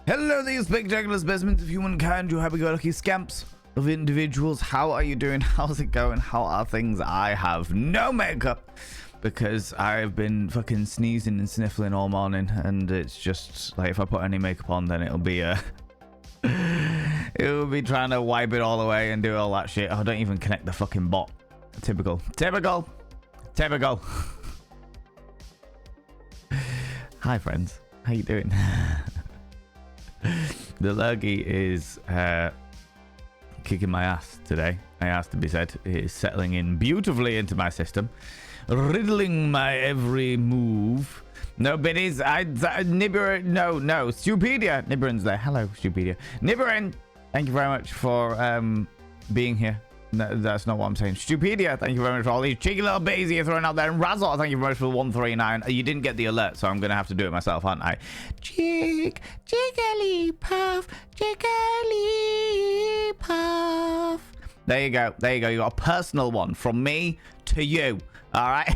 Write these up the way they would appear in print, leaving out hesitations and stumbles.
Hello, these spectacular specimens of humankind, you happy-go-lucky scamps of individuals. How are you doing? How's it going? How are things? I have no makeup because I've been fucking sneezing and sniffling all morning, and it's just like if I put any makeup on, then it'll be it'll be trying to wipe it all away and do all that shit. I don't even connect the fucking bot. Typical. Hi friends, how you doing? The lurgy is kicking my ass today. I asked to be said. It is settling in beautifully into my system, riddling my every move. No biddies. Nibber. No. Stupedia. Nibberan's there. Hello, Stupedia. Nibberan. Thank you very much for being here. No, that's not what I'm saying. Stupedia, thank you very much for all these cheeky little babies you're throwing out there. And Razor, thank you very much for the 139. You didn't get the alert, so I'm going to have to do it myself, aren't I? Jigglypuff, Jigglypuff. There you go. There you go. You got a personal one from me to you. All right?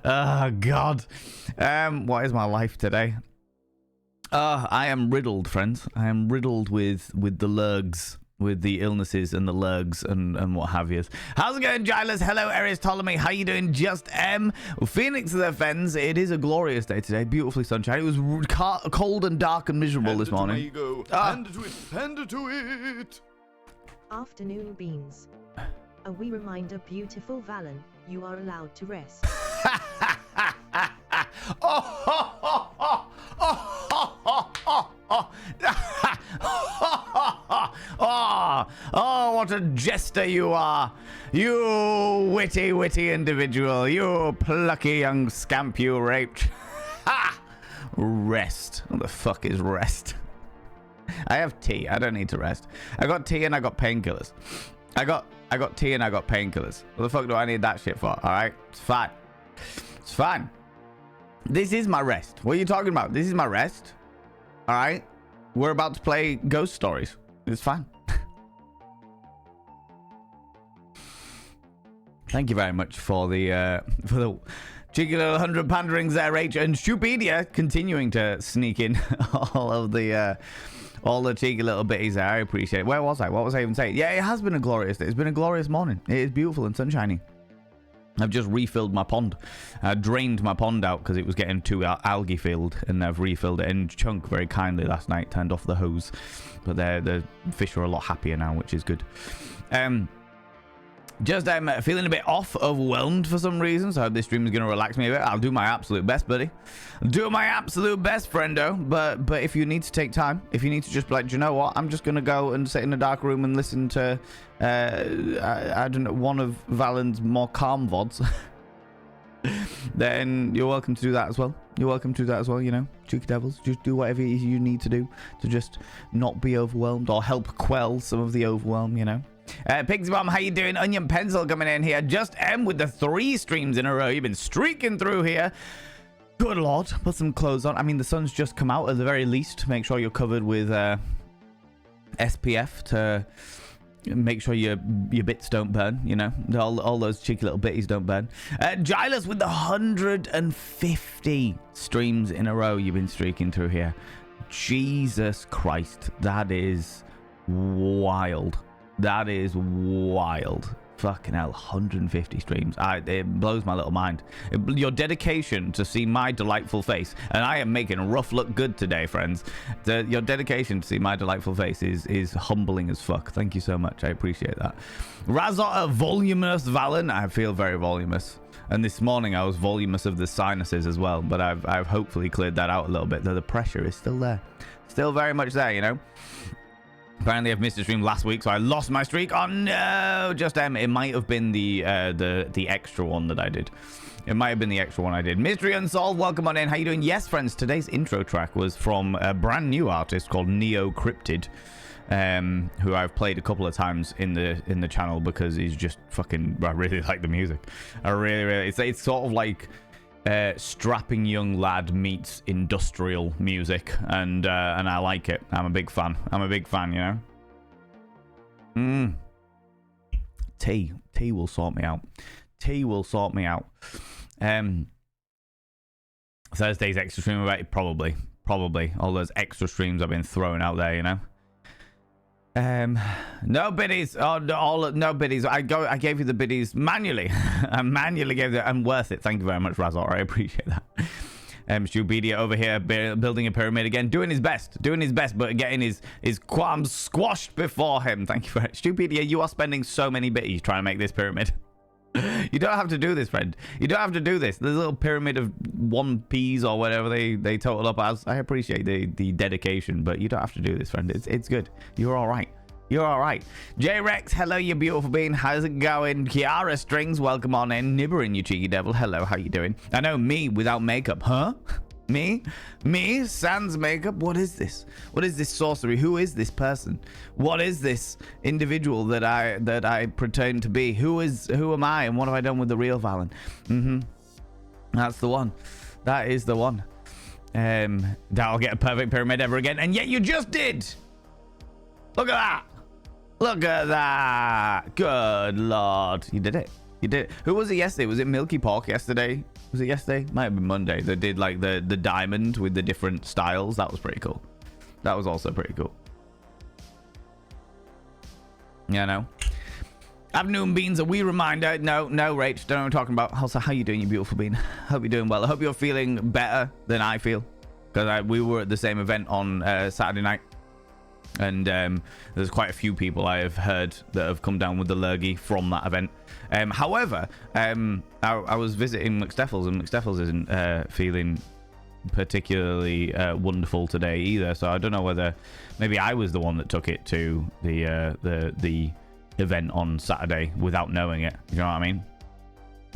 Oh, God. What is my life today? I am riddled, friends. I am riddled with the lurgs, with the illnesses and the lurgs and what have you. How's it going, Giles? Hello, Aries Ptolemy. How you doing? Just M. Well, Phoenix of the Fens. It is a glorious day today. Beautifully sunshine. It was cold and dark and miserable this morning. There you go. Hand it to it. Hand it to it. Afternoon beans. A wee reminder, beautiful Valen. You are allowed to rest. Oh, what a jester you are. You witty individual. You plucky young scamp you raped. Ha! Rest. What the fuck is rest? I have tea. I don't need to rest. I got tea and I got painkillers. I got tea and I got painkillers. What the fuck do I need that shit for? All right? It's fine. It's fine. This is my rest. What are you talking about? This is my rest. All right? We're about to play ghost stories. It's fine. Thank you very much for the cheeky little 100 panderings there, H. And Stupedia continuing to sneak in all the cheeky little bitties there. I appreciate it. Where was I? What was I even saying? Yeah, it has been a glorious day. It's been a glorious morning. It is beautiful and sunshiny. I've just refilled my pond. I drained my pond out because it was getting too algae filled, and I've refilled it. And Chunk very kindly last night turned off the hose, but the fish are a lot happier now, which is good. Just feeling a bit overwhelmed for some reason, so I hope this stream is going to relax me a bit. I'll do my absolute best, buddy. Do my absolute best, friendo. But if you need to take time, if you need to just be like, do you know what? I'm just going to go and sit in a dark room and listen to, I don't know, one of Valen's more calm VODs, then you're welcome to do that as well. You're welcome to do that as well, you know. Cheeky devils, just do whatever you need to do to just not be overwhelmed or help quell some of the overwhelm, you know. Pigsy Bomb, how you doing? Onion Pencil coming in here. Just M with the 3 streams in a row. You've been streaking through here. Good lord. Put some clothes on. I mean, the sun's just come out at the very least. Make sure you're covered with SPF to make sure your bits don't burn, you know. All those cheeky little bitties don't burn. Giles with the 150 streams in a row you've been streaking through here. Jesus Christ. That is wild. That is wild. Fucking hell, 150 streams. It blows my little mind. Your dedication to see my delightful face, and I am making rough look good today, friends. Your dedication to see my delightful face is humbling as fuck. Thank you so much. I appreciate that. Razor, voluminous Valen. I feel very voluminous. And this morning I was voluminous of the sinuses as well, but I've hopefully cleared that out a little bit, though the pressure is still there. Still very much there, you know. Apparently I've missed a stream last week, so I lost my streak. Oh no, just it might have been the extra one that I did. It might have been the extra one I did. Mystery Unsolved, welcome on in. How you doing? Yes, friends, today's intro track was from a brand new artist called Neo Cryptid, who I've played a couple of times in the channel because he's just fucking. I really like the music. I really. It's sort of like strapping young lad meets industrial music, and I like it. I'm a big fan, you know. Tea will sort me out. Thursday's extra stream about probably all those extra streams I've been throwing out there, you know. No biddies. Oh, no biddies. I gave you the biddies manually. I manually gave it. I'm worth it. Thank you very much, Razor. I appreciate that. Stupedia over here building a pyramid again, doing his best, but getting his qualms squashed before him. Thank you for it. Stupedia, you are spending so many biddies trying to make this pyramid. You don't have to do this, friend. You don't have to do this. There's a little pyramid of 1Ps or whatever they total up as. I appreciate the dedication, but you don't have to do this, friend. It's good. You're all right. You're all right. J-Rex, hello, you beautiful being. How's it going? Kiara Strings, welcome on in. Nibbering, you cheeky devil. Hello, how you doing? I know, me without makeup. Huh? Me? Sans makeup? What is this? What is this sorcery? Who is this person? What is this individual that I pretend to be? Who am I, and what have I done with the real Valen? That's the one. That is the one. That'll get a perfect pyramid ever again, and yet you just did. Look at that. Look at that. Good Lord. You did it. You did it. Who was it yesterday? Was it Milky Pork yesterday? Was it yesterday? Might have been Monday. They did like the diamond with the different styles. That was pretty cool. That was also pretty cool. Yeah, no. Afternoon beans, a wee reminder. No, Rach, don't know what I'm talking about. Also, how you doing, you beautiful bean? Hope you're doing well. I hope you're feeling better than I feel. Because we were at the same event on Saturday night. And there's quite a few people I have heard that have come down with the lurgy from that event. However, I was visiting McSteffels, and McSteffels isn't feeling particularly wonderful today either. So I don't know whether maybe I was the one that took it to the event on Saturday without knowing it. You know what I mean?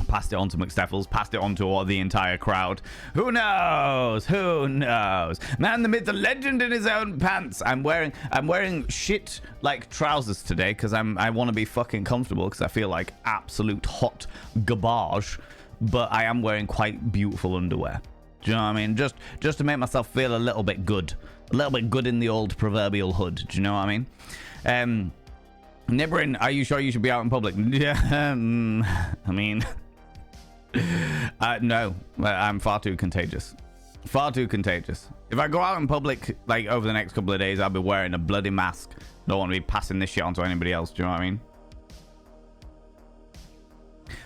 Passed it on to McSteffels, passed it on to the entire crowd. Who knows? Who knows? Man, the myth, the legend in his own pants. I'm wearing shit like trousers today because I want to be fucking comfortable because I feel like absolute hot garbage. But I am wearing quite beautiful underwear. Do you know what I mean? Just to make myself feel a little bit good in the old proverbial hood. Do you know what I mean? Nibbering, are you sure you should be out in public? Yeah, I mean, no, I'm far too contagious. Far too contagious. If I go out in public, like, over the next couple of days, I'll be wearing a bloody mask. Don't want to be passing this shit on to anybody else. Do you know what I mean?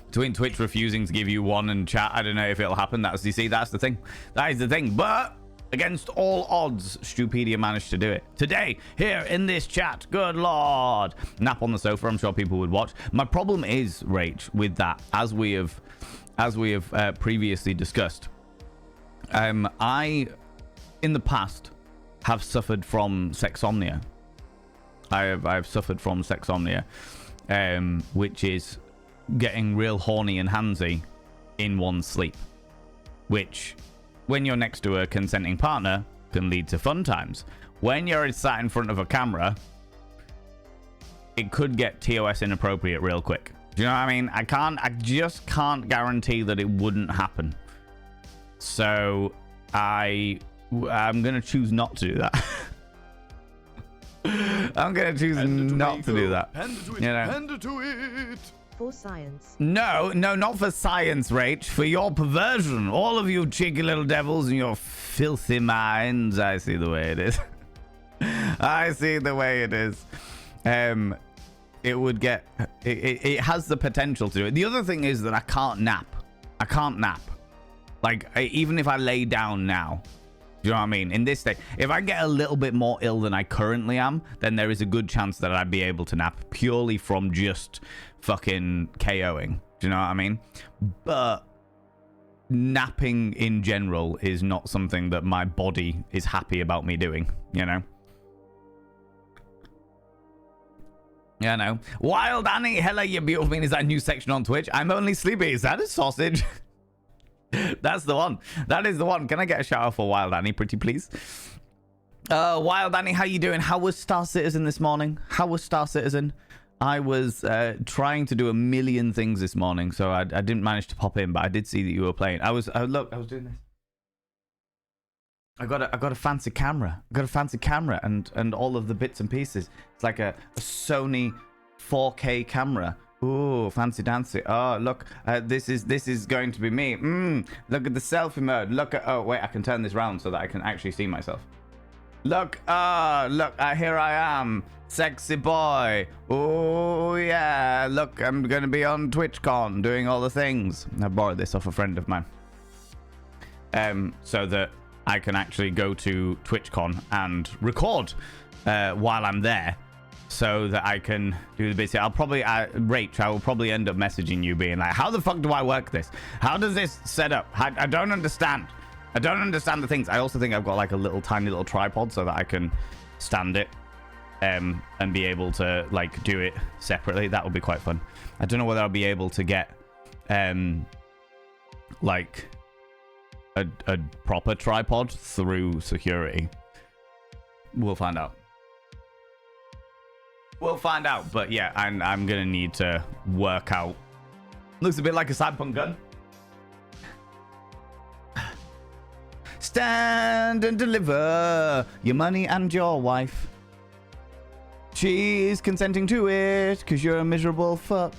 Between Twitch refusing to give you one and chat, I don't know if it'll happen. That's the thing. That is the thing. But against all odds, Stupedia managed to do it. Today, here in this chat, good Lord. Nap on the sofa, I'm sure people would watch. My problem is, Rach, with that, as we have previously discussed, I, in the past, have suffered from sexomnia. I've suffered from sexomnia, which is getting real horny and handsy in one's sleep, which, when you're next to a consenting partner, can lead to fun times. When you're sat in front of a camera, it could get TOS inappropriate real quick. Do you know what I mean? I just can't guarantee that it wouldn't happen. So I'm gonna choose not to do that. I'm gonna choose not to do that. You know? Hand to it. For science. No, not for science, Rach. For your perversion. All of you cheeky little devils and your filthy minds. I see the way it is. I see the way it is. It would get... It has the potential to do it. The other thing is that I can't nap. Like, even if I lay down now. Do you know what I mean? In this state, if I get a little bit more ill than I currently am, then there is a good chance that I'd be able to nap purely from just fucking KOing. Do you know what I mean? But napping in general is not something that my body is happy about me doing, you know? Yeah, no. Wild Annie, hello, you beautiful bean. Is that a new section on Twitch? I'm only sleepy. Is that a sausage? That's the one. That is the one. Can I get a shout out for Wild Annie, pretty please? Wild Annie, how you doing? How was Star Citizen this morning? I was trying to do a million things this morning, so I didn't manage to pop in, but I did see that you were playing. I was doing this. I got a fancy camera. And all of the bits and pieces. It's like a Sony 4K camera Ooh, fancy dancy. Oh, look, this is going to be me. Look at the selfie mode. Look at, oh wait, I can turn this round so that I can actually see myself. Look, look, here I am, sexy boy. Oh yeah, look, I'm gonna be on TwitchCon doing all the things. I borrowed this off a friend of mine, so that I can actually go to TwitchCon and record while I'm there, so that I can do the bits. I'll probably, Rach, I will probably end up messaging you being like, how the fuck do I work this? How does this set up? I don't understand. I don't understand the things. I also think I've got like a little tiny little tripod so that I can stand it and be able to like do it separately. That would be quite fun. I don't know whether I'll be able to get like a proper tripod through security. We'll find out. We'll find out, but yeah, I'm gonna need to work out. Looks a bit like a cyberpunk gun. Stand and deliver your money and your wife. She's consenting to it because you're a miserable fuck.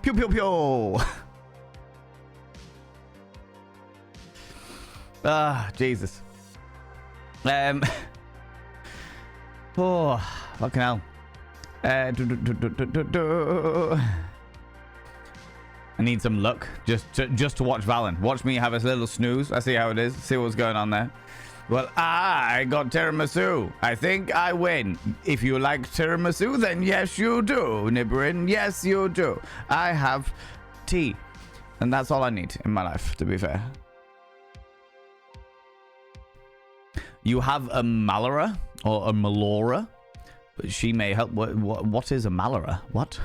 Pew pew pew. Ah, Jesus. Oh, fucking hell. I need some luck just to watch Valen. Watch me have a little snooze. I see how it is. See what's going on there. Well, I got tiramisu. I think I win. If you like tiramisu, then yes, you do. Nibberin, yes, you do. I have tea. And that's all I need in my life, to be fair. You have a Malara or a Malora, but she may help. What is a Malara? What?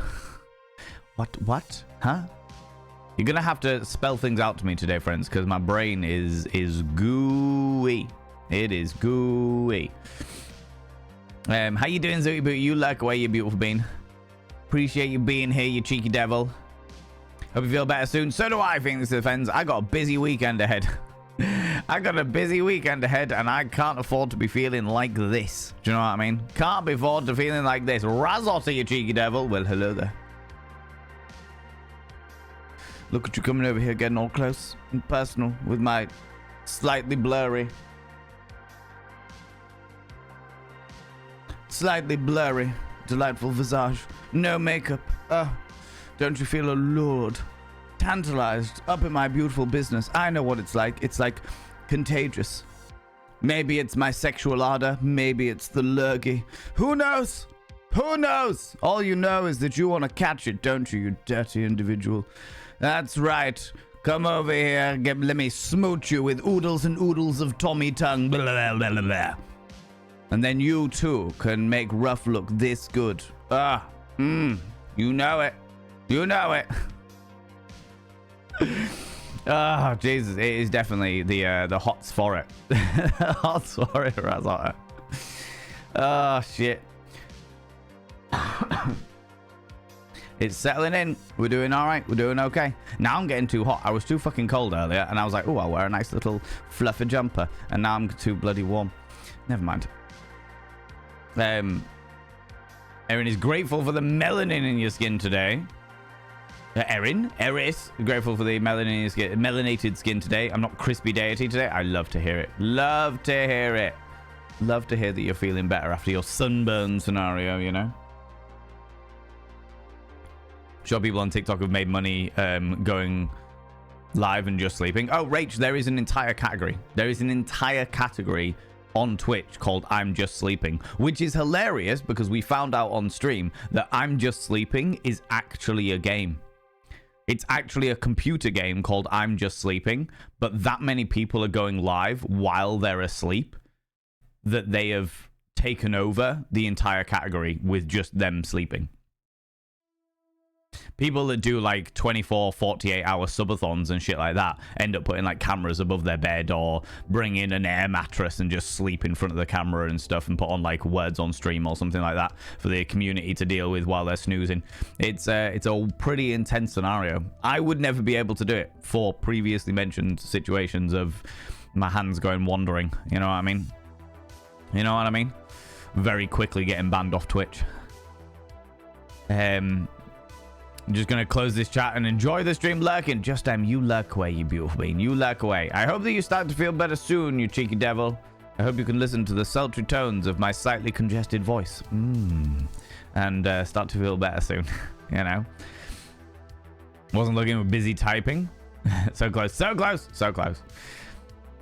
What? Huh? You're gonna have to spell things out to me today, friends, because my brain is gooey. It is gooey. How you doing, Zooty Boo? You like away, you beautiful bean. Appreciate you being here, you cheeky devil. Hope you feel better soon. So do I, think this offends. I got a busy weekend ahead. I got a busy weekend ahead, and I can't afford to be feeling like this. Do you know what I mean? Can't be afford to feeling like this. Razotta, you cheeky devil. Well, hello there. Look at you coming over here, getting all close and personal with my slightly blurry, delightful visage. No makeup. Don't you feel allured, tantalized, up in my beautiful business? I know what it's like. It's like contagious. Maybe it's my sexual ardor. Maybe it's the lurgy. Who knows? Who knows? All you know is that you want to catch it, don't you, you dirty individual? That's right. Come over here. Let me smooch you with oodles and oodles of Tommy tongue. Blah, blah, blah, blah. And then you too can make Rough look this good. You know it. You know it. Oh, Jesus. It is definitely the hots for it. Hots for it, Razotta. Oh, shit. It's settling in. We're doing all right. We're doing okay. Now I'm getting too hot. I was too fucking cold earlier, and I was like, oh, I'll wear a nice little fluffy jumper. And now I'm too bloody warm. Never mind. Erin is grateful for the melanin in your skin today. Eris, grateful for the melanated skin today. I'm not crispy deity today. I love to hear it. Love to hear it. Love to hear that you're feeling better after your sunburn scenario, you know? Sure, people on TikTok have made money going live and just sleeping. Oh, Rach, there is an entire category. There is an entire category on Twitch called I'm Just Sleeping, which is hilarious because we found out on stream that I'm Just Sleeping is actually a game. It's actually a computer game called I'm Just Sleeping, but that many people are going live while they're asleep that they have taken over the entire category with just them sleeping. People that do like 24, 48-hour subathons and shit like that end up putting like cameras above their bed or bring in an air mattress and just sleep in front of the camera and stuff and put on like words on stream or something like that for the community to deal with while they're snoozing. It's a pretty intense scenario. I would never be able to do it for previously mentioned situations of my hands going wandering. You know what I mean? You know what I mean? Very quickly getting banned off Twitch. I'm just going to close this chat and enjoy the stream lurking. Just you lurk away, you beautiful being. You lurk away. I hope that you start to feel better soon, you cheeky devil. I hope you can listen to the sultry tones of my slightly congested voice. And start to feel better soon. You know? Wasn't looking, we're busy typing. So close, so close, so close.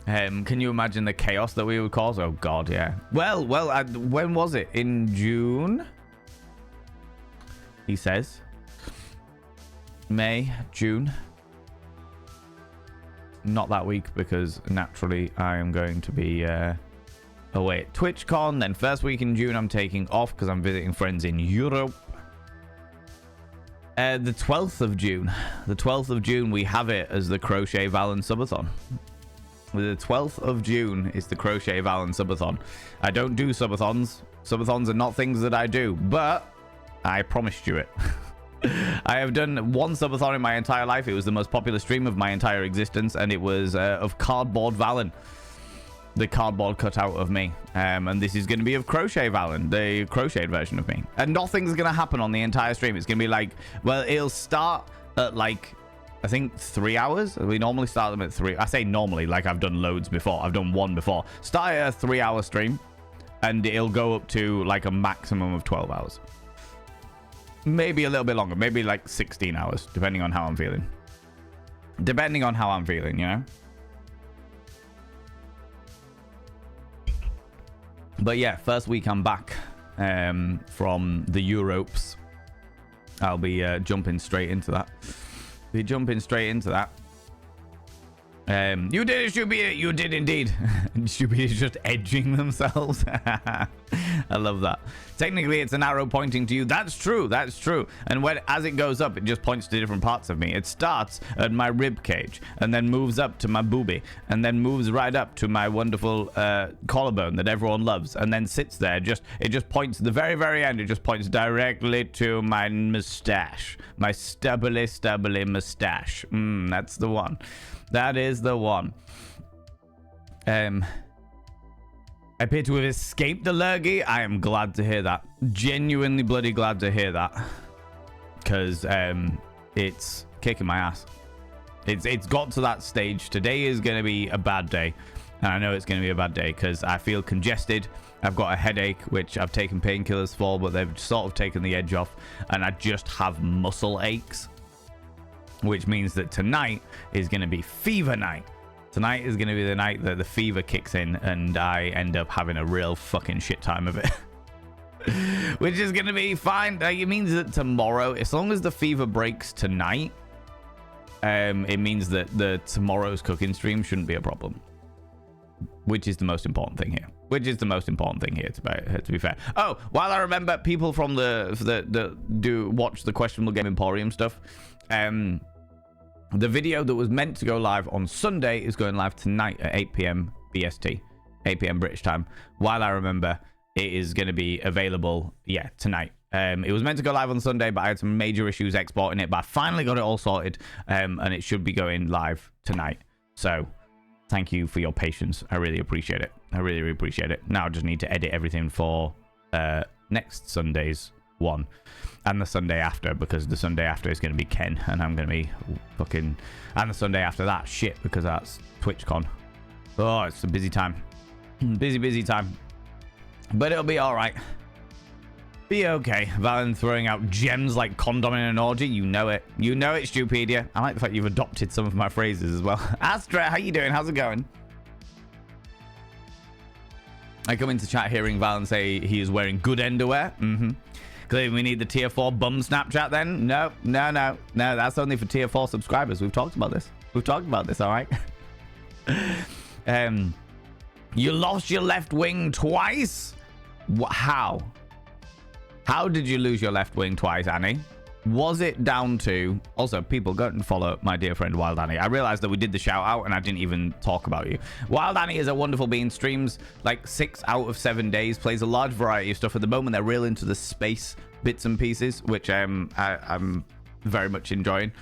Can you imagine the chaos that we would cause? Oh, God, yeah. Well, when was it? In June? He says. May, June. Not that week because naturally I am going to be away at TwitchCon. Then first week in June I'm taking off because I'm visiting friends in Europe. The 12th of June. The 12th of June we have it as the Crochet Val and Subathon. The 12th of June is the Crochet Val and Subathon. I don't do subathons. Subathons are not things that I do, but I promised you it. I have done one subathon in my entire life. It was the most popular stream of my entire existence, and it was of cardboard Valen, the cardboard cutout of me. And this is going to be of crochet Valen, the crocheted version of me. And nothing's going to happen on the entire stream. It's going to be like, well, it'll start at like, I think 3 hours. We normally start them at 3. I say normally, like I've done loads before. I've done one before. Start at a 3-hour stream, and it'll go up to like a maximum of 12 hours. Maybe a little bit longer, maybe like 16 hours, depending on how I'm feeling. Depending on how I'm feeling, you know? But yeah, first week I'm back from the Europes. I'll be jumping straight into that. You did it, Shubi. You did indeed. Shubi is just edging themselves. I love that. Technically, it's an arrow pointing to you. That's true. That's true. And as it goes up, it just points to different parts of me. It starts at my rib cage and then moves up to my boobie and then moves right up to my wonderful collarbone that everyone loves and then sits there. It just points to the very, very end. It just points directly to my mustache. My stubbly mustache. That's the one. That is the one. I appear to have escaped the lurgy. I am glad to hear that. Genuinely bloody glad to hear that. Because it's kicking my ass. It's got to that stage. Today is going to be a bad day. And I know it's going to be a bad day because I feel congested. I've got a headache, which I've taken painkillers for, but they've sort of taken the edge off. And I just have muscle aches. Which means that tonight is going to be fever night. Tonight is going to be the night that the fever kicks in and I end up having a real fucking shit time of it. Which is going to be fine. It means that tomorrow, as long as the fever breaks tonight, it means that the tomorrow's cooking stream shouldn't be a problem. Which is the most important thing here. To be fair. Oh, while I remember people from the do watch the Questionable Game Emporium stuff, the video that was meant to go live on Sunday is going live tonight at 8 p.m. BST, 8 p.m. British time. While I remember, it is going to be available, tonight. It was meant to go live on Sunday, but I had some major issues exporting it, but I finally got it all sorted, and it should be going live tonight. So, thank you for your patience. I really appreciate it. Now I just need to edit everything for next Sunday's one. And the Sunday after, because the Sunday after is going to be Ken, and I'm going to be fucking... And the Sunday after that, shit, because that's TwitchCon. Oh, it's a busy time. Busy time. But it'll be alright. Be okay. Valen throwing out gems like condom in an orgy. You know it. You know it, Stupedia. I like the fact you've adopted some of my phrases as well. Astra, how you doing? How's it going? I come into chat hearing Valen say he is wearing good underwear. Clearly we need the tier 4 bum Snapchat then. No, that's only for tier 4 subscribers. We've talked about this, all right? You lost your left wing twice? How did you lose your left wing twice, Annie? Was it down to... Also, people, go and follow my dear friend Wild Annie. I realized that we did the shout out and I didn't even talk about you. Wild Annie is a wonderful being. Streams like 6 out of 7 days. Plays a large variety of stuff. At the moment, they're real into the space bits and pieces, which I'm very much enjoying.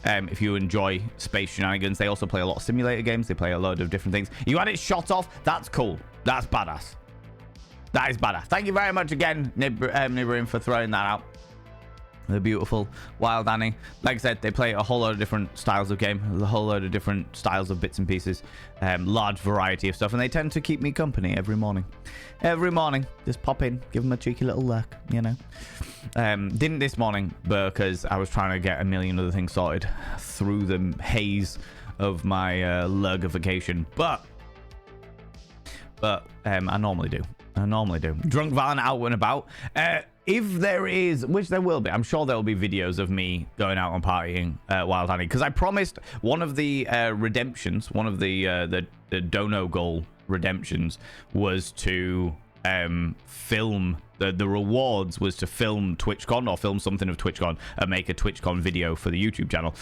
If you enjoy space shenanigans, they also play a lot of simulator games. They play a load of different things. You had it shot off. That's cool. That's badass. That is badass. Thank you very much again, Nibrin, for throwing that out. The beautiful Wild Annie. Like I said, they play a whole load of different styles of game, a whole load of different styles of bits and pieces, large variety of stuff, and they tend to keep me company every morning. Every morning, just pop in, give them a cheeky little lurk, you know. Didn't this morning because I was trying to get a million other things sorted through the haze of my lurgification, but I normally do. Drunk Valen out and about. If there is, which there will be, I'm sure there will be videos of me going out and partying Wild Honey, because I promised one of the redemptions, one of the dono goal redemptions was to film the rewards was to film TwitchCon or film something of TwitchCon and make a TwitchCon video for the YouTube channel.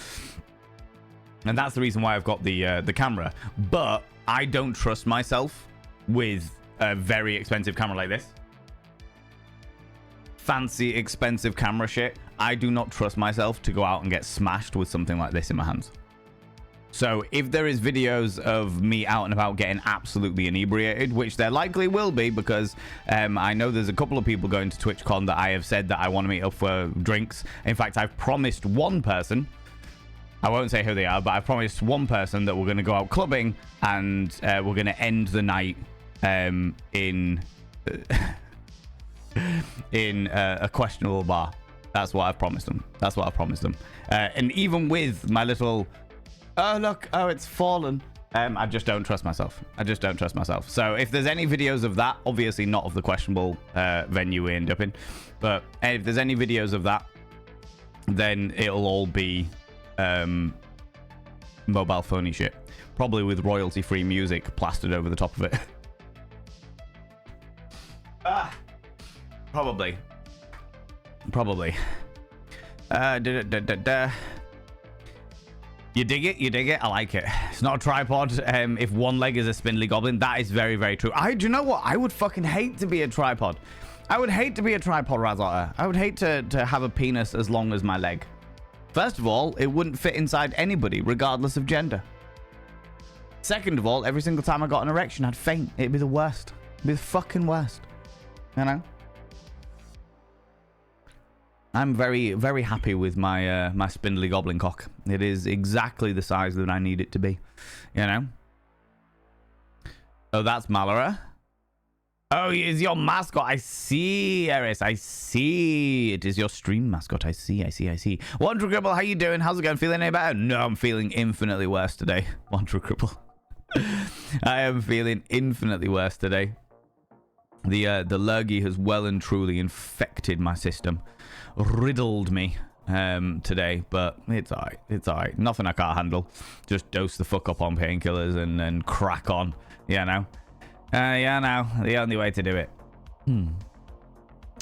And that's the reason why I've got the camera. But I don't trust myself with a very expensive camera like this. Fancy, expensive camera shit. I do not trust myself to go out and get smashed with something like this in my hands. So if there is videos of me out and about getting absolutely inebriated, which there likely will be, because I know there's a couple of people going to TwitchCon that I have said that I want to meet up for drinks. In fact, I've promised one person, I won't say who they are, but I promised one person that we're going to go out clubbing and we're going to end the night in a questionable bar. That's what I've promised them. And even with my little, oh look, oh it's fallen, I just don't trust myself. So if there's any videos of that, obviously not of the questionable venue we end up in, but if there's any videos of that, then it'll all be mobile phony shit, probably with royalty free music plastered over the top of it. Probably. You dig it? I like it. It's not a tripod. If one leg is a spindly goblin, that is very, very true. Do you know what? I would fucking hate to be a tripod. I would hate to be a tripod, Razotter. I would hate to have a penis as long as my leg. First of all, it wouldn't fit inside anybody, regardless of gender. Second of all, every single time I got an erection, I'd faint. It'd be the worst. It'd be the fucking worst. You know? I'm very, very happy with my my spindly goblin cock. It is exactly the size that I need it to be. You know? Oh, that's Malara. Oh, it's your mascot. I see, Eris. I see. It is your stream mascot. I see. Wanderer Cripple, how you doing? How's it going? Feeling any better? No, I'm feeling infinitely worse today. Wanderer Cripple. I am feeling infinitely worse today. The lurgy has well and truly infected my system. Riddled me today, but it's alright. Nothing I can't handle. Just dose the fuck up on painkillers and crack on. Yeah, no. The only way to do it.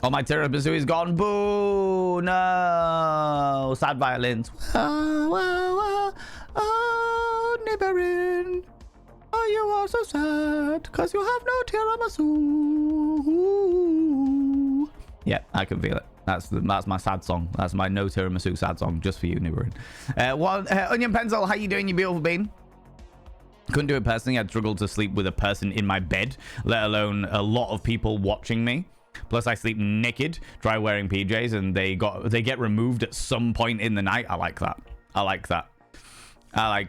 Oh, my tiramisu is gone. Boo! No! Sad violins. Oh, Nibirin. Oh, you are so sad because you have no tiramisu. Yeah, I can feel it. That's my sad song. That's my no tiramisu sad song, just for you, Nibirin. Onion Pencil, how you doing, you beautiful bean? Couldn't do it personally. I'd struggled to sleep with a person in my bed, let alone a lot of people watching me. Plus, I sleep naked, try wearing PJs, and they get removed at some point in the night. I like that. I like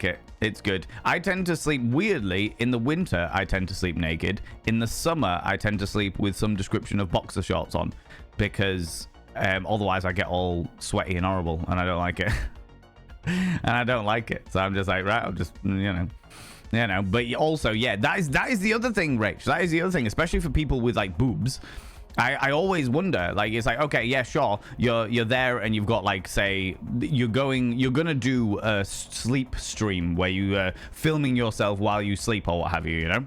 it. It's good. I tend to sleep weirdly. In the winter, I tend to sleep naked. In the summer, I tend to sleep with some description of boxer shorts on, because otherwise I get all sweaty and horrible, and I don't like it. So I'm just like, right, I'll just, you know. But also, yeah, that is the other thing, Rach. That is the other thing, especially for people with like boobs. I always wonder, like, it's like, okay, yeah, sure, you're there and you've got, like, say, you're gonna do a sleep stream where you filming yourself while you sleep or what have you, you know?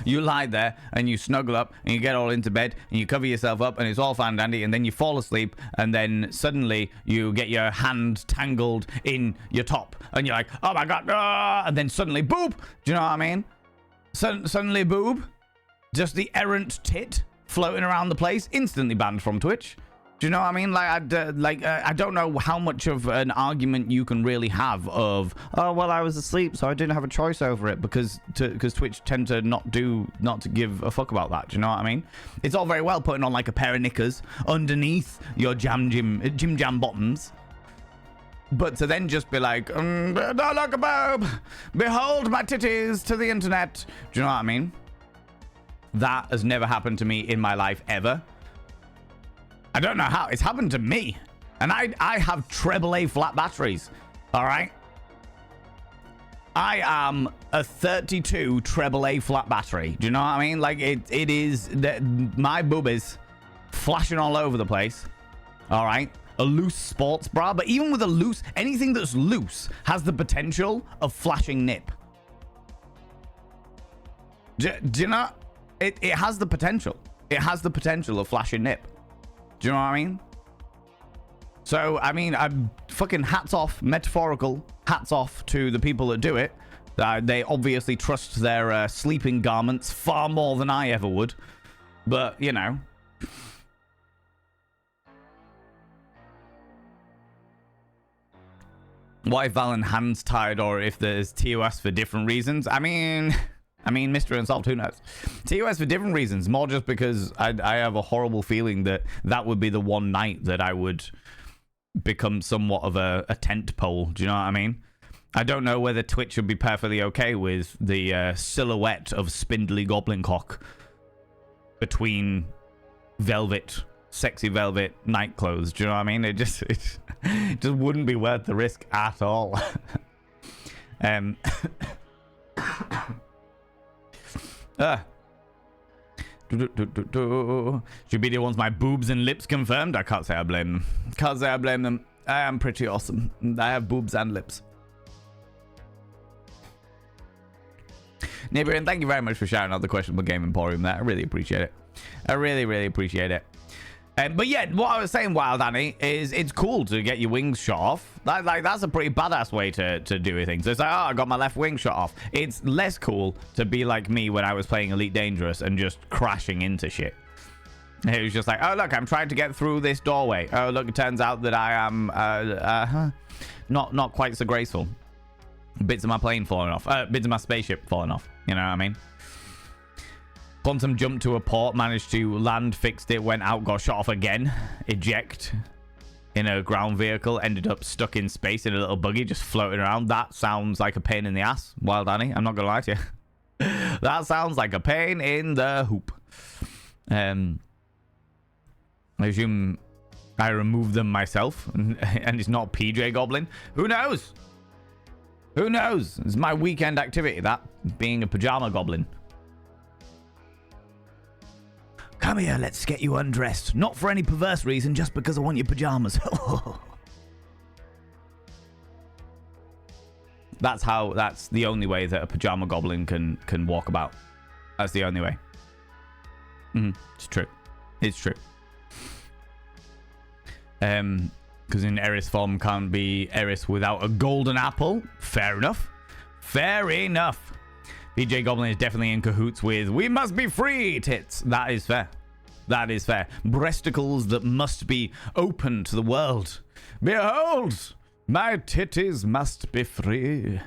You lie there and you snuggle up and you get all into bed and you cover yourself up and it's all fine and dandy, and then you fall asleep and then suddenly you get your hand tangled in your top and you're like, oh my god, and then suddenly boob. Do you know what I mean? Suddenly boob, just the errant tit floating around the place, instantly banned from Twitch. Do you know what I mean? Like, I don't know how much of an argument you can really have of, oh, well, I was asleep, so I didn't have a choice over it, because Twitch tend to not to give a fuck about that. Do you know what I mean? It's all very well putting on like a pair of knickers underneath your jam bottoms, but to then just be like, don't look above, behold my titties to the internet. Do you know what I mean? That has never happened to me in my life ever. I don't know how. It's happened to me. And I have AAA flat batteries. All right? I am a 32 AAA flat battery. Do you know what I mean? Like, it is... my boobies flashing all over the place. All right? A loose sports bra. But even with a loose... anything that's loose has the potential of flashing nip. Do you know... It has the potential. It has the potential of flashing nip. Do you know what I mean? So, I mean, I'm fucking hats off, metaphorical hats off to the people that do it. They obviously trust their sleeping garments far more than I ever would. But, you know. What if Valen hands tied, or if there's TOS for different reasons? I mean, mystery unsolved, who knows? TOS for different reasons, more just because I have a horrible feeling that would be the one night that I would become somewhat of a tent pole. Do you know what I mean? I don't know whether Twitch would be perfectly okay with the silhouette of spindly goblin cock between sexy velvet night clothes. Do you know what I mean? It just wouldn't be worth the risk at all. Jubidia wants my boobs and lips confirmed. I can't say I blame them. I am pretty awesome. I have boobs and lips. Neighbor, and thank you very much for shouting out the questionable game emporium there. I really appreciate it. I really, really appreciate it. But yeah, what I was saying, Wild Annie, is it's cool to get your wings shot off. That's a pretty badass way to do things. It's like, oh, I got my left wing shot off. It's less cool to be like me when I was playing Elite Dangerous and just crashing into shit. It was just like, oh, look, I'm trying to get through this doorway. Oh, look, it turns out that I am not quite so graceful. Bits of my plane falling off. Bits of my spaceship falling off. You know what I mean? Quantum jumped to a port, managed to land, fixed it, went out, got shot off again. Eject in a ground vehicle, ended up stuck in space in a little buggy, just floating around. That sounds like a pain in the ass, Wild Annie. I'm not going to lie to you. That sounds like a pain in the hoop. I assume I removed them myself, and it's not PJ Goblin. Who knows? Who knows? It's my weekend activity, that, being a pajama goblin. Come here, let's get you undressed. Not for any perverse reason, just because I want your pajamas. That's the only way that a pajama goblin can walk about. That's the only way. It's true. It's true. Because in Eris form can't be Eris without a golden apple. Fair enough. Fair enough. PJ Goblin is definitely in cahoots with "we must be free" tits. That is fair. That is fair. Breasticles that must be open to the world. Behold, my titties must be free.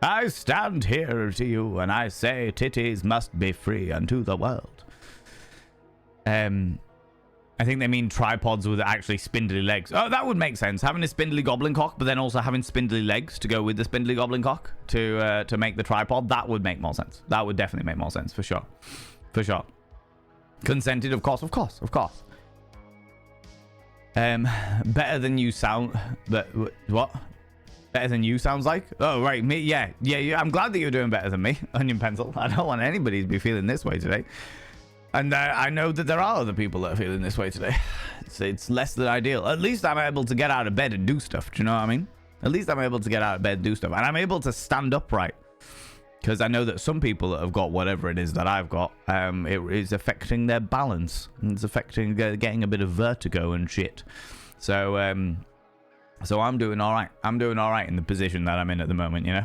I stand here to you and I say titties must be free unto the world. I think they mean tripods with actually spindly legs. Oh, that would make sense. Having a spindly goblin cock, but then also having spindly legs to go with the spindly goblin cock to make the tripod. That would make more sense. That would definitely make more sense, for sure. For sure. Consented, of course, of course, of course. Better than you sound... But, what? Better than you sounds like? Oh, right. Me, yeah. I'm glad that you're doing better than me, Onion Pencil. I don't want anybody to be feeling this way today. And I know that there are other people that are feeling this way today. It's less than ideal. At least I'm able to get out of bed and do stuff. Do you know what I mean? At least I'm able to get out of bed and do stuff. And I'm able to stand upright. Because I know that some people that have got whatever it is that I've got, it is affecting their balance. It's affecting getting a bit of vertigo and shit. So I'm doing all right. I'm doing all right in the position that I'm in at the moment, you know?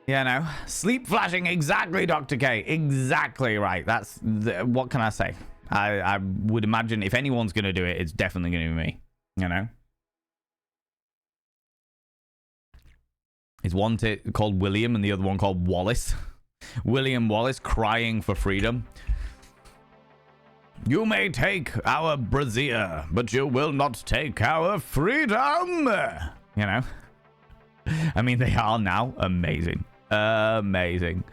Yeah, no. Sleep flashing, exactly, Dr. K. Exactly right. What can I say? I would imagine if anyone's going to do it, it's definitely going to be me. You know? Is one called William and the other one called Wallace. William Wallace crying for freedom. You may take our brazier, but you will not take our freedom. You know? I mean, they are now amazing. Amazing.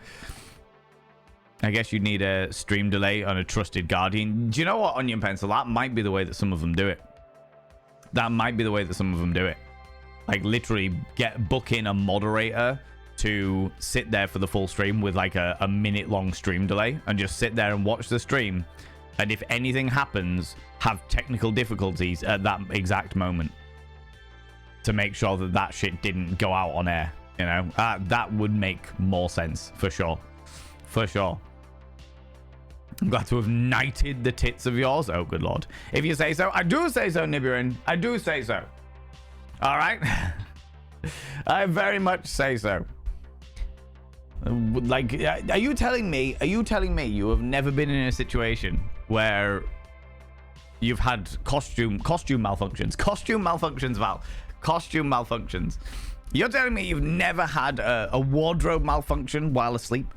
I guess you'd need a stream delay on a trusted guardian. Do you know what, Onion Pencil? That might be the way that some of them do it. That might be the way that some of them do it. Like, literally book in a moderator to sit there for the full stream with like a minute-long stream delay and just sit there and watch the stream. And if anything happens, have technical difficulties at that exact moment to make sure that that shit didn't go out on air. You know, that would make more sense for sure. For sure. I'm glad to have knighted the tits of yours. Oh, good lord. If you say so, I do say so, Nibirin. I do say so. All right. I very much say so. Like, are you telling me you have never been in a situation where you've had costume malfunctions, Val? Costume malfunctions. You're telling me you've never had a wardrobe malfunction while asleep?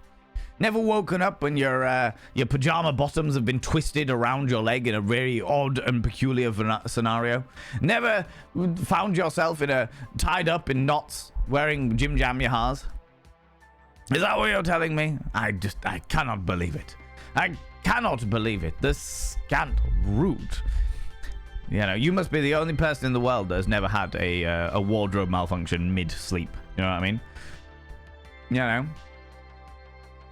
Never woken up when your pajama bottoms have been twisted around your leg in a very odd and peculiar scenario? Never found yourself tied up in knots wearing Jim Jam Yahas? Is that what you're telling me? I cannot believe it. I cannot believe it. The scant rude. You know, you must be the only person in the world that has never had a wardrobe malfunction mid-sleep. You know what I mean? You know?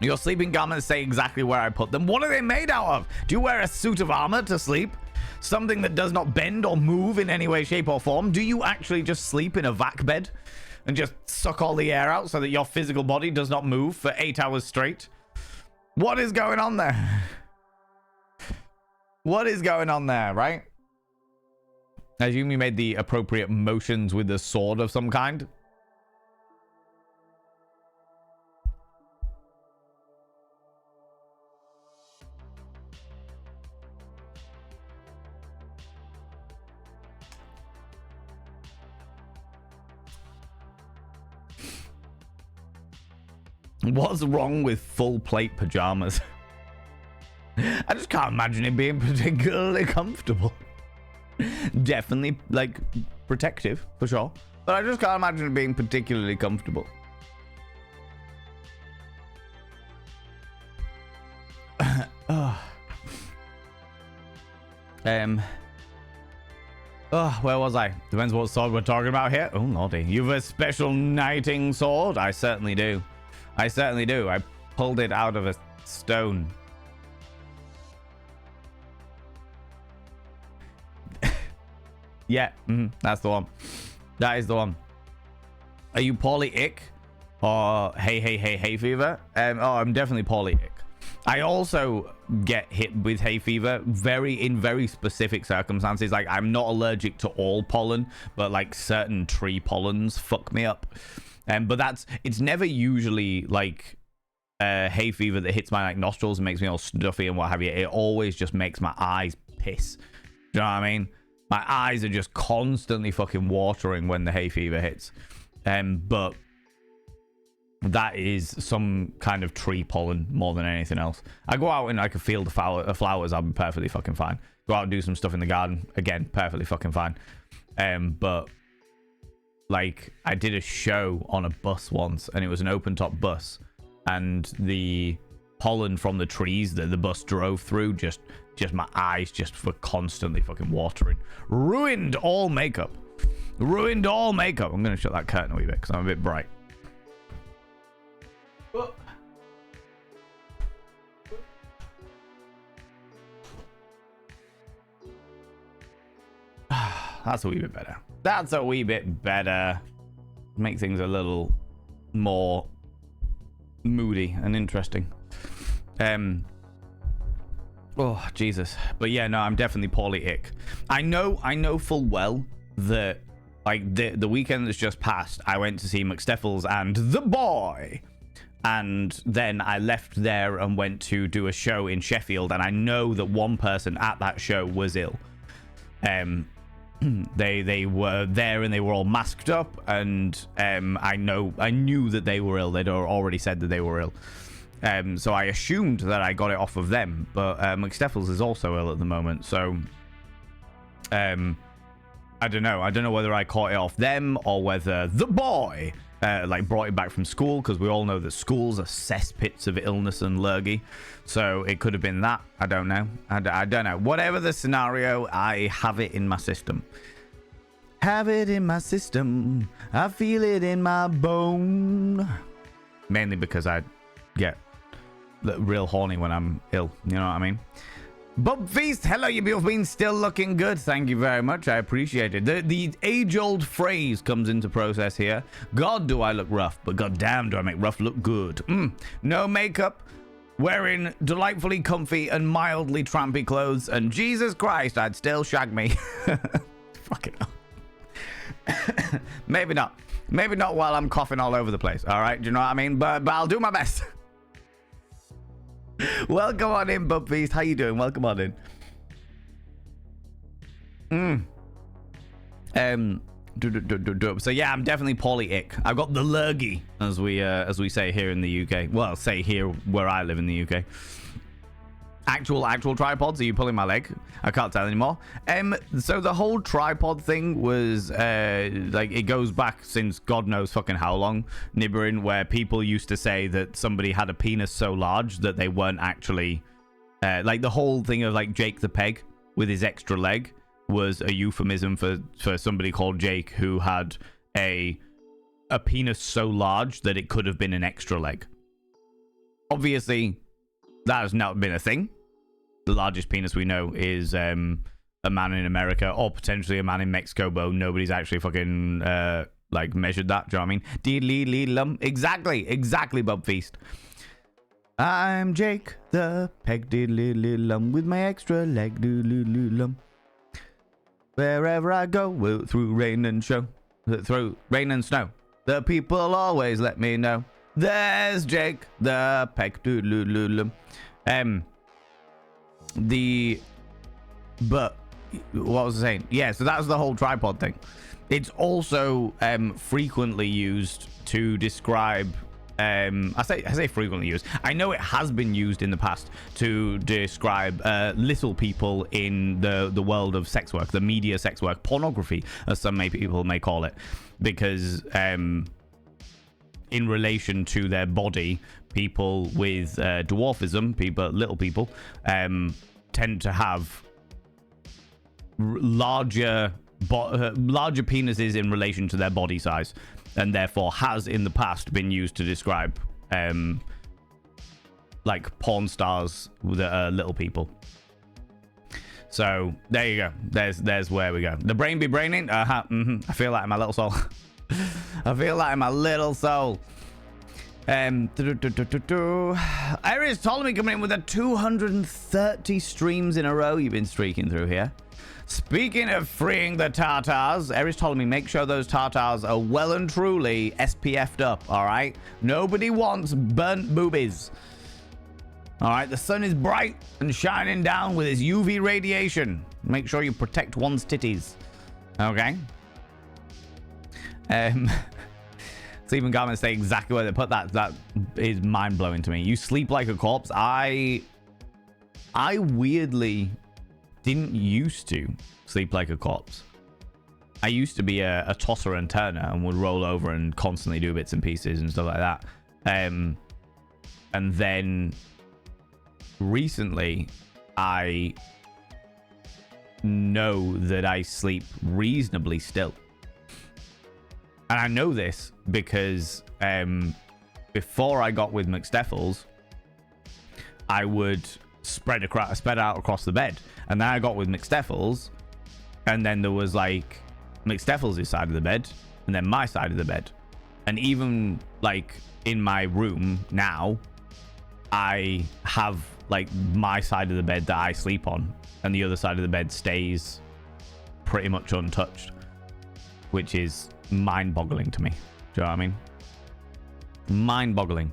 Your sleeping garments say exactly where I put them. What are they made out of? Do you wear a suit of armor to sleep? Something that does not bend or move in any way, shape, or form? Do you actually just sleep in a vac bed and just suck all the air out so that your physical body does not move for 8 hours straight? What is going on there? What is going on there, right? I assume you made the appropriate motions with the sword of some kind. What's wrong with full plate pajamas? I just can't imagine it being particularly comfortable. Definitely, like, protective, for sure. But I just can't imagine it being particularly comfortable. Where was I? Depends what sword we're talking about here. Oh, lordy. You've a special knighting sword? I certainly do. I certainly do. I pulled it out of a stone. Yeah, that's the one. That is the one. Are you poorly ick? Or hay fever? I'm definitely poorly ick. I also get hit with hay fever in very specific circumstances. Like, I'm not allergic to all pollen, but like certain tree pollens fuck me up. But it's never usually like hay fever that hits my like nostrils and makes me all stuffy and what have you. It always just makes my eyes piss. Do you know what I mean? My eyes are just constantly fucking watering when the hay fever hits. But that is some kind of tree pollen more than anything else. I go out in like a field of flowers, I'll be perfectly fucking fine. Go out and do some stuff in the garden, again, perfectly fucking fine. But like, I did a show on a bus once, and it was an open top bus, and the pollen from the trees that the bus drove through just my eyes just were constantly fucking watering. Ruined all makeup. Ruined all makeup. I'm gonna shut that curtain a wee bit because I'm a bit bright. That's a wee bit better. That's a wee bit better. Make things a little more moody and interesting. Oh, Jesus. But yeah, no, I'm definitely poorly ick. I know full well that, like, the weekend that's just passed, I went to see McSteffels and the boy. And then I left there and went to do a show in Sheffield, and I know that one person at that show was ill. They were there and they were all masked up, and I knew that they were ill. They'd already said that they were ill. So I assumed that I got it off of them, but McSteffels is also ill at the moment, so I don't know. I don't know whether I caught it off them or whether the boy like brought it back from school, because we all know that schools are cesspits of illness and lurgy. So it could have been that. I don't know. I don't know. Whatever the scenario, I have it in my system. Have it in my system. I feel it in my bone. Mainly because I get real horny when I'm ill. You know what I mean? Bob Feast, hello, you beautiful beans, still looking good. Thank you very much. I appreciate it. The age-old phrase comes into process here. God, do I look rough, but goddamn, do I make rough look good. No makeup, wearing delightfully comfy and mildly trampy clothes, and Jesus Christ, I'd still shag me. Fucking hell. Maybe not. Maybe not while I'm coughing all over the place. All right, do you know what I mean? But I'll do my best. Welcome on in, Bub Feast. How you doing? Welcome on in. So yeah, I'm definitely poly ick. I've got the lurgy, as we say here in the UK. Well, say here where I live in the UK. Actual tripods? Are you pulling my leg? I can't tell anymore. So the whole tripod thing was like, it goes back since God knows fucking how long, Nibbering, where people used to say that somebody had a penis so large that they weren't actually like the whole thing of like Jake the Peg with his extra leg was a euphemism for somebody called Jake who had a penis so large that it could have been an extra leg. Obviously, that has not been a thing. The largest penis we know is a man in America, or potentially a man in Mexico, but nobody's actually fucking like measured that. Do you know what I mean? Exactly, Bub Feast. I'm Jake the Peg diddly-lum with my extra leg diddly-lum. Wherever I go, through rain and snow, the people always let me know. There's Jake the Peg diddly-lum. But what was I saying? Yeah, so that's the whole tripod thing. It's also frequently used to describe I say frequently used. I know it has been used in the past to describe little people in the world of sex work, the media sex work, pornography, as some people may call it, because in relation to their body, people with dwarfism, little people, tend to have larger penises in relation to their body size, and therefore has in the past been used to describe like porn stars that are little people. So there you go. There's where we go. The brain be braining. I feel that in my little soul. I feel that in my little soul. Aries Ptolemy coming in with a 230 streams in a row. You've been streaking through here. Speaking of freeing the tartars, Aries Ptolemy, make sure those tartars are well and truly SPF'd up, all right? Nobody wants burnt boobies. All right, the sun is bright and shining down with its UV radiation. Make sure you protect one's titties, okay? Stephen Garment say exactly where they put that. That is mind-blowing to me. You sleep like a corpse. I weirdly didn't used to sleep like a corpse. I used to be a tosser and turner and would roll over and constantly do bits and pieces and stuff like that. And then recently, I know that I sleep reasonably still. And I know this because before I got with McSteffels, I would spread out across the bed. And then I got with McSteffels, and then there was like McSteffels' side of the bed, and then my side of the bed. And even like in my room now, I have like my side of the bed that I sleep on, and the other side of the bed stays pretty much untouched, which is mind-boggling to me. Do you know what I mean? Mind-boggling.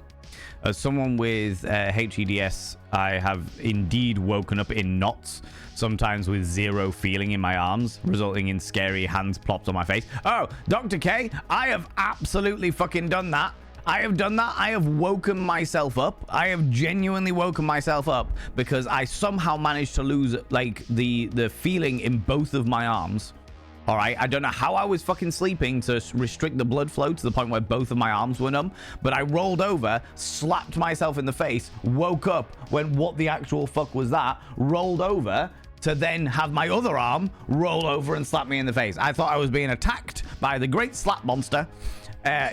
As someone with HEDS, I have indeed woken up in knots, sometimes with zero feeling in my arms, resulting in scary hands plopped on my face. Oh, Dr. K, I have absolutely fucking done that. I have done that. I have woken myself up. I have genuinely woken myself up because I somehow managed to lose like the feeling in both of my arms. All right, I don't know how I was fucking sleeping to restrict the blood flow to the point where both of my arms were numb, but I rolled over, slapped myself in the face, woke up when what the actual fuck was that, rolled over to then have my other arm roll over and slap me in the face. I thought I was being attacked by the great slap monster.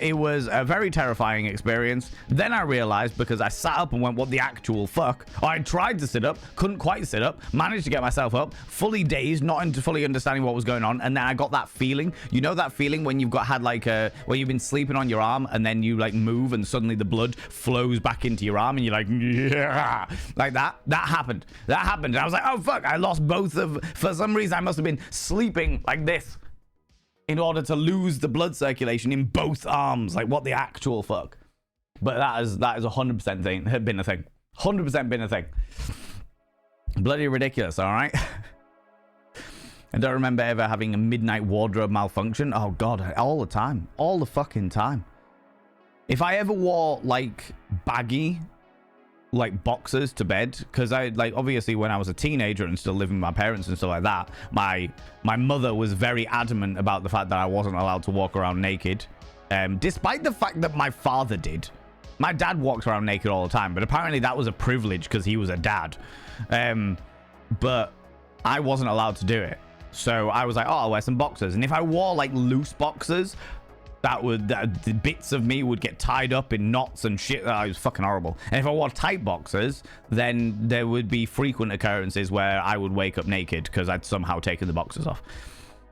It was a very terrifying experience. Then I realized, because I sat up and went, what the actual fuck? I tried to sit up, couldn't quite sit up, managed to get myself up, fully dazed, not into fully understanding what was going on. And then I got that feeling, you know, that feeling when you've got had like where you've been sleeping on your arm and then you like move and suddenly the blood flows back into your arm and you're like, yeah, like that. That happened. And I was like, oh fuck, I lost both of, for some reason I must have been sleeping like this in order to lose the blood circulation in both arms. Like, what the actual fuck? But that is 100% been a thing. 100% been a thing. Bloody ridiculous, all right? I don't remember ever having a midnight wardrobe malfunction. Oh, God, all the time. All the fucking time. If I ever wore, like, baggy, like, boxers to bed, because I, like, obviously when I was a teenager and still living with my parents and stuff like that, my mother was very adamant about the fact that I wasn't allowed to walk around naked, despite the fact that my father did. My dad walked around naked all the time, but apparently that was a privilege because he was a dad, but I wasn't allowed to do it. So I was like, oh, I'll wear some boxers. And if I wore like loose boxers, the bits of me would get tied up in knots and shit. It was fucking horrible. And if I wore tight boxers, then there would be frequent occurrences where I would wake up naked because I'd somehow taken the boxers off.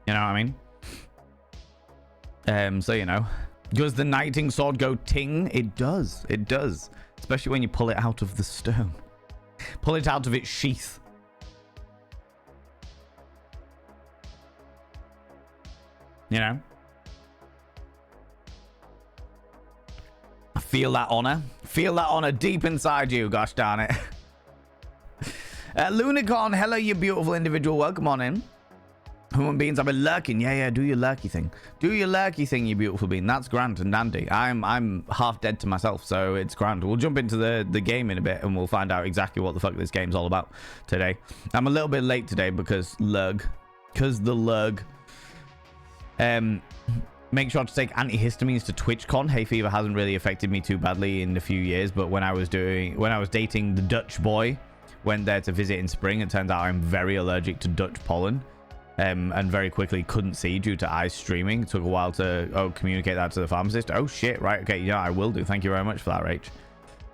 You know what I mean? So, you know, does the knighting sword go ting? It does. It does. Especially when you pull it out of the stone. Pull it out of its sheath. You know? Feel that honor. Feel that honor deep inside you, gosh darn it. Lunicorn, hello, you beautiful individual. Welcome on in. Human beings, I've been lurking. Yeah, do your lurky thing. Do your lurky thing, you beautiful being. That's grand and dandy. I'm half dead to myself, so it's grand. We'll jump into the game in a bit and we'll find out exactly what the fuck this game's all about today. I'm a little bit late today because lurg. Make sure to take antihistamines to TwitchCon. Hay fever hasn't really affected me too badly in a few years, but when I was dating the Dutch boy, went there to visit in spring, it turns out I'm very allergic to Dutch pollen, and very quickly couldn't see due to eyes streaming. It took a while to communicate that to the pharmacist. Oh shit, right, okay, yeah, I will do. Thank you very much for that, Rach.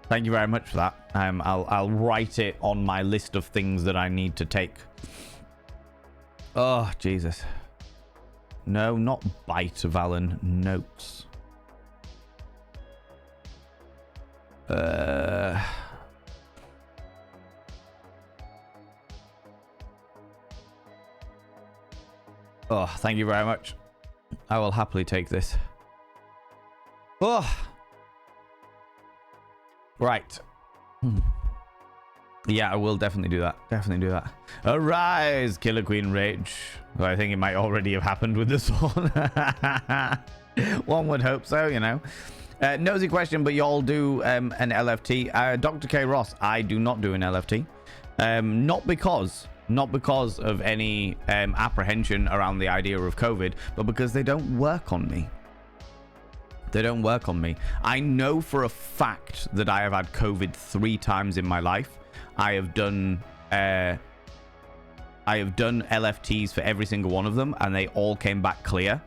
Thank you very much for that. I'll write it on my list of things that I need to take. Oh, Jesus. No, not bite, Valen. Notes. Oh, thank you very much. I will happily take this. Oh. Right. Yeah, I will definitely do that. Definitely do that. Arise, Killer Queen Rage. Well, I think it might already have happened with this one. One would hope so, you know. Nosy question, but y'all do an LFT. Dr. K. Ross, I do not do an LFT. Not because of any apprehension around the idea of COVID, but because they don't work on me. They don't work on me. I know for a fact that I have had COVID 3 times in my life. I have done LFTs for every single one of them, and they all came back clear.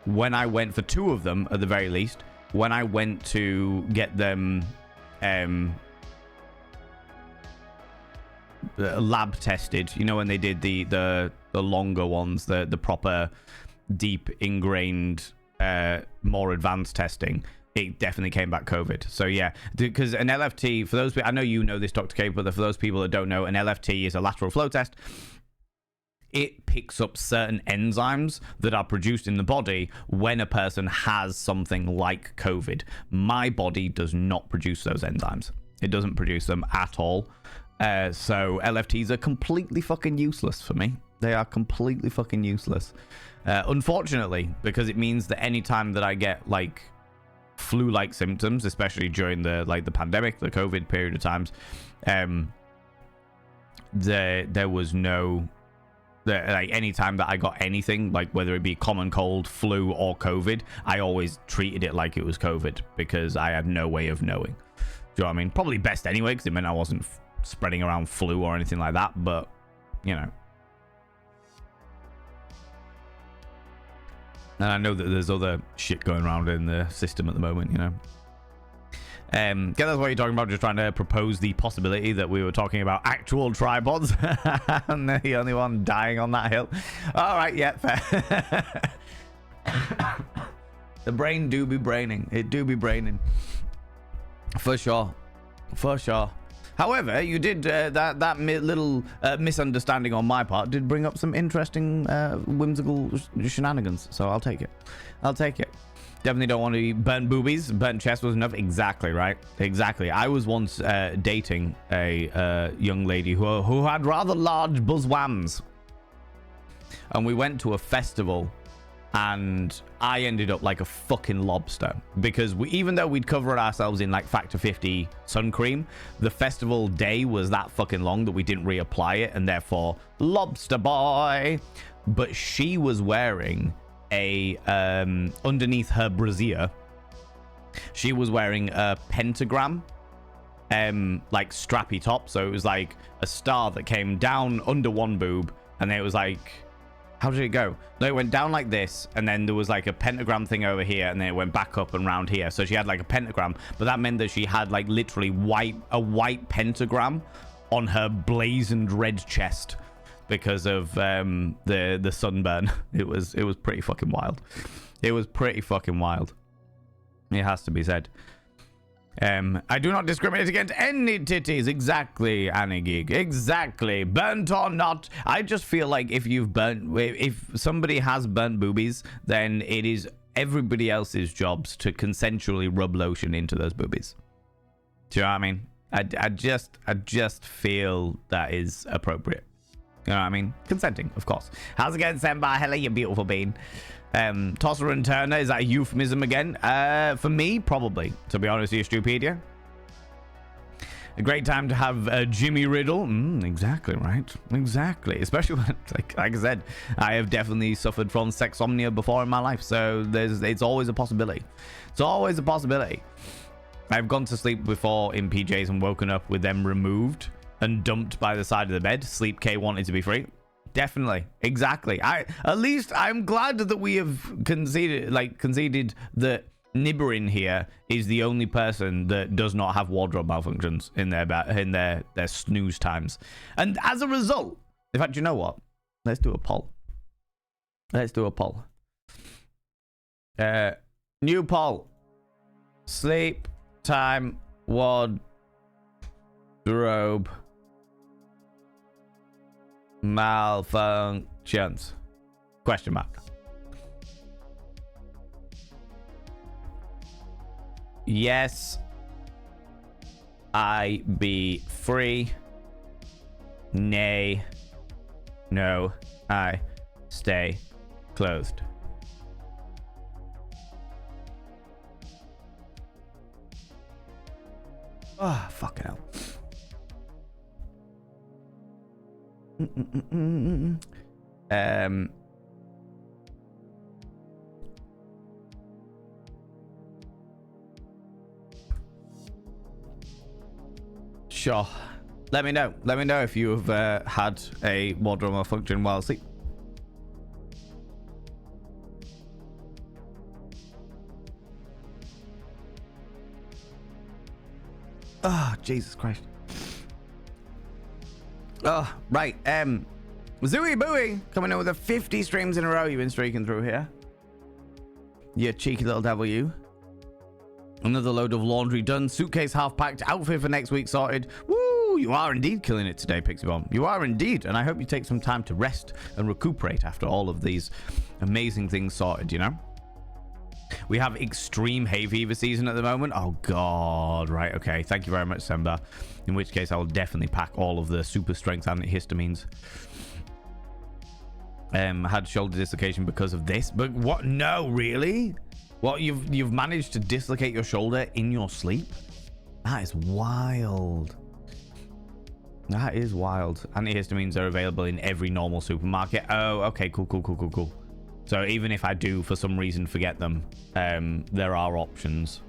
When I went for 2 of them, at the very least, when I went to get them lab tested, you know, when they did the longer ones, the proper deep ingrained more advanced testing, it definitely came back COVID. So yeah, because an LFT, for those people, I know you know this, Dr. K, but for those people that don't know, an LFT is a lateral flow test. it picks up certain enzymes that are produced in the body when a person has something like COVID. My body does not produce those enzymes. It doesn't produce them at all. So LFTs are completely fucking useless for me. They are completely fucking useless. Unfortunately, because it means that anytime that I get like flu-like symptoms, especially during the pandemic, the COVID period of times, there was no, like, any time that I got anything, like whether it be common cold, flu, or COVID, I always treated it like it was COVID because I had no way of knowing. Do you know what I mean? Probably best anyway, because it meant I wasn't spreading around flu or anything like that, but you know. And I know that there's other shit going around in the system at the moment, you know. Yeah, that's what you're talking about, just trying to propose the possibility that we were talking about actual tripods. And the only one dying on that hill. All right, yeah, fair. The brain do be braining. It do be braining. For sure. For sure. However, you did, that little misunderstanding on my part did bring up some interesting, whimsical shenanigans. So I'll take it. I'll take it. Definitely don't want to be burnt boobies. Burnt chest was enough. Exactly, right? Exactly. I was once dating a young lady who had rather large buzz whams. And we went to a festival. And I ended up like a fucking lobster because even though we'd covered ourselves in like Factor 50 sun cream, the festival day was that fucking long that we didn't reapply it, and therefore lobster boy. But she was wearing a underneath her brassiere, she was wearing a pentagram like strappy top, so it was like a star that came down under one boob, and then it was like, how did it go? No, it went down like this, and then there was like a pentagram thing over here, and then it went back up and round here. So she had like a pentagram, but that meant that she had like literally a white pentagram on her blazoned red chest because of the sunburn. It was pretty fucking wild. It was pretty fucking wild. It has to be said. I do not discriminate against any titties. Exactly, Annie Geek. Exactly. Burnt or not. I just feel like if somebody has burnt boobies, then it is everybody else's jobs to consensually rub lotion into those boobies. Do you know what I mean? I just feel that is appropriate. You know what I mean? Consenting, of course. How's it going, Senpai? Hello, you beautiful bean. Tosser and Turner, is that a euphemism again? For me, probably, to be honest with you, Stupedia. A great time to have Jimmy Riddle. Exactly, right? Exactly. Especially when, like I said, I have definitely suffered from sexomnia before in my life, so it's always a possibility. It's always a possibility. I've gone to sleep before in PJs and woken up with them removed and dumped by the side of the bed. Sleep K wanted to be free. Definitely. Exactly. At least I'm glad that we have conceded that Nibberin here is the only person that does not have wardrobe malfunctions in their snooze times. And as a result, in fact, you know what? Let's do a poll. Let's do a poll. New poll. Sleep time wardrobe malfunctions? Question mark. Yes, I be free. Nay, no, I stay closed. Oh, fucking hell. Sure. Let me know. Let me know if you've had a wardrobe malfunction while asleep. Oh, Jesus Christ. Oh, right. Zooey Booey coming in with a 50 streams in a row you've been streaking through here. You cheeky little devil, you. Another load of laundry done. Suitcase half packed. Outfit for next week sorted. Woo! Ooh, you are indeed killing it today, Pixie Bomb. You are indeed. And I hope you take some time to rest and recuperate after all of these amazing things sorted, you know? We have extreme hay fever season at the moment. Oh, God. Right. Okay. Thank you very much, Semba. In which case, I will definitely pack all of the super strength antihistamines. Had shoulder dislocation because of this. But what? No, really? What? You've managed to dislocate your shoulder in your sleep? That is wild. That is wild. Antihistamines are available in every normal supermarket. Oh, okay. Cool. So even if I do, for some reason, forget them, there are options.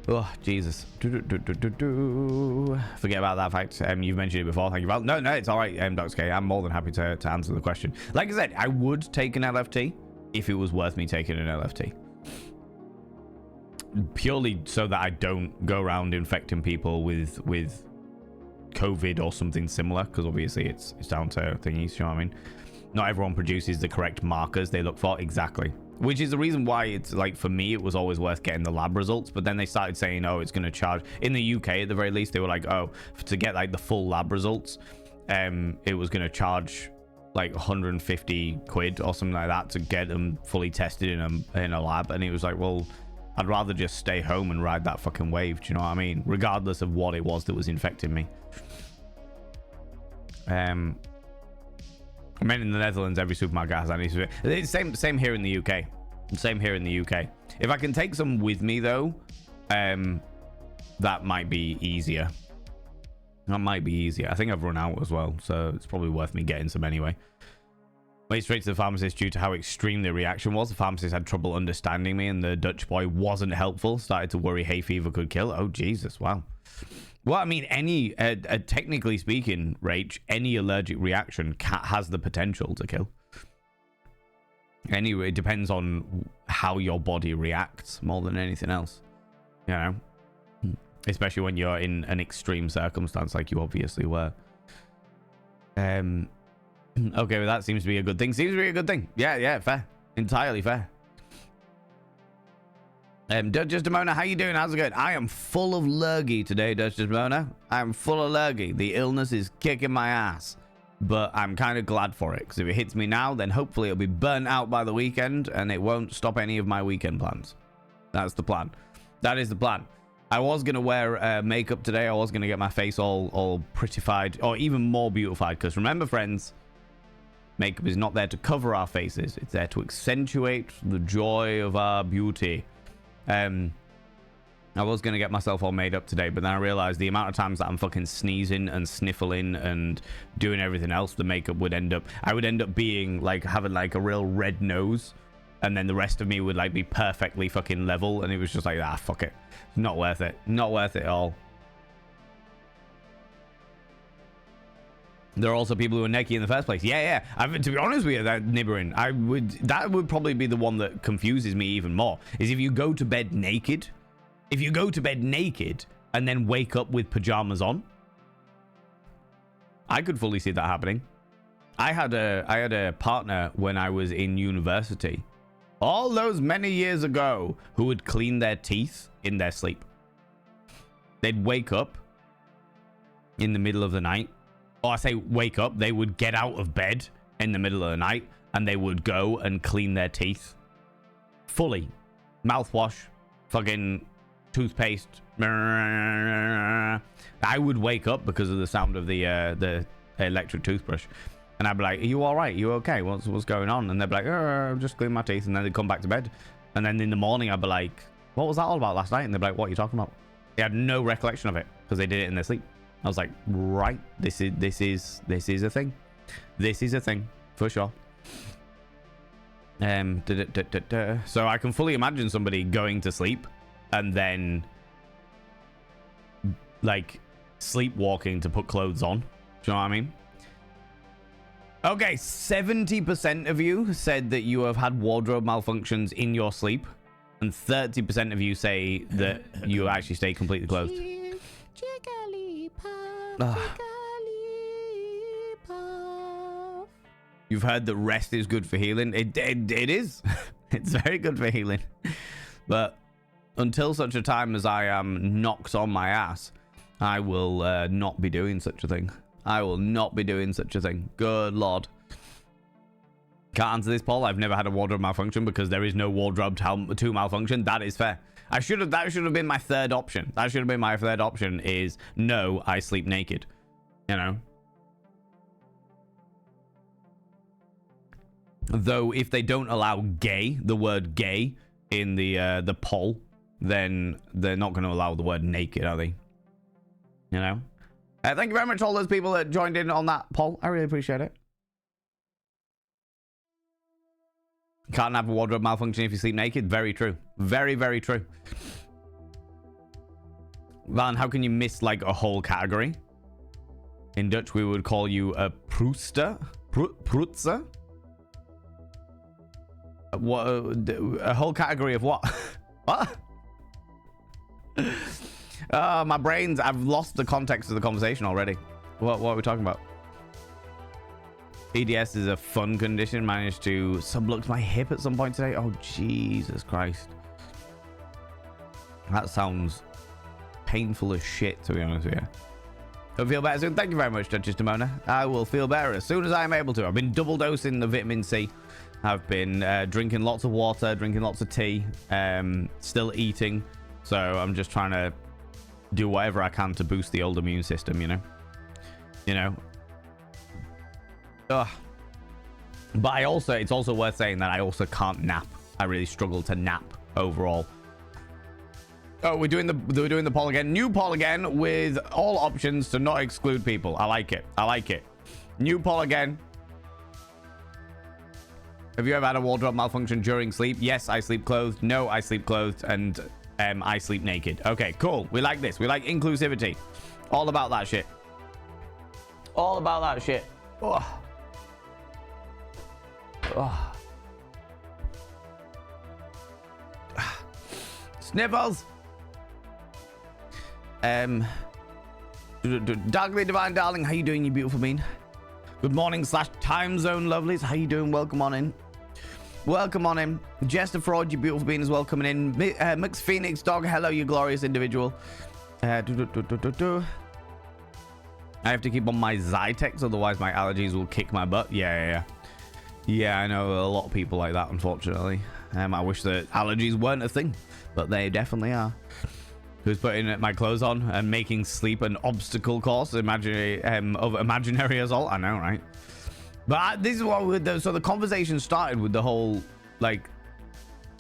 Oh, Jesus. Forget about that fact. You've mentioned it before. Thank you, Val. No, it's all right, Dr. K. I'm more than happy to answer the question. Like I said, I would take an LFT if it was worth me taking an LFT. Purely so that I don't go around infecting people with COVID or something similar, because obviously it's down to thingies, you know what I mean? Not everyone produces the correct markers they look for. Exactly. Which is the reason why it's like, for me, it was always worth getting the lab results. But then they started saying, oh, it's going to charge. In the UK, at the very least, they were like, oh, to get like the full lab results, it was going to charge like 150 quid or something like that to get them fully tested in a lab. And it was like, well, I'd rather just stay home and ride that fucking wave. Do you know what I mean? Regardless of what it was that was infecting me. I mean, in the Netherlands, every supermarket has that. It's same here in the UK. Same here in the UK. If I can take some with me, though, that might be easier. That might be easier. I think I've run out as well, so it's probably worth me getting some anyway. Went straight to the pharmacist due to how extreme the reaction was. The pharmacist had trouble understanding me, and the Dutch boy wasn't helpful. Started to worry hay fever could kill. Oh, Jesus. Wow. Well, I mean, any, technically speaking, Rach, any allergic reaction has the potential to kill. Anyway, it depends on how your body reacts more than anything else. You know? Especially when you're in an extreme circumstance like you obviously were. Okay, well, that seems to be a good thing. Seems to be a good thing. Yeah, fair. Entirely fair. Duchess Demona, how you doing? How's it going? I am full of lurgy today, Duchess Demona. I'm full of lurgy. The illness is kicking my ass. But I'm kind of glad for it, because if it hits me now, then hopefully it'll be burnt out by the weekend, and it won't stop any of my weekend plans. That's the plan. That is the plan. I was going to wear makeup today. I was going to get my face all prettified, or even more beautified, because remember, friends, makeup is not there to cover our faces. It's there to accentuate the joy of our beauty. I was going to get myself all made up today, but then I realized the amount of times that I'm fucking sneezing and sniffling and doing everything else, the makeup would end up, I would end up being like, having like a real red nose, and then the rest of me would like be perfectly fucking level, and it was just like, ah, fuck it. Not worth it. Not worth it at all. There are also people who are naked in the first place. Yeah. To be honest with you, that nibbering, that would probably be the one that confuses me even more. Is if you go to bed naked, and then wake up with pajamas on. I could fully see that happening. I had a partner when I was in university, all those many years ago, who would clean their teeth in their sleep. They'd wake up in the middle of the night. Or I say wake up, they would get out of bed in the middle of the night and they would go and clean their teeth. Fully. Mouthwash, fucking toothpaste. I would wake up because of the sound of the electric toothbrush. And I'd be like, are you all right? You okay? What's going on? And they'd be like, I'm just cleaning my teeth. And then they'd come back to bed. And then in the morning, I'd be like, what was that all about last night? And they'd be like, what are you talking about? They had no recollection of it because they did it in their sleep. I was like, right, this is a thing. This is a thing for sure. So I can fully imagine somebody going to sleep and then like sleepwalking to put clothes on. Do you know what I mean? Okay, 70% of you said that you have had wardrobe malfunctions in your sleep, and 30% of you say that you actually stay completely clothed. You've heard that rest is good for healing. It is. It's very good for healing. But until such a time as I am knocked on my ass, I will not be doing such a thing. I will not be doing such a thing. Good Lord. Can't answer this poll. I've never had a wardrobe malfunction because there is no wardrobe to malfunction. That is fair. That should have been my third option. That should have been my third option is no, I sleep naked. You know? Though if they don't allow gay, the word gay in the poll, then they're not going to allow the word naked, are they? You know? Thank you very much to all those people that joined in on that poll. I really appreciate it. Can't have a wardrobe malfunction if you sleep naked. Very true. Very, very true. Van, how can you miss like a whole category? In Dutch, we would call you a proester. Prutzer? What? A whole category of what? What? My brains, I've lost the context of the conversation already. What are we talking about? EDS is a fun condition. Managed to sublux my hip at some point today. Oh, Jesus Christ. That sounds painful as shit, to be honest with you. I'll feel better soon. Thank you very much, Duchess Demona. I will feel better as soon as I am able to. I've been double dosing the vitamin C. I've been drinking lots of water, drinking lots of tea, still eating. So I'm just trying to do whatever I can to boost the old immune system, you know? You know? Ugh. But it's also worth saying that I also can't nap. I really struggle to nap overall. Oh, we're doing the poll again. New poll again with all options to not exclude people. I like it. I like it. New poll again. Have you ever had a wardrobe malfunction during sleep? Yes, I sleep clothed. No, I sleep clothed. And I sleep naked. Okay, cool. We like this. We like inclusivity. All about that shit. All about that shit. Ugh. Ugh. Sniffles. Darkly Divine Darling, how you doing, you beautiful bean? Good morning / time zone lovelies. How you doing? Welcome on in. Welcome on in. Jester Fraud, you beautiful bean as well, coming in. Mix Phoenix Dog, hello, you glorious individual. I have to keep on my Zytex, otherwise my allergies will kick my butt. Yeah, I know a lot of people like that, unfortunately. I wish that allergies weren't a thing, but they definitely are. Who's putting my clothes on and making sleep an obstacle course, imaginary assault? I know, right? But this is what so the conversation started with the whole, like,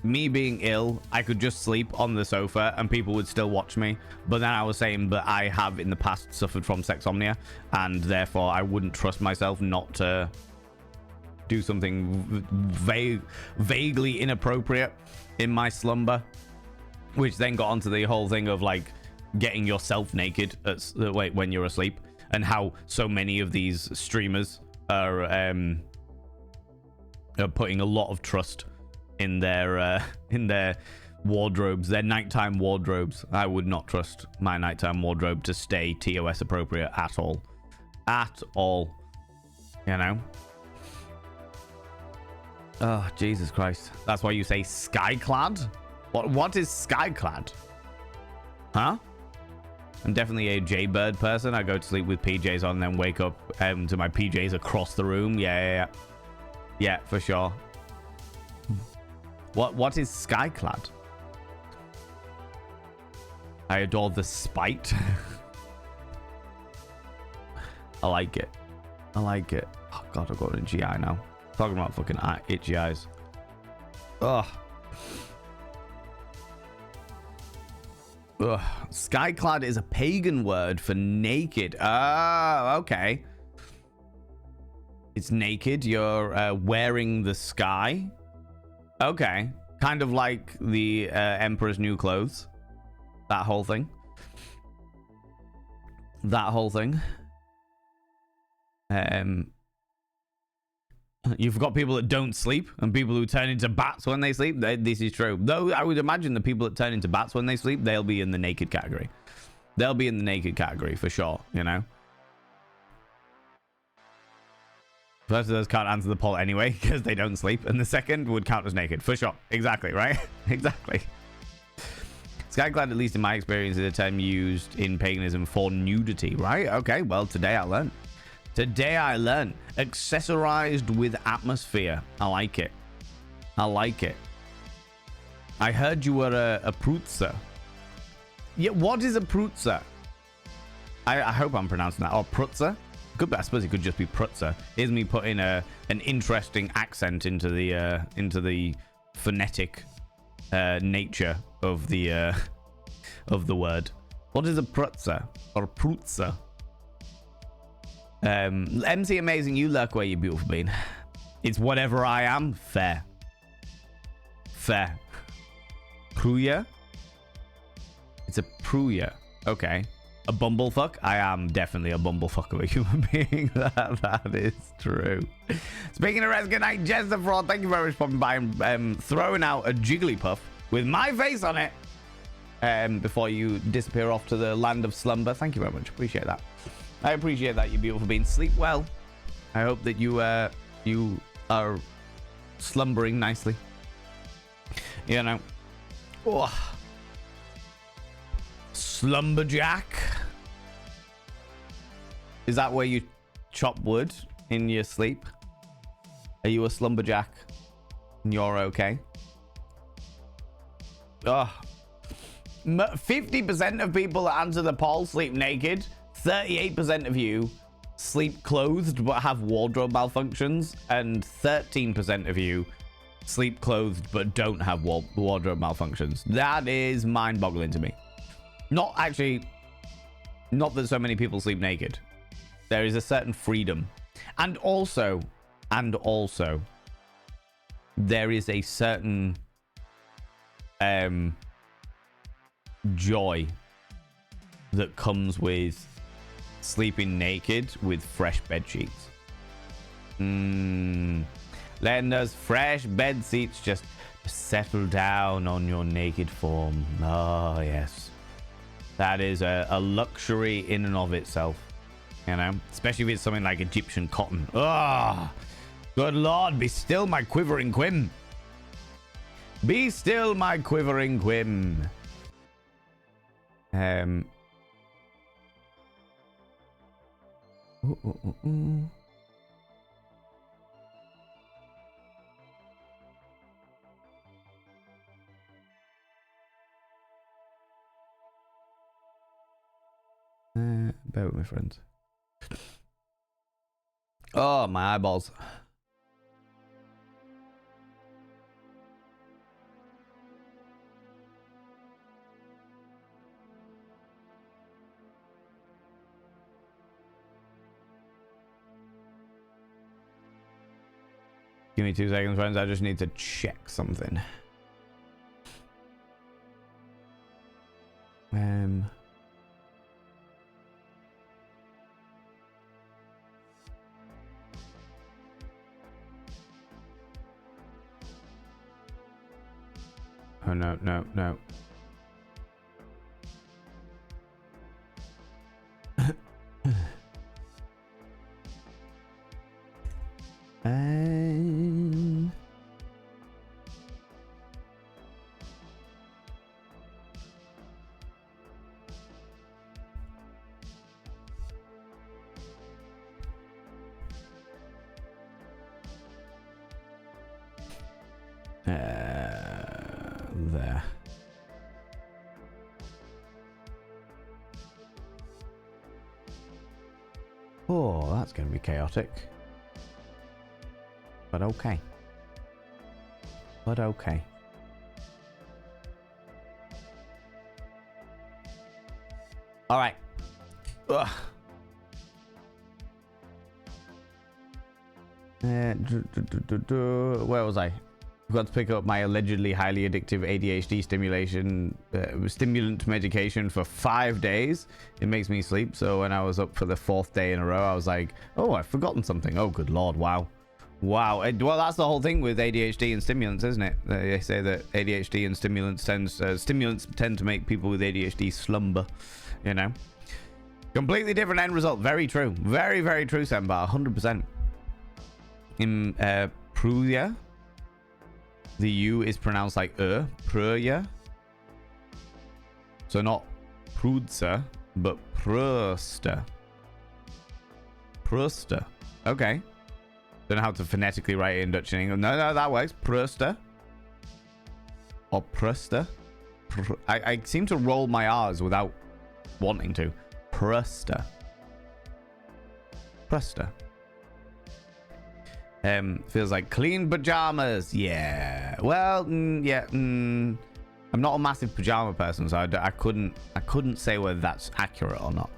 me being ill. I could just sleep on the sofa and people would still watch me. But then I was saying, but I have in the past suffered from sexomnia, and therefore I wouldn't trust myself not to do something vaguely inappropriate in my slumber. Which then got onto the whole thing of like getting yourself naked when you're asleep, and how so many of these streamers are putting a lot of trust in their wardrobes, their nighttime wardrobes. I would not trust my nighttime wardrobe to stay TOS appropriate at all. At all. You know? Oh, Jesus Christ. That's why you say skyclad? What is skyclad? Huh? I'm definitely a Jaybird person. I go to sleep with PJs on, then wake up to my PJs across the room. Yeah, for sure. What is skyclad? I adore the spite. I like it. I like it. Oh god, I've got an GI now. Talking about fucking itchy eyes. Ugh. Ugh. Skyclad is a pagan word for naked. Ah, okay. It's naked. You're wearing the sky. Okay. Kind of like the Emperor's New Clothes. That whole thing. That whole thing. You've got people that don't sleep and people who turn into bats when they sleep. This is true. Though I would imagine the people that turn into bats when they sleep, they'll be in the naked category. They'll be in the naked category for sure, you know? First of those can't answer the poll anyway because they don't sleep, and the second would count as naked for sure. Exactly, right? Exactly. Skyclad, at least in my experience, is a term used in paganism for nudity, right? Okay, well, today I learned. Today I learned. Accessorized with atmosphere. I like it. I like it. I heard you were a prutzer. Yeah, what is a prutzer? I hope I'm pronouncing that. Or prutzer? Good, I suppose it could just be prutzer. Here's me putting an interesting accent into the phonetic nature of the word. What is a prutzer or prutzer? MC Amazing, you lurk where you beautiful bean. It's whatever I am. Fair. Fair. Pruya? It's a pruya. Okay. A bumblefuck? I am definitely a bumblefuck of a human being. That is true. Speaking of rest, good night, Jester Fraud. Thank you very much for popping by and throwing out a Jigglypuff with my face on it before you disappear off to the land of slumber. Thank you very much. Appreciate that. I appreciate that, you beautiful being. Sleep well. I hope that you are slumbering nicely. You know. Oh. Slumberjack. Is that where you chop wood in your sleep? Are you a slumberjack? And you're okay? Oh. 50% of people that answer the poll sleep naked. 38% of you sleep clothed but have wardrobe malfunctions. And 13% of you sleep clothed but don't have wardrobe malfunctions. That is mind-boggling to me. Not that so many people sleep naked. There is a certain freedom. And also, there is a certain joy that comes with sleeping naked with fresh bed sheets. Letting those fresh bed sheets just settle down on your naked form. Oh, yes. That is a luxury in and of itself, you know, especially if it's something like Egyptian cotton. Oh, good Lord, be still my quivering quim. Be still my quivering quim. Bear with me, friends. Oh, my eyeballs. Give me 2 seconds, friends. I just need to check something. Oh, no, no, no. There. Oh, that's going to be chaotic. But okay. But okay. All right. Ugh. Where was I? I've got to pick up my allegedly highly addictive ADHD stimulant medication for 5 days. It makes me sleep. So when I was up for the 4th day in a row, I was like, oh, I've forgotten something. Oh, good Lord. Wow. Wow. Well, that's the whole thing with ADHD and stimulants, isn't it? They say that ADHD and stimulants tend to make people with ADHD slumber, you know. Completely different end result. Very true. Very, very true, Sembar. 100%. in Pruya. The U is pronounced like Pruya. So not Prudsa, but Prusta. Prusta. Okay. Don't know how to phonetically write it in Dutch and English. No, that works. Prusta. Or Prusta. I seem to roll my R's without wanting to. Prusta. Prusta. Feels like clean pajamas. Yeah. Well, yeah. I'm not a massive pajama person, so I couldn't say whether that's accurate or not.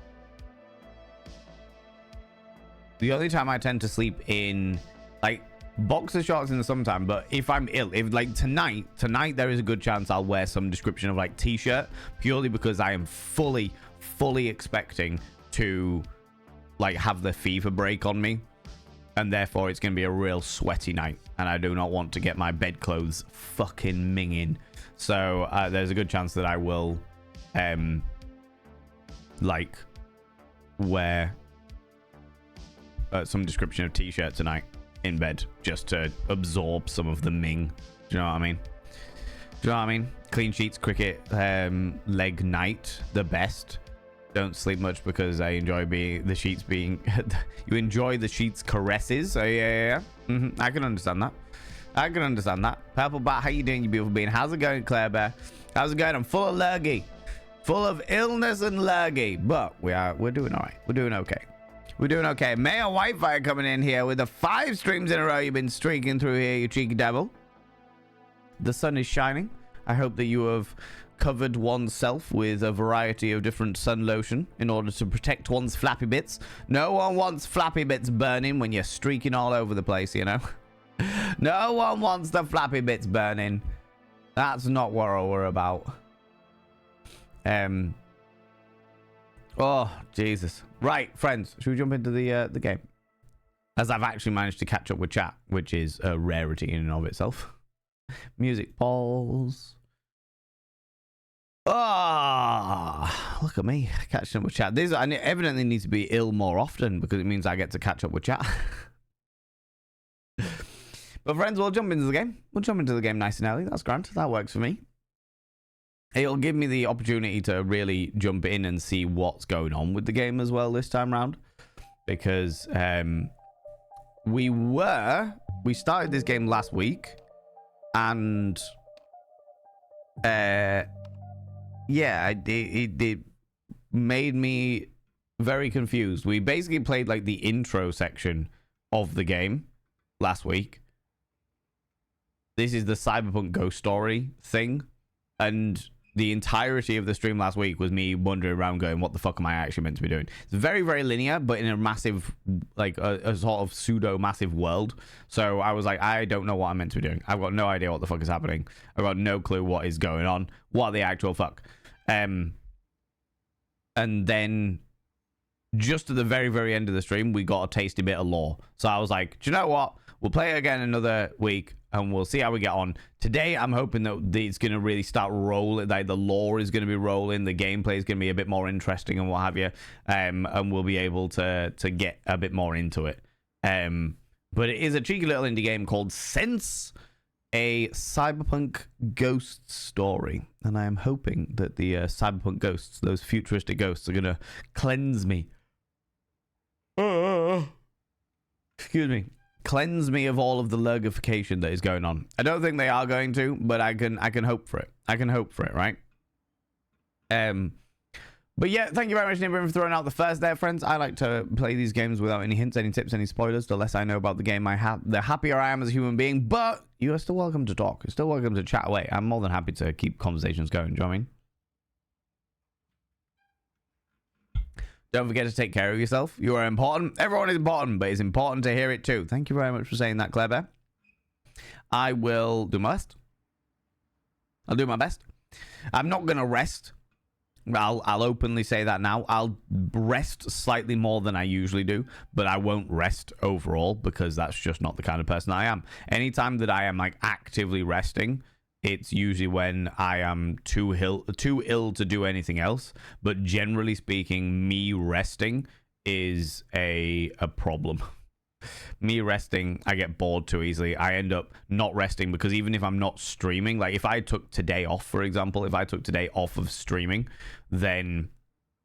The only time I tend to sleep in like boxer shorts in the summertime, but if I'm ill, if like tonight there is a good chance I'll wear some description of like t-shirt, purely because I am fully expecting to like have the fever break on me, and therefore it's going to be a real sweaty night, and I do not want to get my bedclothes fucking minging. So there's a good chance that I will like wear some description of t-shirt tonight in bed, just to absorb some of the ming. Do you know what I mean? Do you know what I mean? Clean sheets, cricket, leg night, the best. Don't sleep much because I enjoy the sheets being you enjoy the sheets caresses. So yeah. I can understand that. Purple Bat, how you doing, you beautiful being? How's it going, Claire Bear? How's it going? I'm full of lurgy, full of illness and lurgy, but we're doing all right. We're doing okay. We're doing okay. Mayor Wi-Fi coming in here with the 5 streams in a row you've been streaking through here, you cheeky devil. The sun is shining. I hope that you have covered oneself with a variety of different sun lotion in order to protect one's flappy bits. No one wants flappy bits burning when you're streaking all over the place, you know. No one wants the flappy bits burning. That's not what we're about. Oh, Jesus. Right, friends, should we jump into the game? As I've actually managed to catch up with chat, which is a rarity in and of itself. Music pause. Oh, look at me catching up with chat. I evidently need to be ill more often because it means I get to catch up with chat. But friends, we'll jump into the game. We'll jump into the game nice and early. That's grand. That works for me. It'll give me the opportunity to really jump in and see what's going on with the game as well this time round. Because we started this game last week. And yeah, it made me very confused. We basically played like the intro section of the game last week. This is the Cyberpunk Ghost Story thing, and the entirety of the stream last week was me wandering around going, what the fuck am I actually meant to be doing? It's very, very linear, but in a massive, like a sort of pseudo massive world. So I was like, I don't know what I'm meant to be doing. I've got no idea what the fuck is happening. I've got no clue what is going on. What the actual fuck? And then just at the very, very end of the stream, we got a tasty bit of lore. So I was like, do you know what? We'll play it again another week and we'll see how we get on. Today, I'm hoping that it's going to really start rolling. Like the lore is going to be rolling. The gameplay is going to be a bit more interesting and what have you. And we'll be able to get a bit more into it. But it is a cheeky little indie game called Sense, a cyberpunk ghost story. And I am hoping that the cyberpunk ghosts, those futuristic ghosts, are going to cleanse me. Excuse me. Cleanse me of all of the lurgification that is going on. I don't think they are going to, but I can hope for it. I can hope for it, right? But yeah, thank you very much, Nimber, for throwing out the first there, friends. I like to play these games without any hints, any tips, any spoilers. The less I know about the game, the happier I am as a human being. But you are still welcome to talk. You're still welcome to chat away. I'm more than happy to keep conversations going. Do you know what I mean? Don't forget to take care of yourself. You are important. Everyone is important, but it's important to hear it too. Thank you very much for saying that, Claire Bear. I will do my best. I'll do my best. I'm not going to rest. I'll openly say that now. I'll rest slightly more than I usually do, but I won't rest overall because that's just not the kind of person I am. Anytime that I am like actively resting, it's usually when I am too ill to do anything else. But generally speaking, me resting is a problem. Me resting, I get bored too easily. I end up not resting because even if I'm not streaming, like if I took today off, for example, if I took today off of streaming, then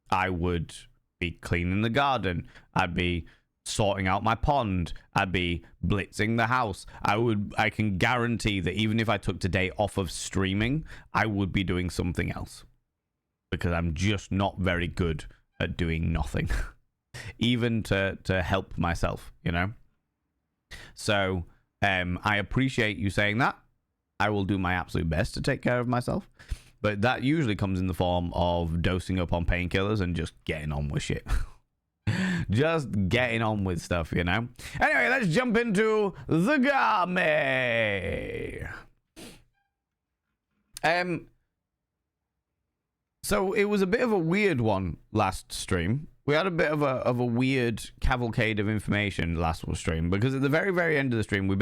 I would be cleaning the garden. I'd be sorting out my pond. I'd be blitzing the house. I can guarantee that even if I took today off of streaming, I would be doing something else because I'm just not very good at doing nothing, even to help myself, you know? So I appreciate you saying that. I will do my absolute best to take care of myself. But that usually comes in the form of dosing up on painkillers and just getting on with shit. Just getting on with stuff, you know? Anyway, let's jump into the game. So it was a bit of a weird one last stream. We had a bit of a weird cavalcade of information last stream because at the very, very end of the stream,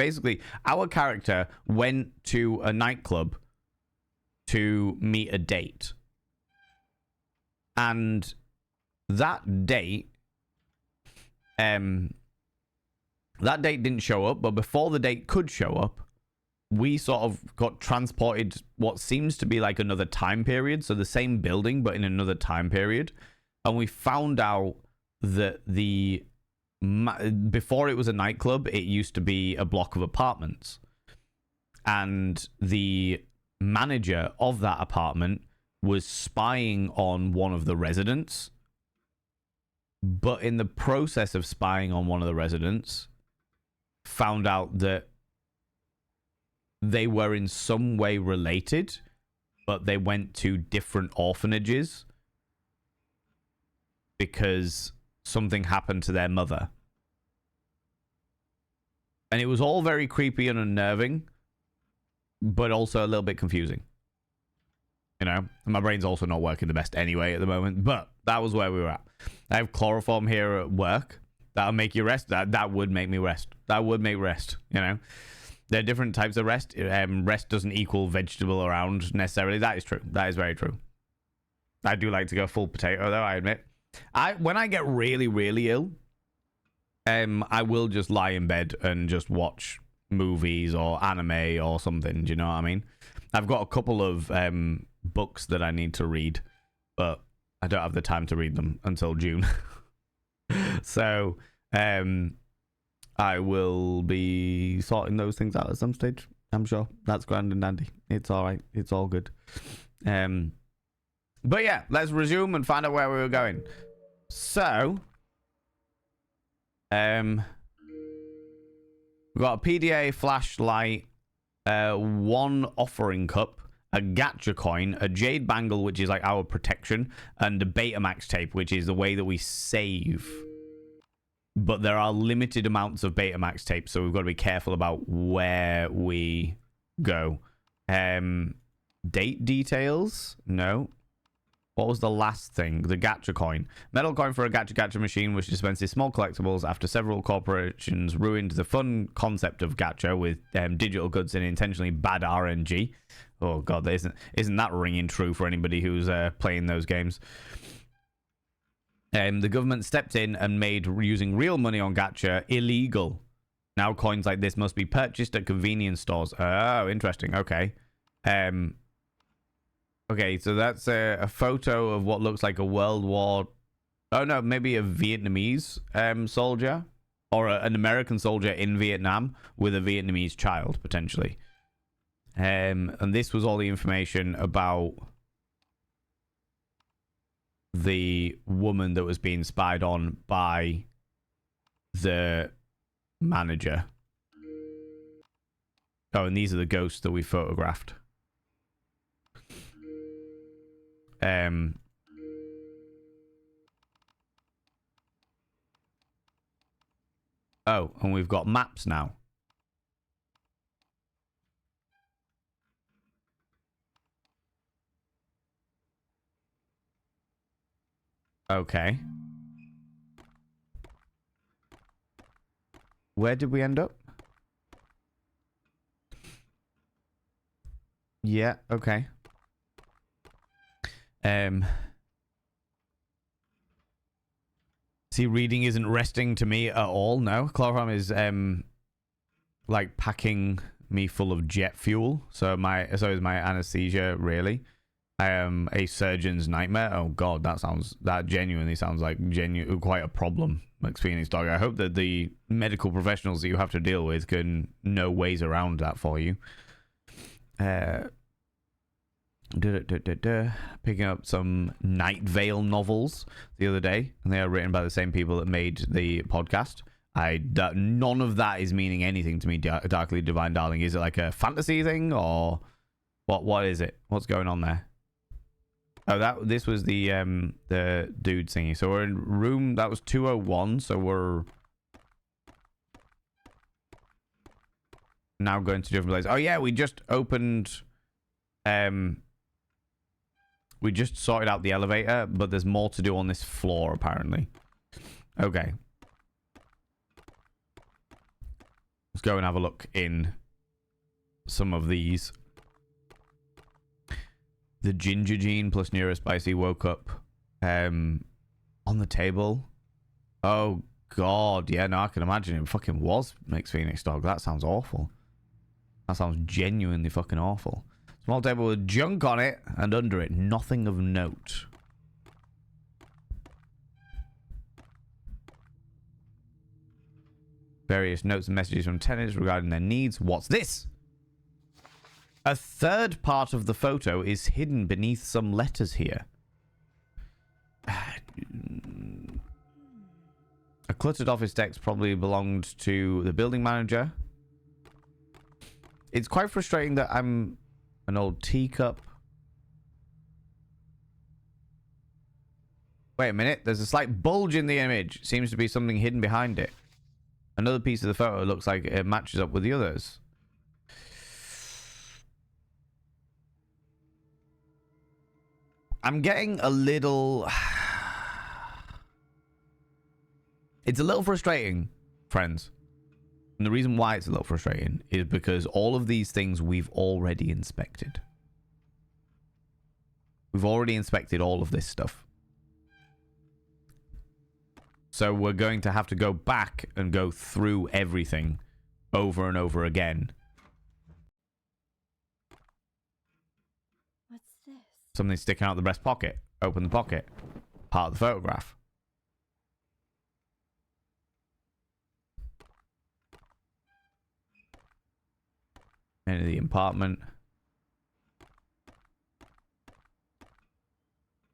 our character went to a nightclub to meet a date. And that date didn't show up, but before the date could show up, we sort of got transported what seems to be like another time period. So the same building, but in another time period. And we found out that before it was a nightclub, it used to be a block of apartments. And the manager of that apartment was spying on one of the residents. But in the process of spying on one of the residents, found out that they were in some way related, but they went to different orphanages because something happened to their mother. And it was all very creepy and unnerving, but also a little bit confusing. You know, my brain's also not working the best anyway at the moment, but that was where we were at. I have chloroform here at work. That'll make you rest. That would make me rest. That would make rest, you know. There are different types of rest. Rest doesn't equal vegetable around necessarily. That is true. That is very true. I do like to go full potato, though, I admit. When I get really, really ill, I will just lie in bed and just watch movies or anime or something. Do you know what I mean? I've got a couple of books that I need to read, but I don't have the time to read them until June. So I will be sorting those things out at some stage. I'm sure that's grand and dandy. It's all right. It's all good. But yeah, let's resume and find out where we were going. So we've got a PDA flashlight, one offering cup, a gacha coin, a jade bangle, which is like our protection, and a Betamax tape, which is the way that we save. But there are limited amounts of Betamax tape, so we've got to be careful about where we go. Date details? No. What was the last thing? The gacha coin. Metal coin for a gacha machine, which dispenses small collectibles after several corporations ruined the fun concept of gacha with digital goods and intentionally bad RNG. Oh god, isn't that ringing true for anybody who's playing those games? The government stepped in and made using real money on gacha illegal. Now coins like this must be purchased at convenience stores. Oh, interesting. Okay. Okay, so that's a photo of what looks like a World War... Oh, no, maybe a Vietnamese soldier. Or an American soldier in Vietnam with a Vietnamese child, potentially. And this was all the information about the woman that was being spied on by the manager. Oh, and these are the ghosts that we photographed. Oh, and we've got maps now. Okay. Where did we end up? Yeah, okay. See, reading isn't resting to me at all. No, chloroform is like packing me full of jet fuel. So is my anesthesia, really. I am a surgeon's nightmare. Oh god, that genuinely sounds like quite a problem, Max Phoenix Dog. I hope that the medical professionals that you have to deal with can know ways around that for you. Picking up some Night Vale novels the other day, and they are written by the same people that made the podcast. None of that is meaning anything to me. Darkly Divine Darling, is it like a fantasy thing, or what is it? What's going on there? Oh, this was the dude thingy. So we're in room, that was 201, so we're now going to different places. Oh yeah, we just opened we just sorted out the elevator, but there's more to do on this floor apparently. Okay. Let's go and have a look in some of these. The ginger gene plus neurospicy woke up on the table. Oh god, yeah, no, I can imagine it fucking was Mixed Phoenix Dog. That sounds awful. That sounds genuinely fucking awful. Small table with junk on it, and under it, nothing of note. Various notes and messages from tenants regarding their needs. What's this? A third part of the photo is hidden beneath some letters here. A cluttered office desk probably belonged to the building manager. It's quite frustrating that I'm an old teacup. Wait a minute. There's a slight bulge in the image. Seems to be something hidden behind it. Another piece of the photo looks like it matches up with the others. I'm getting a little... It's a little frustrating, friends. And the reason why it's a little frustrating is because all of these things we've already inspected. We've already inspected all of this stuff. So we're going to have to go back and go through everything over and over again. What's this? Something sticking out the breast pocket. Open the pocket. Part of the photograph. Enter the apartment.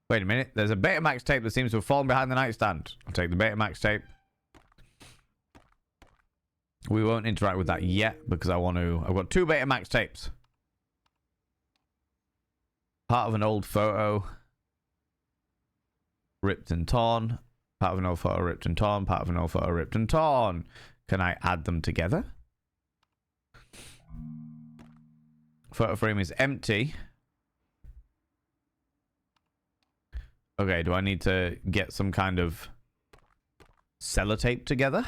Wait a minute. There's a Betamax tape that seems to have fallen behind the nightstand. I'll take the Betamax tape. We won't interact with that yet because I want to... I've got 2 Betamax tapes. Part of an old photo. Ripped and torn. Part of an old photo ripped and torn. Part of an old photo ripped and torn. Can I add them together? Photo frame is empty. Okay, do I need to get some kind of sellotape together?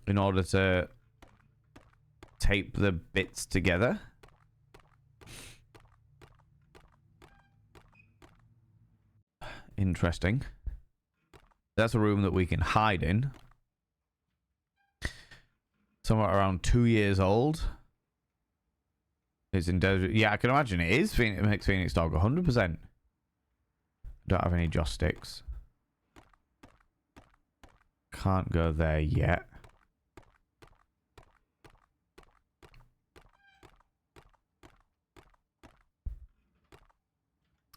In order to tape the bits together? Interesting. That's a room that we can hide in. Somewhere around 2 years old. It's in desert. Yeah, I can imagine it is. Makes Phoenix Dog 100%. Don't have any joss sticks. Can't go there yet.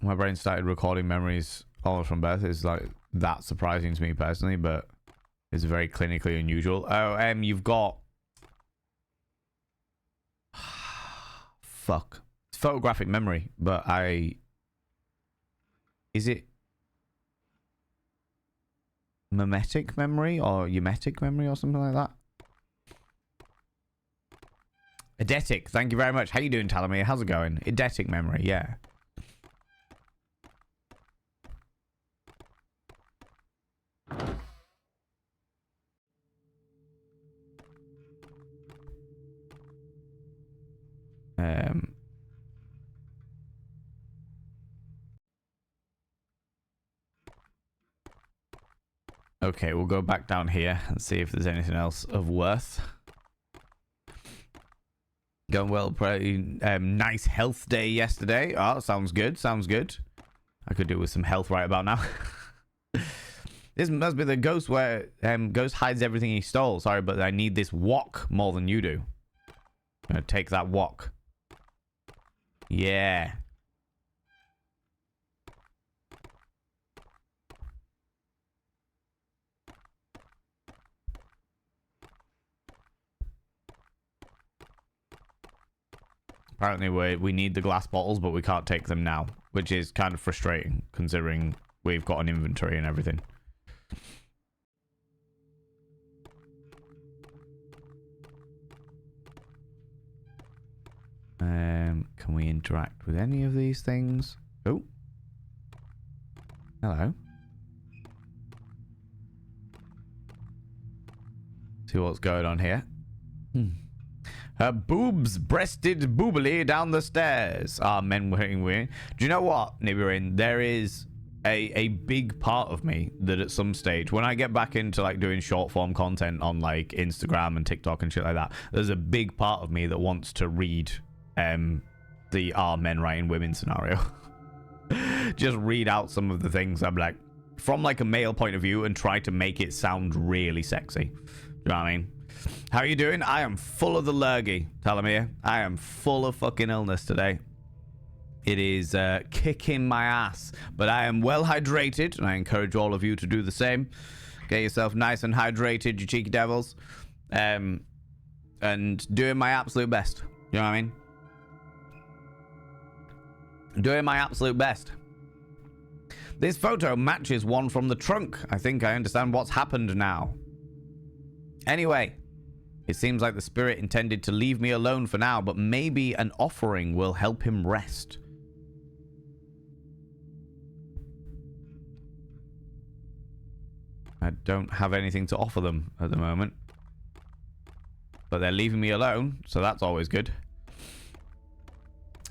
My brain started recording memories almost from birth. It's like that surprising to me personally, but it's very clinically unusual. Oh, you've got... Fuck. It's photographic memory, but Is it mimetic memory or emetic memory or something like that? Eidetic. Thank you very much. How you doing, Talamir? How's it going? Eidetic memory, yeah. Okay, we'll go back down here and see if there's anything else of worth. Going well, pretty nice health day yesterday. Oh, sounds good, sounds good. I could do with some health right about now. This must be the ghost where Ghost hides everything he stole. Sorry, but I need this wok more than you do. I'm gonna take that wok. Yeah. Apparently we need the glass bottles, but we can't take them now, which is kind of frustrating considering we've got an inventory and everything. Can we interact with any of these things? Oh. Hello. See what's going on here. Her boobs breasted boobily down the stairs. Ah, men wearing weird. Do you know what, Nibirin? There is a big part of me that at some stage, when I get back into like doing short form content on like Instagram and TikTok and shit like that, there's a big part of me that wants to read the men writing women scenario. Just read out some of the things I'm like from like a male point of view and try to make it sound really sexy. Do you know what I mean? How are you doing? I am full of the lurgy, Talamir. I am full of fucking illness today. It is kicking my ass, but I am well hydrated, and I encourage all of you to do the same. Get yourself nice and hydrated, you cheeky devils. And doing my absolute best. You know what I mean? Doing my absolute best. This photo matches one from the trunk. I think I understand what's happened now. Anyway, it seems like the spirit intended to leave me alone for now, but maybe an offering will help him rest. I don't have anything to offer them at the moment. But they're leaving me alone, so that's always good.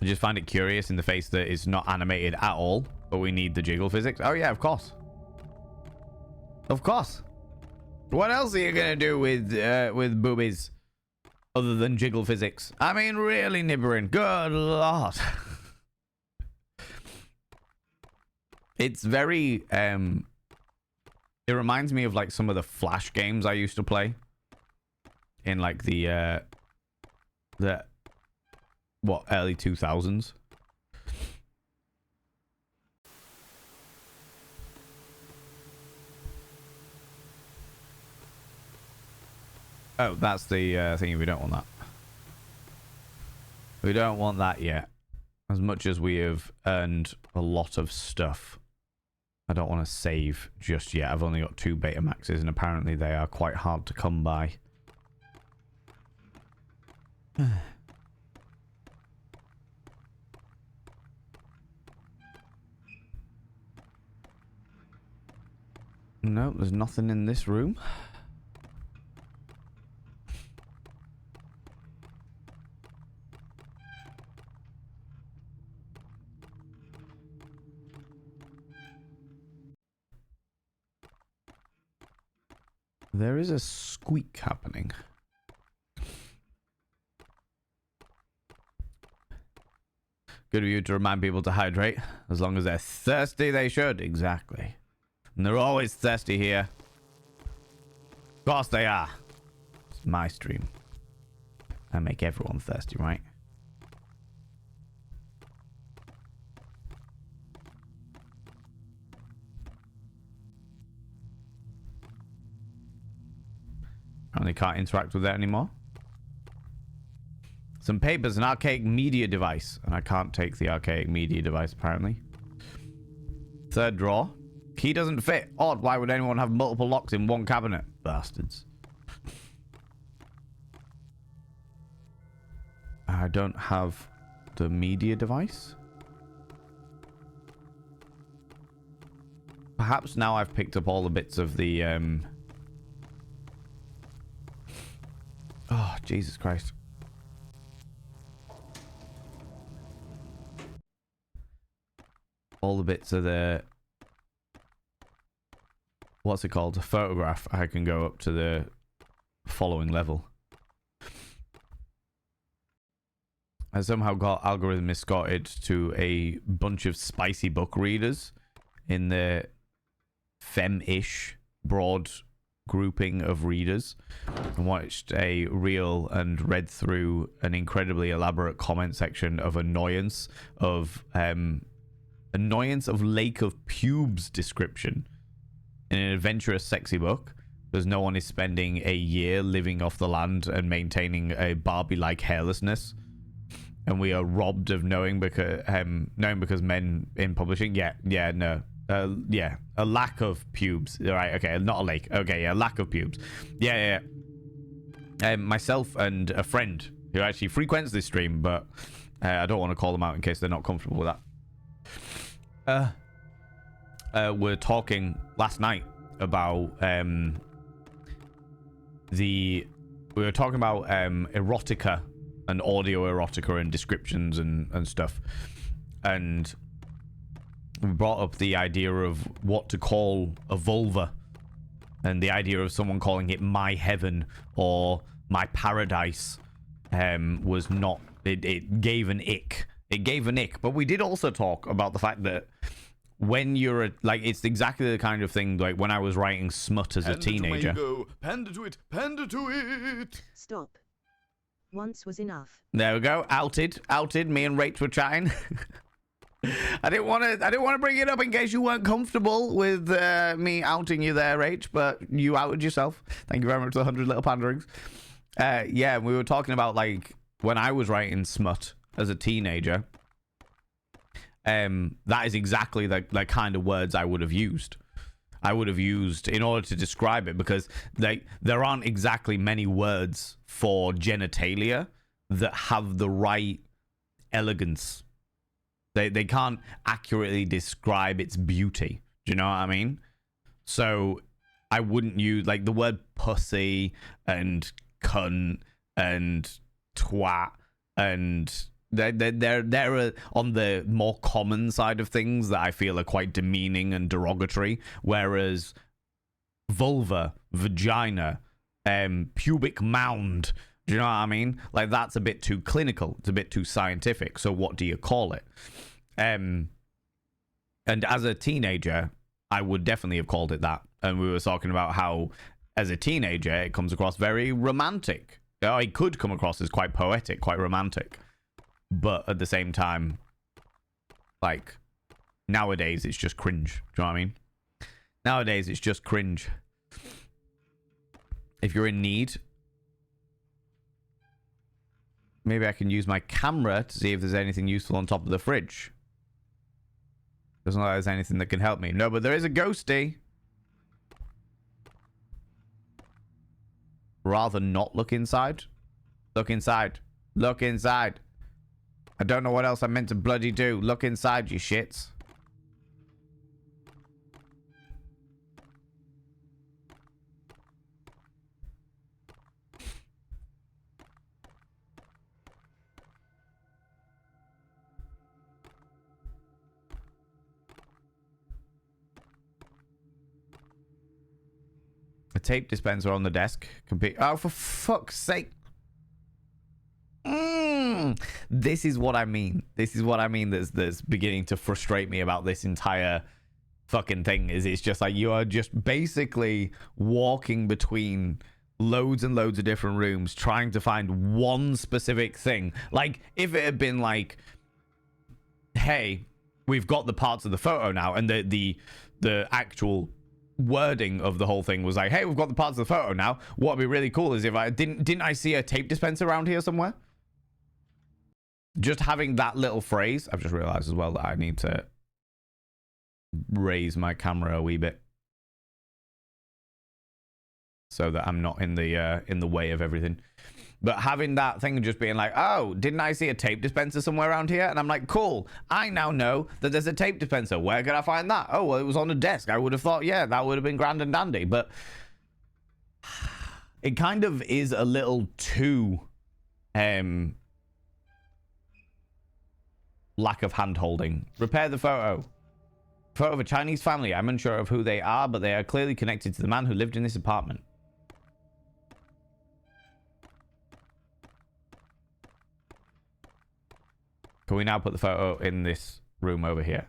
I just find it curious in the face that it's not animated at all, but we need the jiggle physics. Oh yeah, of course. Of course. What else are you gonna do with boobies other than jiggle physics? I mean, really, Nibirin, good lord. It's very it reminds me of like some of the Flash games I used to play in like the early 2000s. Oh, that's the thingy. We don't want that. We don't want that yet. As much as we have earned a lot of stuff, I don't want to save just yet. I've only got 2 Betamaxes, and apparently they are quite hard to come by. No, there's nothing in this room. There is a squeak happening. Good of you to remind people to hydrate. As long as they're thirsty, they should. Exactly. And they're always thirsty here. Of course they are. It's my stream. I make everyone thirsty, right? Apparently can't interact with that anymore. Some papers, an archaic media device. And I can't take the archaic media device, apparently. 3rd drawer. Key doesn't fit. Odd, why would anyone have multiple locks in one cabinet? Bastards. I don't have the media device. Perhaps now I've picked up all the bits of the... Oh, Jesus Christ. All the bits of the... what's it called? A photograph, I can go up to the following level. I somehow got algorithm escorted to a bunch of spicy book readers in the femme-ish broad grouping of readers, and watched a reel and read through an incredibly elaborate comment section of annoyance of Lake of Pubes description in an adventurous sexy book, because no one is spending a year living off the land and maintaining a Barbie-like hairlessness, and we are robbed of knowing because men in publishing, a lack of pubes, right? Okay, not a lake. Okay, yeah, lack of pubes. Yeah. Myself and a friend who actually frequents this stream, but I don't want to call them out in case they're not comfortable with that. We're talking last night about erotica and audio erotica and descriptions and stuff, and we brought up the idea of what to call a vulva, and the idea of someone calling it my heaven or my paradise was not, it gave an ick. It gave an ick. But we did also talk about the fact that when you're it's exactly the kind of thing like when I was writing smut as a teenager. Panda to it, panda to it. Stop. Once was enough. There we go. Outed. Me and Rach were chatting. I didn't want to bring it up in case you weren't comfortable with me outing you there, Rach, but you outed yourself. Thank you very much for the 100 little panderings. Yeah, we were talking about like when I was writing smut as a teenager. That is exactly the kind of words I would have used. I would have used in order to describe it, because there aren't exactly many words for genitalia that have the right elegance. They can't accurately describe its beauty. Do you know what I mean? So I wouldn't use like the word pussy and cunt and twat, and they're on the more common side of things that I feel are quite demeaning and derogatory, whereas vulva, vagina, pubic mound, do you know what I mean? Like that's a bit too clinical. It's a bit too scientific. So what do you call it? And as a teenager, I would definitely have called it that. And we were talking about how as a teenager, it comes across very romantic. It could come across as quite poetic, quite romantic. But at the same time, like nowadays, it's just cringe. Do you know what I mean? Nowadays, it's just cringe. If you're in need, maybe I can use my camera to see if there's anything useful on top of the fridge. Doesn't look like there's anything that can help me. No, but there is a ghosty. Rather not look inside. Look inside. Look inside. I don't know what else I'm meant to bloody do. Look inside, you shits. A tape dispenser on the desk. Oh, for fuck's sake. This is what I mean. This is what I mean that's beginning to frustrate me about this entire fucking thing. Is it's just like you are just basically walking between loads and loads of different rooms trying to find one specific thing. Like if it had been like, hey, we've got the parts of the photo now, and the actual wording of the whole thing was like, hey, we've got the parts of the photo now. What would be really cool is if I didn't I see a tape dispenser around here somewhere? Just having that little phrase. I've just realized as well that I need to raise my camera a wee bit so that I'm not in the way of everything. But having that thing just being like, oh, didn't I see a tape dispenser somewhere around here? And I'm like, cool, I now know that there's a tape dispenser. Where could I find that? Oh, well, it was on the desk. I would have thought, yeah, that would have been grand and dandy. But it kind of is a little too lack of hand holding. Repair the photo. Photo of a Chinese family. I'm unsure of who they are, but they are clearly connected to the man who lived in this apartment. Can we now put the photo in this room over here?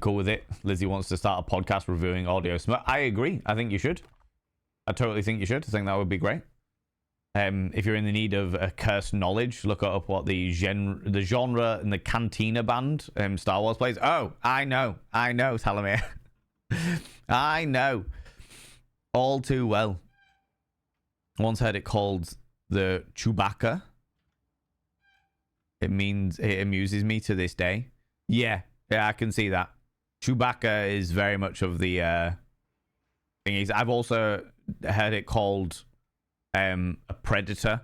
Cool with it. Lizzie wants to start a podcast reviewing audio. I agree. I think you should. I totally think you should. I think that would be great. If you're in the need of a cursed knowledge, look up what the genre and the Cantina band Star Wars plays. Oh, I know, Talamir. I know all too well. I once heard it called the Chewbacca. It amuses me to this day. Yeah, I can see that. Chewbacca is very much of the thingies. I've also heard it called a predator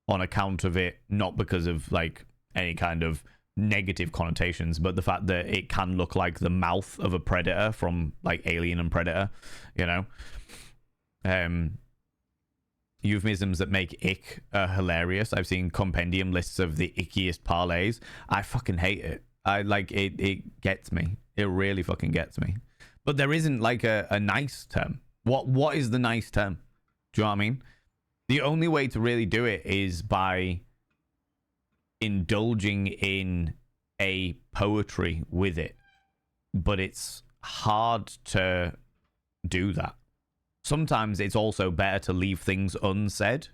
on account of it, not because of like any kind of negative connotations, but the fact that it can look like the mouth of a predator from like Alien and Predator, you know. Euphemisms that make ick hilarious. I've seen compendium lists of the ickiest parlays. I fucking hate it. I like it. It gets me. It really fucking gets me. But there isn't like a nice term. What is the nice term? Do you know what I mean? The only way to really do it is by indulging in a poetry with it. But it's hard to do that. Sometimes it's also better to leave things unsaid.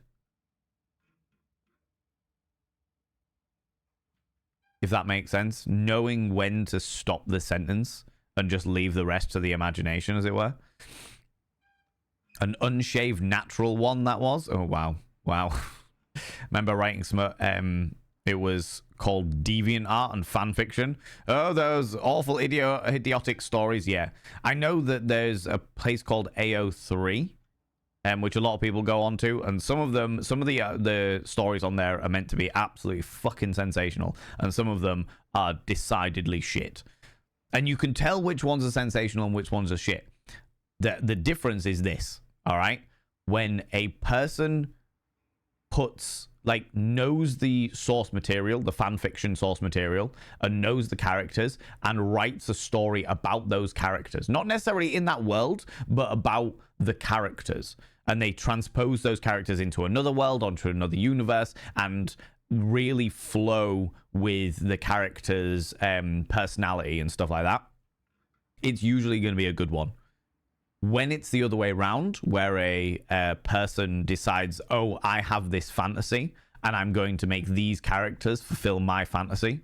If that makes sense. Knowing when to stop the sentence and just leave the rest to the imagination, as it were. An unshaved natural one, that was. Oh, wow. Wow. Remember writing some... it was called Deviant Art and Fan Fiction. Oh, those awful idiotic stories. Yeah. I know that there's a place called AO3, which a lot of people go on to. And some of the stories on there are meant to be absolutely fucking sensational. And some of them are decidedly shit. And you can tell which ones are sensational and which ones are shit. The difference is this, all right? When a person knows the source material, the fan fiction source material, and knows the characters and writes a story about those characters. Not necessarily in that world, but about the characters. And they transpose those characters into another world, onto another universe, and really flow with the characters' personality and stuff like that. It's usually going to be a good one. When it's the other way around, where a person decides, oh, I have this fantasy and I'm going to make these characters fulfill my fantasy,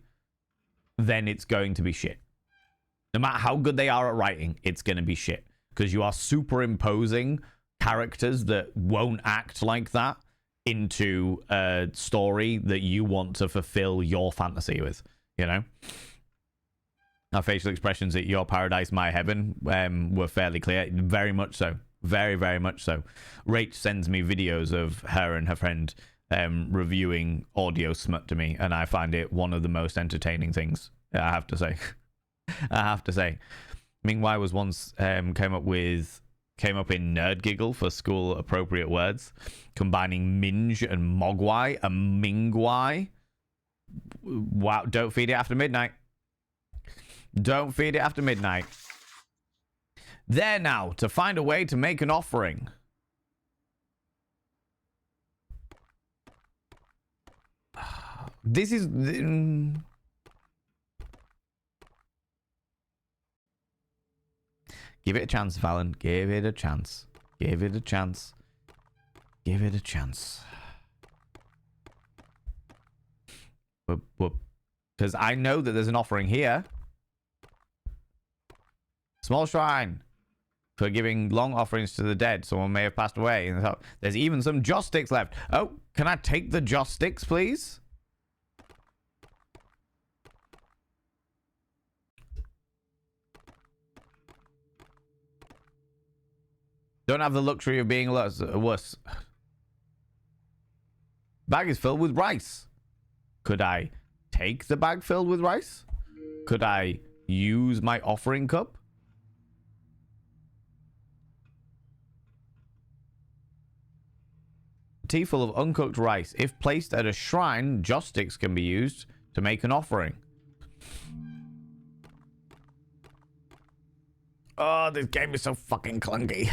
then it's going to be shit. No matter how good they are at writing, it's going to be shit. Because you are superimposing characters that won't act like that into a story that you want to fulfill your fantasy with, you know? Our facial expressions at Your Paradise, My Heaven were fairly clear. Very much so. Very, very much so. Rach sends me videos of her and her friend reviewing audio smut to me, and I find it one of the most entertaining things, I have to say. I have to say. Ming Wai was once came up in Nerd Giggle for school appropriate words, combining minge and mogwai and mingwai. Wow, don't feed it after midnight. Don't feed it after midnight. There now, to find a way to make an offering. This is... Give it a chance, Valen. Give it a chance. Give it a chance. Give it a chance. Because I know that there's an offering here. Small shrine for giving long offerings to the dead. Someone may have passed away. And there's even some joss sticks left. Oh, can I take the joss sticks, please? Don't have the luxury of being worse. Bag is filled with rice. Could I take the bag filled with rice? Could I use my offering cup? Tea full of uncooked rice. If placed at a shrine, joss sticks can be used to make an offering. Oh, this game is so fucking clunky.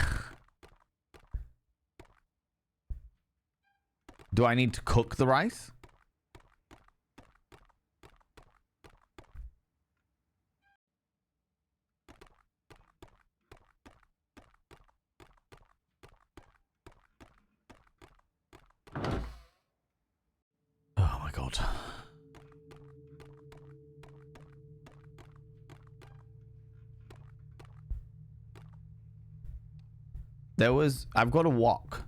Do I need to cook the rice? Oh my god. I've got a wok.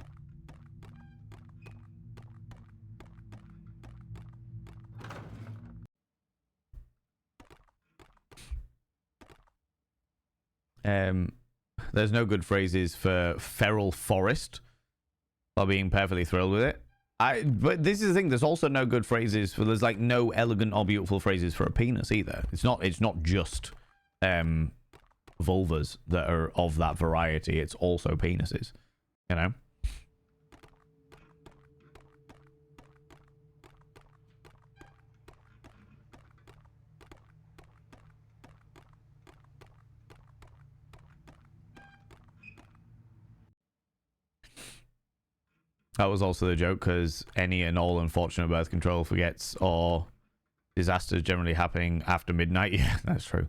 There's no good phrases for feral forest. While being perfectly thrilled with it. But this is the thing, there's also no good phrases for, there's like no elegant or beautiful phrases for a penis either. It's not just vulvas that are of that variety, it's also penises, you know. That was also the joke, because any and all unfortunate birth control forgets, or disasters generally happening after midnight. Yeah, that's true.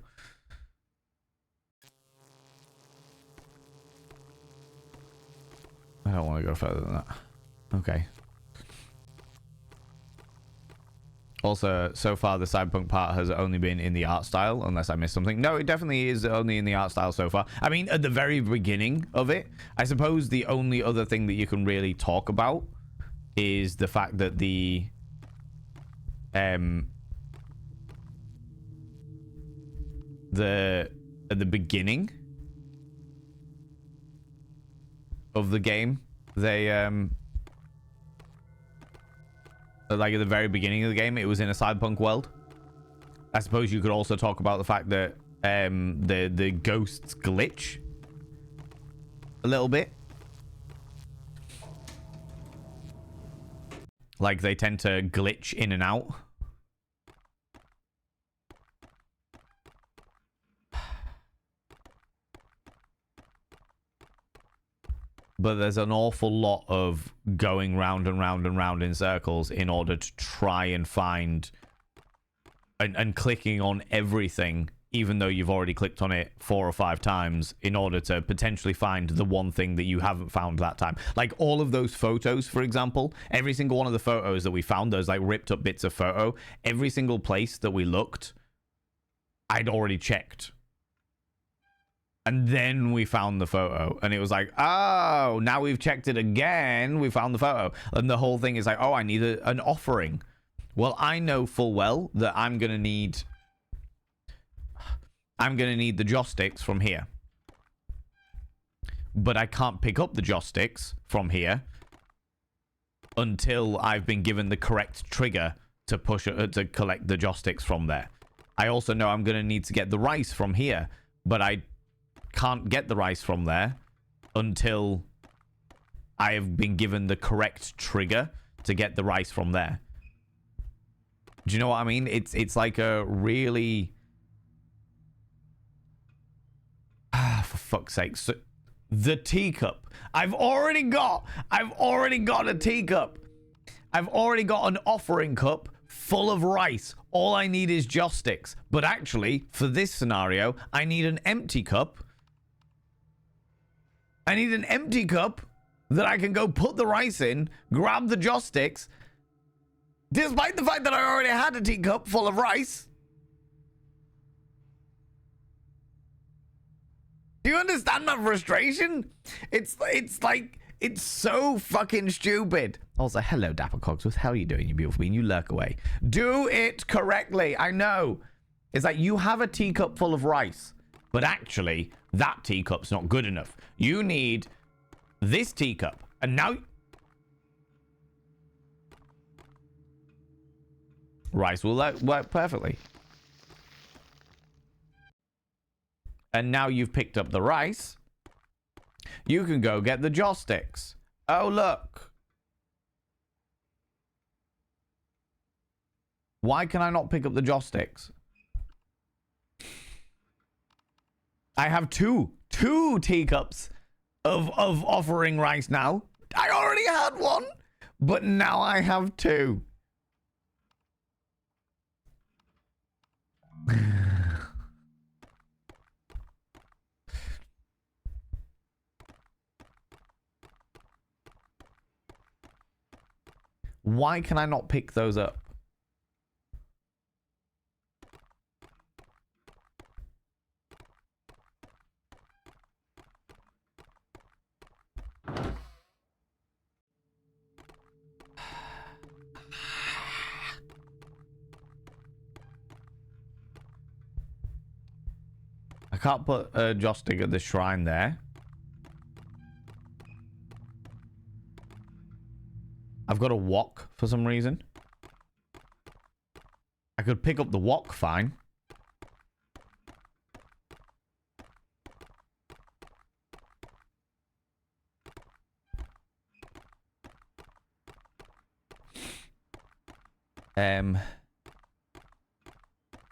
I don't want to go further than that. Okay. Also, so far the cyberpunk part has only been in the art style, unless I missed something. No, it definitely is only in the art style so far. I mean, at the very beginning of it, I suppose the only other thing that you can really talk about is the fact that at the beginning of the game, they like at the very beginning of the game, it was in a cyberpunk world. I suppose you could also talk about the fact that the ghosts glitch a little bit. Like they tend to glitch in and out. But there's an awful lot of going round and round and round in circles in order to try and find and clicking on everything, even though you've already clicked on it 4 or 5 times, in order to potentially find the one thing that you haven't found that time. Like all of those photos, for example, every single one of the photos that we found, those like ripped up bits of photo, every single place that we looked, I'd already checked. And then we found the photo, and it was like, oh, now we've checked it again, we found the photo. And the whole thing is like, oh, I need an offering. Well, I know full well that I'm gonna need the joss sticks from here. But I can't pick up the joss sticks from here until I've been given the correct trigger to push to collect the joss sticks from there. I also know I'm gonna need to get the rice from here, but I can't get the rice from there until I have been given the correct trigger to get the rice from there. Do you know what I mean? It's like a really... for fuck's sake. So, the teacup. I've already got a teacup. I've already got an offering cup full of rice. All I need is joss sticks. But actually, for this scenario, I need an empty cup. I need an empty cup that I can go put the rice in, grab the joss sticks, despite the fact that I already had a teacup full of rice. Do you understand my frustration? It's like, it's so fucking stupid. Also, hello, Dapper Cogsworth. How are you doing, you beautiful being? You lurk away. Do it correctly. I know. It's like you have a teacup full of rice, but actually, that teacup's not good enough. You need this teacup. And now... rice will work perfectly. And now you've picked up the rice. You can go get the joss sticks. Oh, look. Why can I not pick up the joss sticks? I have two teacups of offering rice now. I already had one, but now I have two. Why can I not pick those up? I can't put a joystick at the shrine there. I've got a wok for some reason. I could pick up the wok fine.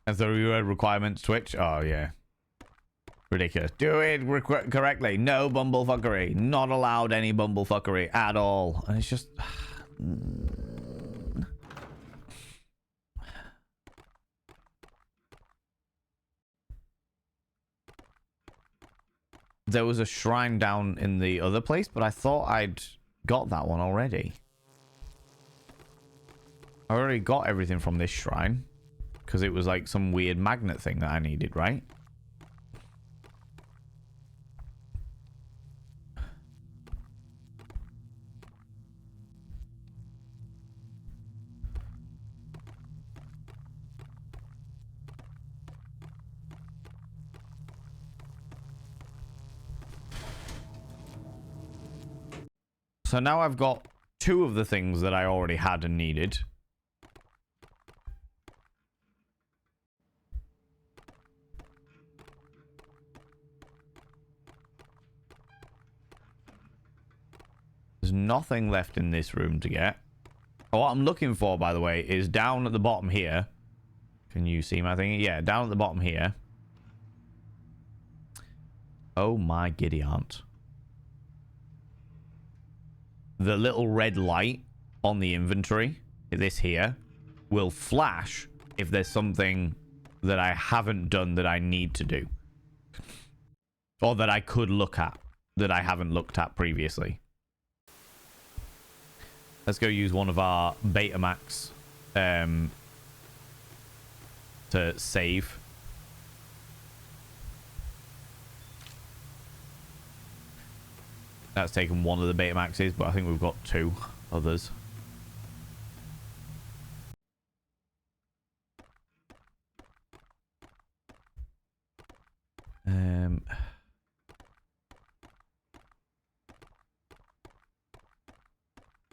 As the reward requirements Twitch. Oh yeah. Ridiculous. Do it correctly. No bumblefuckery. Not allowed any bumblefuckery at all. And it's just... There was a shrine down in the other place, but I thought I'd got that one already. I already got everything from this shrine. Because it was like some weird magnet thing that I needed, right? So now I've got two of the things that I already had and needed. There's nothing left in this room to get. What I'm looking for, by the way, is down at the bottom here. Can you see my thing? Yeah, down at the bottom here. Oh my giddy aunt. The little red light on the inventory, this here, will flash if there's something that I haven't done that I need to do. Or that I could look at, that I haven't looked at previously. Let's go use one of our Betamax to save. That's taken one of the Betamaxes, but I think we've got two others.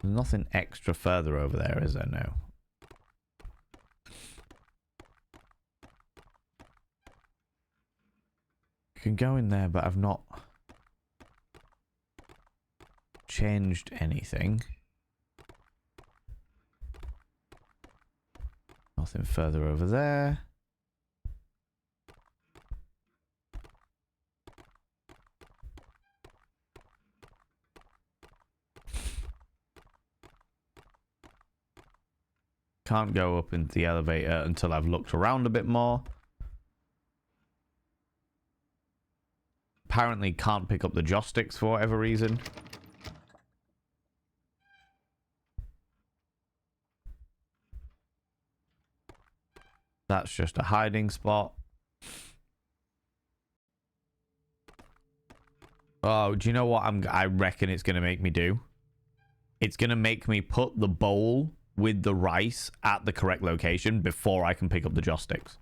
There's nothing extra further over there, is there? No. I can go in there, but I've not changed anything. Nothing further over there. Can't go up into the elevator until I've looked around a bit more. Apparently can't pick up the joysticks for whatever reason. That's just a hiding spot. Oh, do you know what I reckon it's going to make me do? It's going to make me put the bowl with the rice at the correct location before I can pick up the joysticks.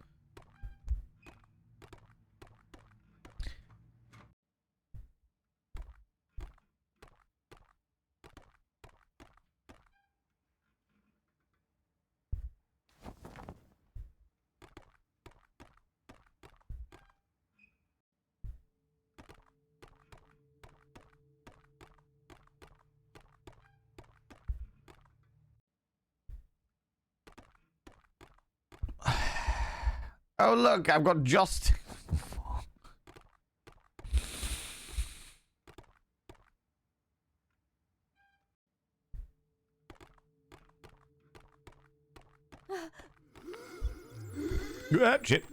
Oh, look, I've got just... Shit.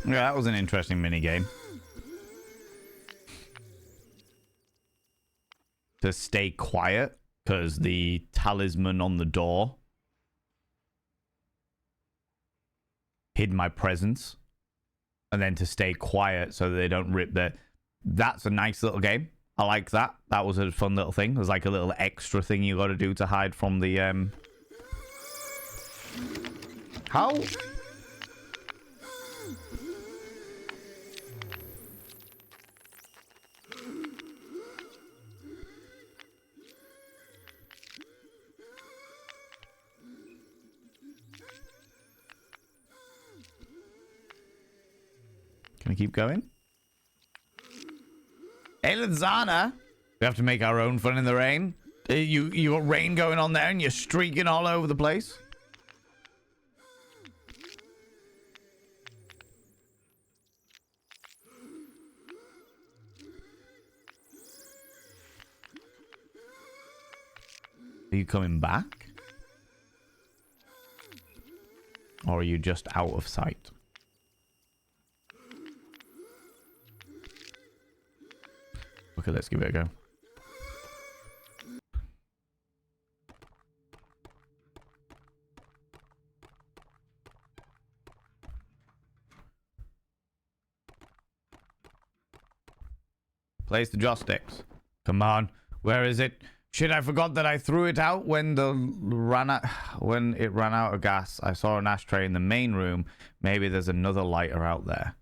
Yeah, that was an interesting minigame. To stay quiet, because the talisman on the door hid my presence. And then to stay quiet so that they don't rip the... That's a nice little game. I like that. That was a fun little thing. There's like a little extra thing you got to do to hide from the... How... Can I keep going? Hey, Lizana! We have to make our own fun in the rain. You got rain going on there and you're streaking all over the place? Are you coming back? Or are you just out of sight? Okay, let's give it a go. Place the joysticks. Come on, where is it? Shit, I forgot that I threw it out when when it ran out of gas. I saw an ashtray in the main room. Maybe there's another lighter out there.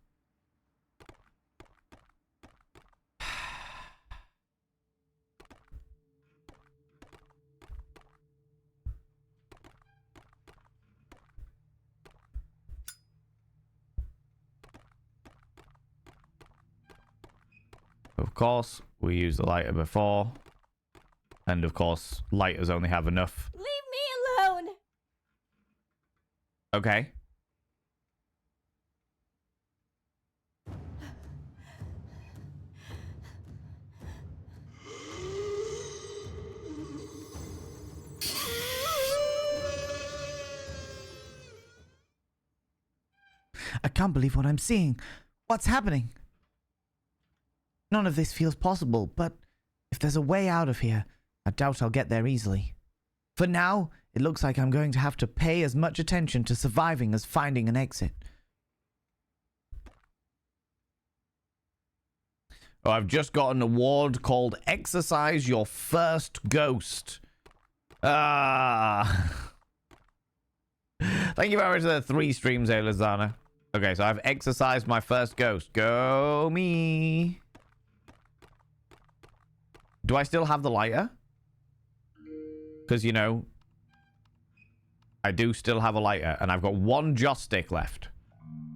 Of course, we used the lighter before. And of course, lighters only have enough. Leave me alone! Okay. I can't believe what I'm seeing. What's happening? None of this feels possible, but if there's a way out of here, I doubt I'll get there easily. For now, it looks like I'm going to have to pay as much attention to surviving as finding an exit. Oh, I've just got an award called Exercise Your First Ghost. Ah. Thank you very much for the 3 streams, Elizana. Okay, so I've exercised my first ghost. Go me. Do I still have the lighter? Because, you know, I do still have a lighter, and I've got 1 joystick left.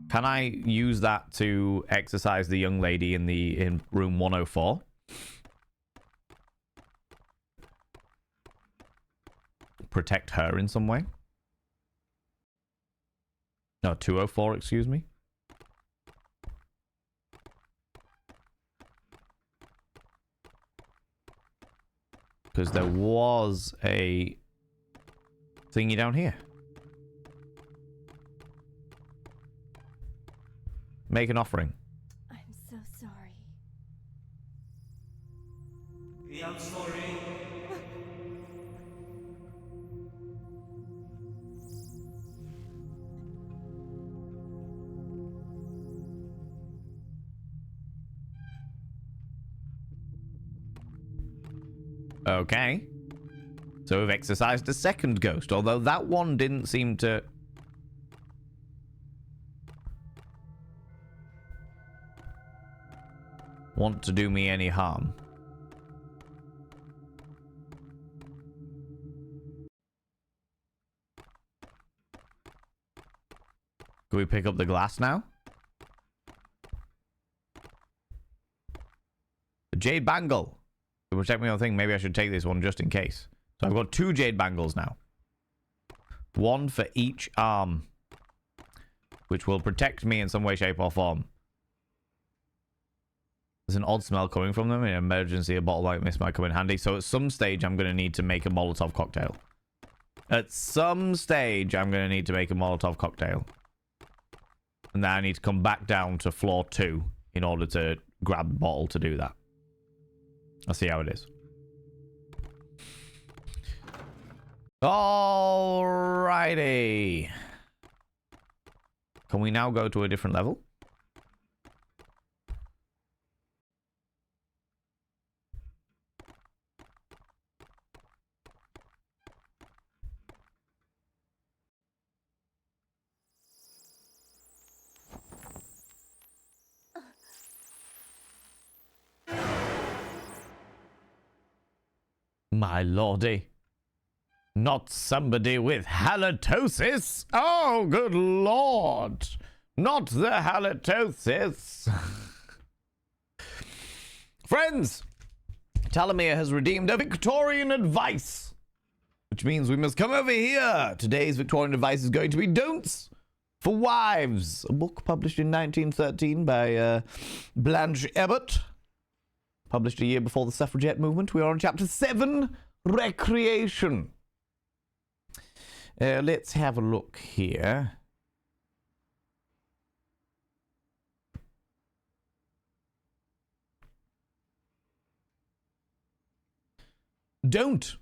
Can I use that to exercise the young lady in room 104? Protect her in some way? No, 204, excuse me. Because there was a thingy down here. Make an offering. I'm so sorry. I'm sorry. Okay. So we've exercised a second ghost, although that one didn't seem to... want to do me any harm. Can we pick up the glass now? The jade bangle. To protect me on thing, maybe I should take this one just in case. So I've got 2 jade bangles now. 1 for each arm. Which will protect me in some way, shape, or form. There's an odd smell coming from them. In an emergency, a bottle like this might come in handy. So at some stage, I'm going to need to make a Molotov cocktail. At some stage, I'm going to need to make a Molotov cocktail. And then I need to come back down to floor 2 in order to grab the bottle to do that. I'll see how it is. Alrighty. Can we now go to a different level? My lordy. Not somebody with halitosis. Oh, good lord. Not the halitosis. Friends, Talamir has redeemed a Victorian advice, which means we must come over here. Today's Victorian advice is going to be Don'ts for Wives, a book published in 1913 by Blanche Abbott. Published a year before the suffragette movement. We are on chapter 7, Recreation. Let's have a look here. Don't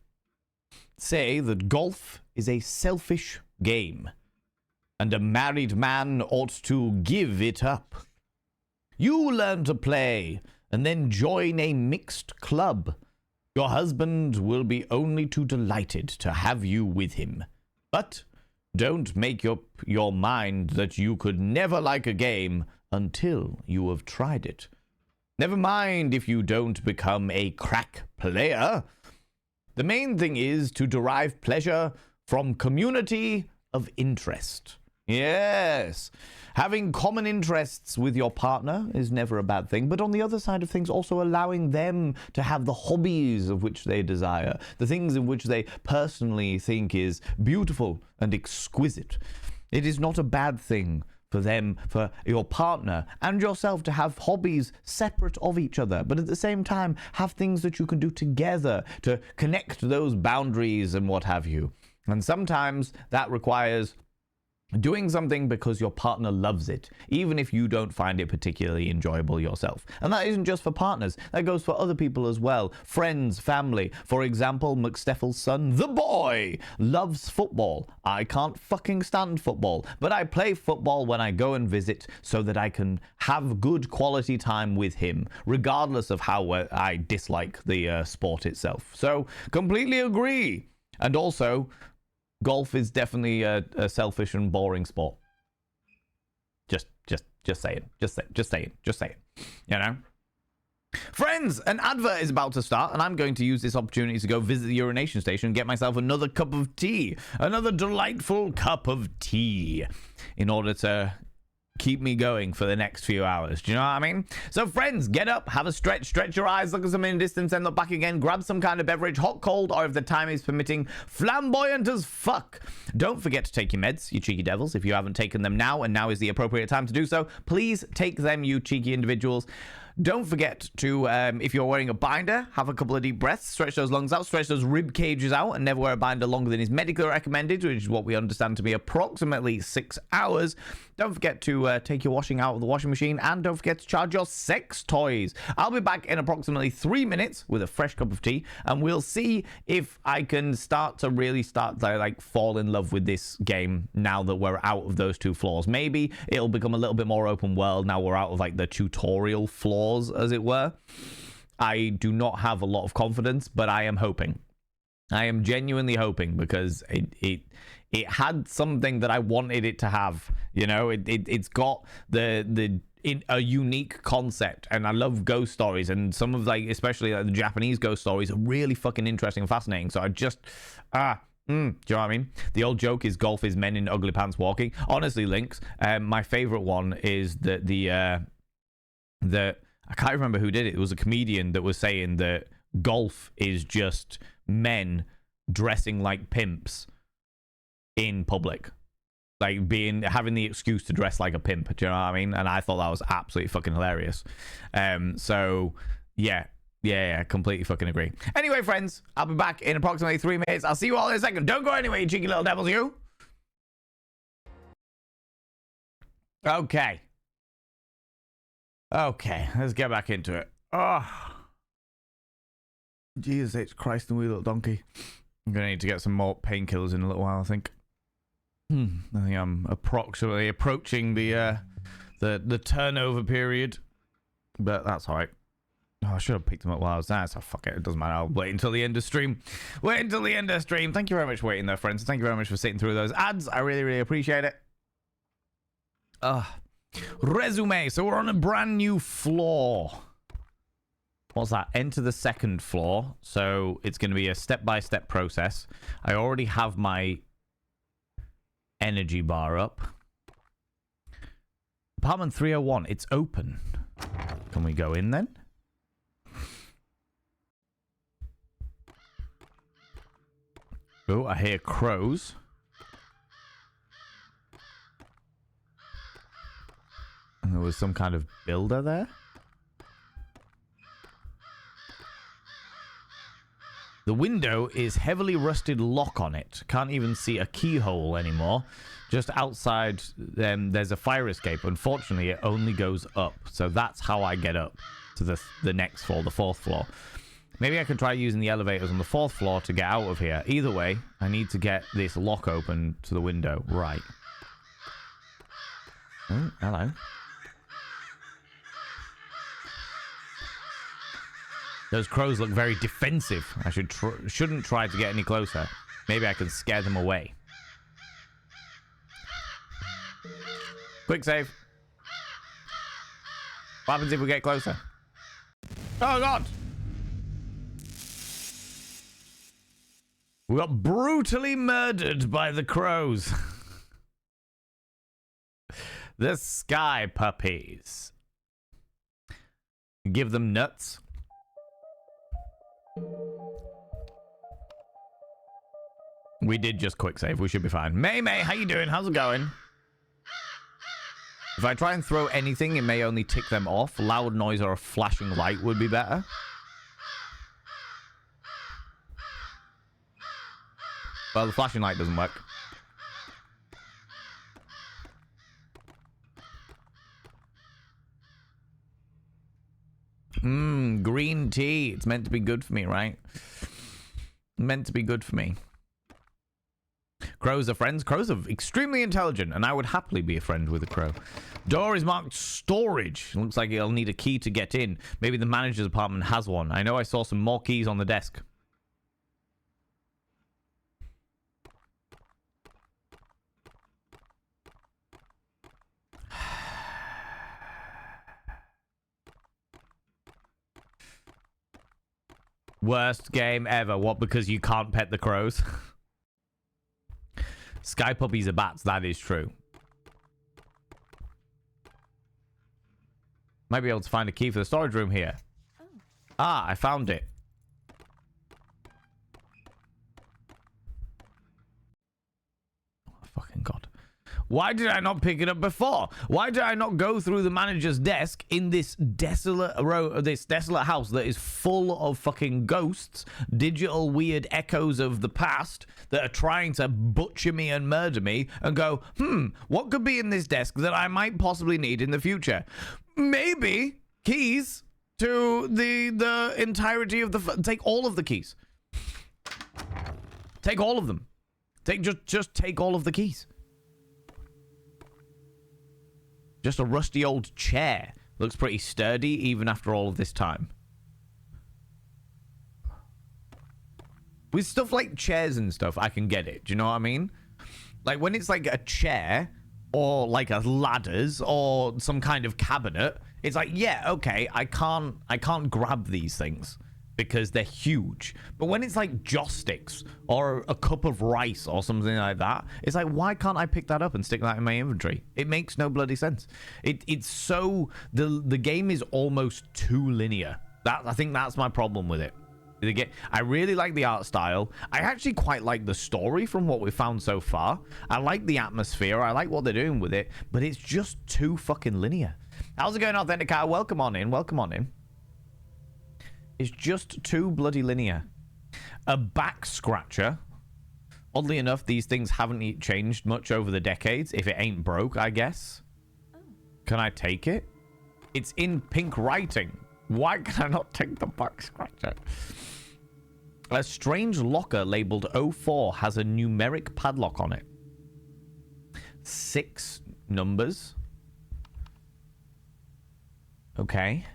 say that golf is a selfish game, and a married man ought to give it up. You learn to play, and then join a mixed club. Your husband will be only too delighted to have you with him. But don't make up your mind that you could never like a game until you have tried it. Never mind if you don't become a crack player. The main thing is to derive pleasure from community of interest. Yes. Having common interests with your partner is never a bad thing, but on the other side of things, also allowing them to have the hobbies of which they desire, the things in which they personally think is beautiful and exquisite. It is not a bad thing for them, for your partner and yourself to have hobbies separate of each other, but at the same time, have things that you can do together to connect those boundaries and what have you. And sometimes that requires doing something because your partner loves it, even if you don't find it particularly enjoyable yourself. And that isn't just for partners. That goes for other people as well. Friends, family. For example, McSteffel's son, the boy, loves football. I can't fucking stand football, but I play football when I go and visit so that I can have good quality time with him, regardless of how I dislike the sport itself. So, completely agree. And also, golf is definitely a selfish and boring sport. Just saying. Just saying. You know? Friends, an advert is about to start, and I'm going to use this opportunity to go visit the urination station and get myself another cup of tea. Another delightful cup of tea. In order to keep me going for the next few hours. Do you know what I mean? So friends, get up, have a stretch your eyes, look at something in the distance, then look back again, grab some kind of beverage, hot, cold, or if the time is permitting, flamboyant as fuck. Don't forget to take your meds, you cheeky devils. If you haven't taken them now, and now is the appropriate time to do so, please take them, you cheeky individuals. Don't forget to, if you're wearing a binder, have a couple of deep breaths, stretch those lungs out, stretch those rib cages out, and never wear a binder longer than is medically recommended, which is what we understand to be approximately 6 hours. Don't forget to take your washing out of the washing machine, and don't forget to charge your sex toys. I'll be back in approximately 3 minutes with a fresh cup of tea, and we'll see if I can start to fall in love with this game now that we're out of those 2 floors. Maybe it'll become a little bit more open world now we're out of like the tutorial floors, as it were. I do not have a lot of confidence, but I am hoping. I am genuinely hoping, because it had something that I wanted it to have. You know, it's got the in a unique concept, and I love ghost stories, and some of like, especially like the Japanese ghost stories, are really fucking interesting and fascinating. So I just, do you know what I mean? The old joke is golf is men in ugly pants walking. Honestly, Lynx, my favorite one is that the I can't remember who did it. It was a comedian that was saying that golf is just men dressing like pimps in public. Like having the excuse to dress like a pimp. Do you know what I mean? And I thought that was absolutely fucking hilarious. So yeah, completely fucking agree. Anyway, friends, I'll be back in approximately 3 minutes. I'll see you all in a second. Don't go anywhere, you cheeky little devils, you. Okay, let's get back into it. Oh, Jesus H. Christ and wee little donkey. I'm gonna need to get some more painkillers in a little while, I think. I think I'm approximately approaching the turnover period, but that's all right. Oh, I should have picked them up while I was there, so fuck it. It doesn't matter. I'll wait until the end of stream. Thank you very much for waiting there, friends. Thank you very much for sitting through those ads. I really, really appreciate it. Resume. So we're on a brand new floor. What's that? Enter the second floor. So it's going to be a step-by-step process. I already have my energy bar up. Apartment 301. It's open. Can we go in then? Oh, I hear crows. And there was some kind of builder there. The window is heavily rusted lock on it. Can't even see a keyhole anymore. Just outside, there's a fire escape. Unfortunately, it only goes up. So that's how I get up to the next floor, the 4th floor. Maybe I can try using the elevators on the 4th floor to get out of here. Either way, I need to get this lock open to the window. Right. Oh, hello. Those crows look very defensive. I shouldn't try to get any closer. Maybe I can scare them away. Quick save. What happens if we get closer? Oh, God. We got brutally murdered by the crows. The sky puppies. Give them nuts. We did just quick save. We should be fine. May, how you doing? How's it going? If I try and throw anything, it may only tick them off. Loud noise or a flashing light would be better. Well, the flashing light doesn't work. Green tea. It's meant to be good for me, right? Meant to be good for me. Crows are friends. Crows are extremely intelligent, and I would happily be a friend with a crow. Door is marked storage. Looks like it'll need a key to get in. Maybe the manager's apartment has one. I know I saw some more keys on the desk. Worst game ever. What, because you can't pet the crows? Sky puppies are bats. That is true. Might be able to find a key for the storage room here. Oh. Ah, I found it. Oh, fucking God. Why did I not pick it up before? Why did I not go through the manager's desk in this desolate house that is full of fucking ghosts, digital weird echoes of the past that are trying to butcher me and murder me, and go, what could be in this desk that I might possibly need in the future? Maybe keys to the entirety of the... Take all of the keys. Take all of them. Just take all of the keys. Just a rusty old chair. Looks pretty sturdy even after all of this time. With stuff like chairs and stuff, I can get it. Do you know what I mean? Like when it's like a chair or like a ladders or some kind of cabinet, it's like, yeah, okay, I can't grab these things because they're huge. But when it's like joss sticks or a cup of rice or something like that, it's like, why can't I pick that up and stick that in my inventory? It makes no bloody sense. It's so the game is almost too linear. I think that's my problem with it. I really like the art style. I actually quite like the story from what we've found so far. I like the atmosphere. I like what they're doing with it, but it's just too fucking linear. How's it going, Authenticator? Welcome on in. Welcome on in. It's just too bloody linear. A back scratcher. Oddly enough, these things haven't changed much over the decades. If it ain't broke, I guess. Can I take it? It's in pink writing. Why can I not take the back scratcher? A strange locker labeled 04 has a numeric padlock on it. 6 numbers. Okay.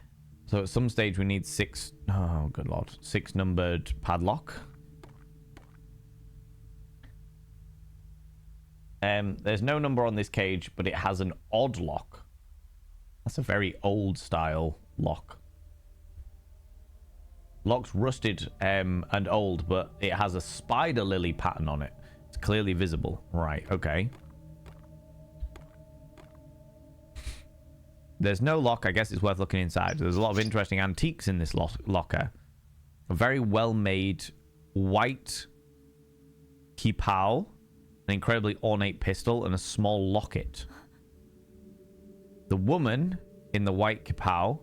So at some stage we need 6... Oh, good lord. 6 numbered padlock. There's no number on this cage, but it has an odd lock. That's a very old style lock. Lock's rusted and old, but it has a spider lily pattern on it. It's clearly visible. Right, okay. There's no lock. I guess it's worth looking inside. There's a lot of interesting antiques in this locker. A very well-made white kipao, an incredibly ornate pistol, and a small locket. The woman in the white kipao,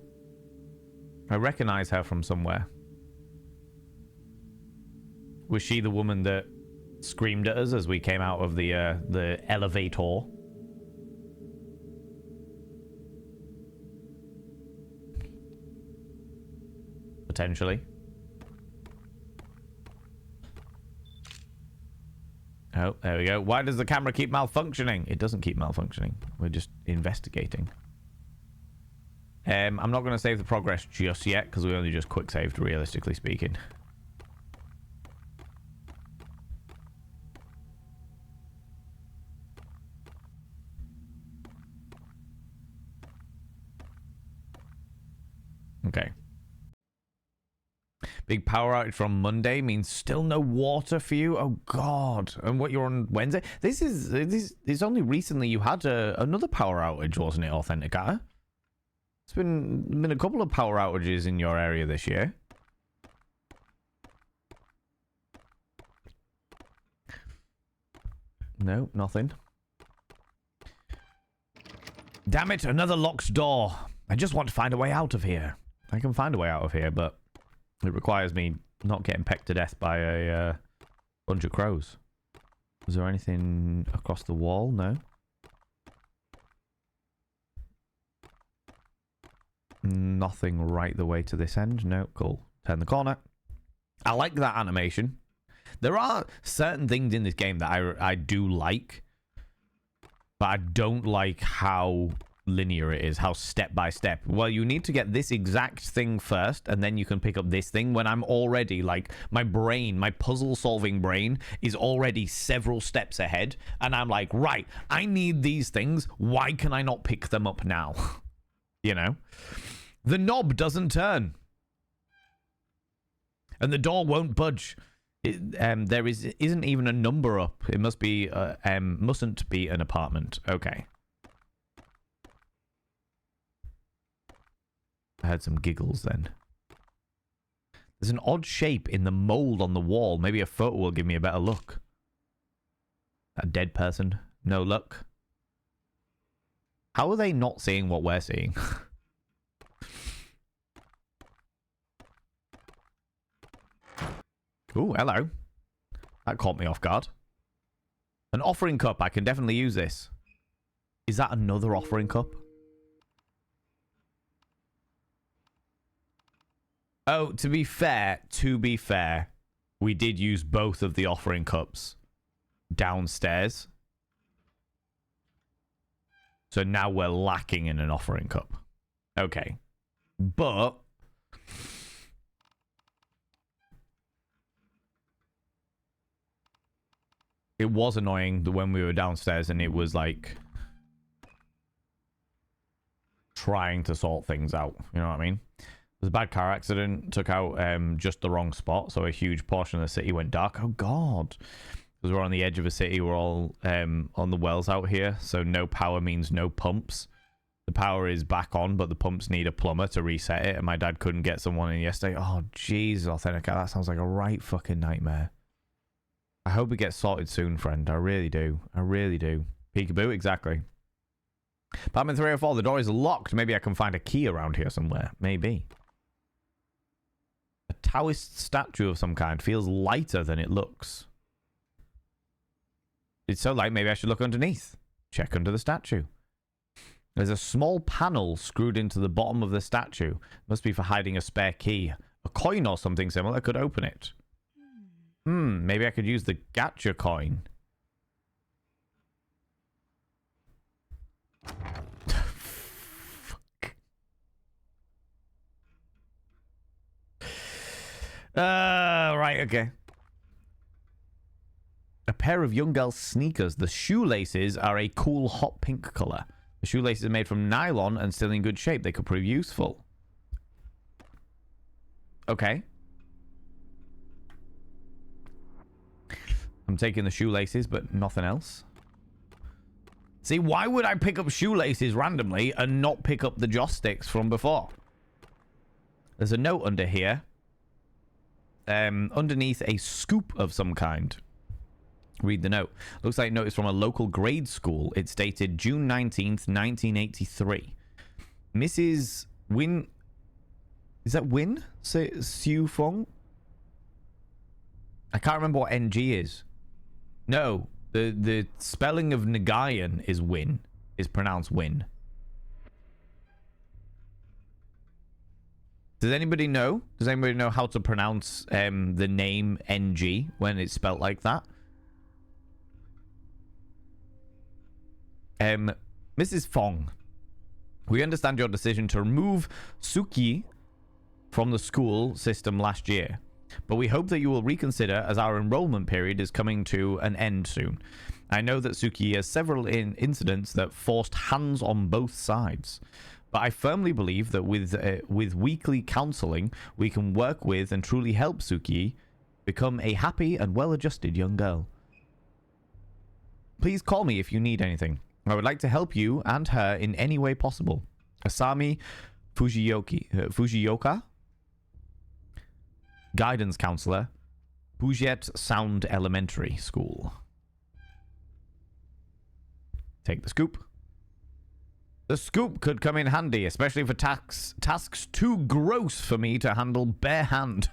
I recognize her from somewhere. Was she the woman that screamed at us as we came out of the elevator? Potentially. Oh, there we go. Why does the camera keep malfunctioning? It doesn't keep malfunctioning. We're just investigating. I'm not going to save the progress just yet because we only just quick saved, realistically speaking. Okay. Big power outage from Monday means still no water for you. Oh God! And what, you're on Wednesday? This is only recently you had another power outage, wasn't it, Authenticator? It's been a couple of power outages in your area this year. No, nothing. Damn it! Another locked door. I just want to find a way out of here. I can find a way out of here, but it requires me not getting pecked to death by a bunch of crows. Is there anything across the wall? No. Nothing right the way to this end. No, cool. Turn the corner. I like that animation. There are certain things in this game that I do like, but I don't like how linear it is, how step by step. Well, you need to get this exact thing first, and then you can pick up this thing, when I'm already, like, my brain, my puzzle-solving brain is already several steps ahead, and I'm like, right, I need these things. Why can I not pick them up now? You know? The knob doesn't turn. And the door won't budge. There isn't even a number up. It must be, mustn't be an apartment. Okay. I heard some giggles then. There's an odd shape in the mold on the wall. Maybe a photo will give me a better look. A dead person. No luck. How are they not seeing what we're seeing? Ooh, hello. That caught me off guard. An offering cup. I can definitely use this. Is that another offering cup? Oh, to be fair, we did use both of the offering cups downstairs. So now we're lacking in an offering cup. Okay. But it was annoying when we were downstairs and it was like trying to sort things out. You know what I mean? There's a bad car accident, took out just the wrong spot, so a huge portion of the city went dark. Oh god. Because we're on the edge of a city, we're all on the wells out here, so no power means no pumps. The power is back on, but the pumps need a plumber to reset it, and my dad couldn't get someone in yesterday. Oh, jeez, Authentica, that sounds like a right fucking nightmare. I hope it gets sorted soon, friend. I really do. I really do. Peekaboo, exactly. Apartment 304, the door is locked. Maybe I can find a key around here somewhere. Maybe. A Taoist statue of some kind feels lighter than it looks. It's so light, maybe I should look underneath. Check under the statue. There's a small panel screwed into the bottom of the statue. Must be for hiding a spare key. A coin or something similar could open it. Maybe I could use the gacha coin. Fuck. Right, okay. A pair of young girl's sneakers. The shoelaces are a cool hot pink color. The shoelaces are made from nylon and still in good shape. They could prove useful. Okay. I'm taking the shoelaces, but nothing else. See, why would I pick up shoelaces randomly and not pick up the joss sticks from before? There's a note under here. Underneath a scoop of some kind. Read the note. Looks like a note is from a local grade school. It's dated June 19th, 1983. Mrs. Win... Is that Win? Siu Fong? I can't remember what NG is. No. The spelling of Nagayan is Win. Is pronounced Win. Does anybody know? Does anybody know how to pronounce the name NG when it's spelt like that? Mrs. Fong, we understand your decision to remove Suki from the school system last year, but we hope that you will reconsider as our enrollment period is coming to an end soon. I know that Suki has several incidents that forced hands on both sides, but I firmly believe that with weekly counseling, we can work with and truly help Suki become a happy and well-adjusted young girl. Please call me if you need anything. I would like to help you and her in any way possible. Asami Fujioka, guidance counselor, Puget Sound Elementary School. Take the scoop. The scoop could come in handy, especially for tasks too gross for me to handle bare hand.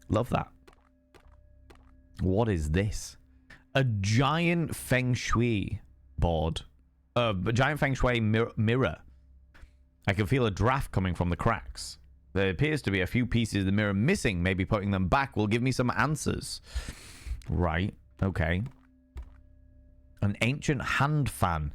Love that. What is this? A giant feng shui board. A giant feng shui mirror. I can feel a draft coming from the cracks. There appears to be a few pieces of the mirror missing. Maybe putting them back will give me some answers. Right. Okay. An ancient hand fan.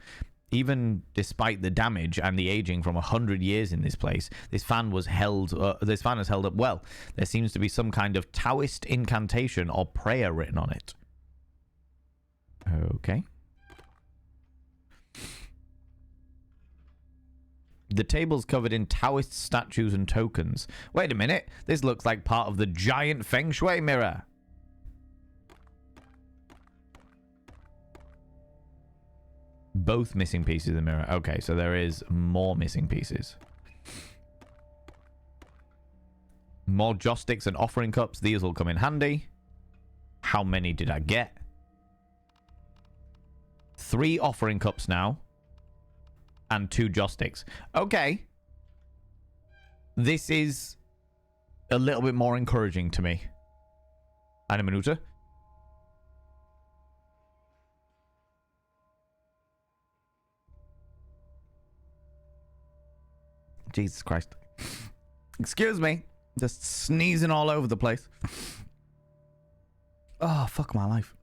Even despite the damage and the aging from 100 years in this place, this fan has held up well. There seems to be some kind of Taoist incantation or prayer written on it. Okay. The table's covered in Taoist statues and tokens. Wait a minute. This looks like part of the giant feng shui mirror. Both missing pieces of the mirror. Okay, so there is more missing pieces. More joss sticks and offering cups. These will come in handy. How many did I get? 3 offering cups now. And 2 joss sticks. Okay. This is a little bit more encouraging to me. Eine Minute. Jesus Christ. Excuse me. Just sneezing all over the place. Oh, fuck my life.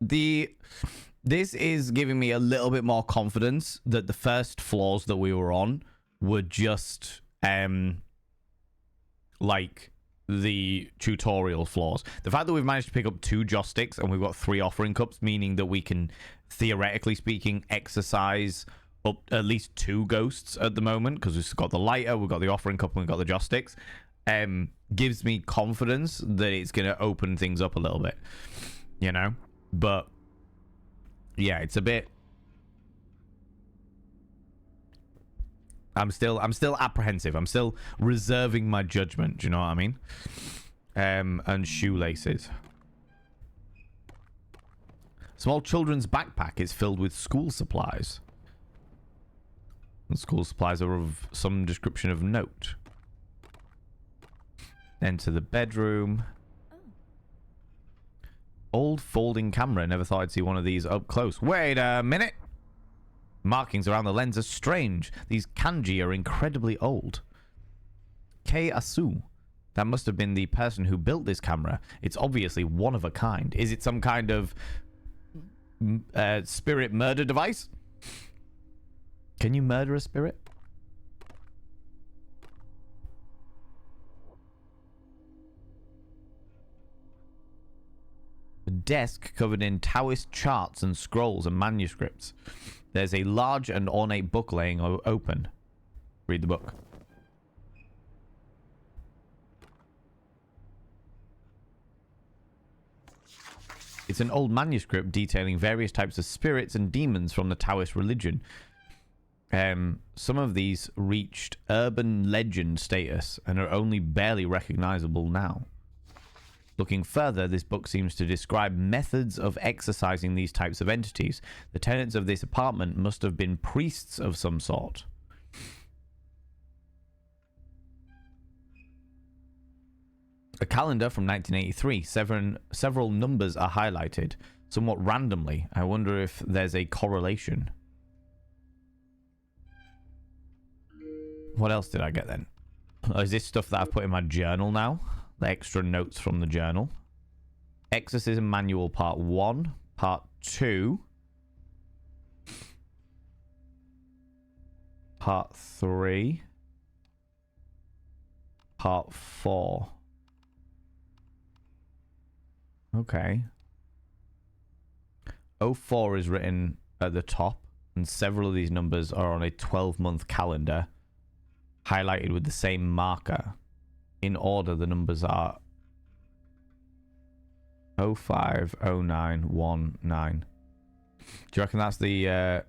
This is giving me a little bit more confidence that the first floors that we were on were just like the tutorial flaws. The fact that we've managed to pick up 2 joss sticks and we've got 3 offering cups, meaning that we can, theoretically speaking, exercise up at least 2 ghosts at the moment, because we've got the lighter, we've got the offering cup, and we've got the joss sticks, gives me confidence that it's going to open things up a little bit, you know? But yeah, it's a bit... I'm still apprehensive. I'm still reserving my judgment. Do you know what I mean? And shoelaces. Small children's backpack is filled with school supplies. And school supplies are of some description of note. Enter the bedroom. Old folding camera. Never thought I'd see one of these up close. Wait a minute. Markings around the lens are strange. These kanji are incredibly old. Kei Asu. That must have been the person who built this camera. It's obviously one of a kind. Is it some kind of spirit murder device? Can you murder a spirit? A desk covered in Taoist charts and scrolls and manuscripts. There's a large and ornate book laying open. Read the book. It's an old manuscript detailing various types of spirits and demons from the Taoist religion. Some of these reached urban legend status and are only barely recognizable now. Looking further, this book seems to describe methods of exorcising these types of entities. The tenants of this apartment must have been priests of some sort. A calendar from 1983. Several numbers are highlighted, somewhat randomly. I wonder if there's a correlation. What else did I get then? Oh, is this stuff that I've put in my journal now? The extra notes from the journal. Exorcism Manual Part 1. Part 2. Part 3. Part 4. Okay. 04 is written at the top, and several of these numbers are on a 12-month calendar, highlighted with the same marker. In order, the numbers are 05, 09, 19. Do you reckon that's the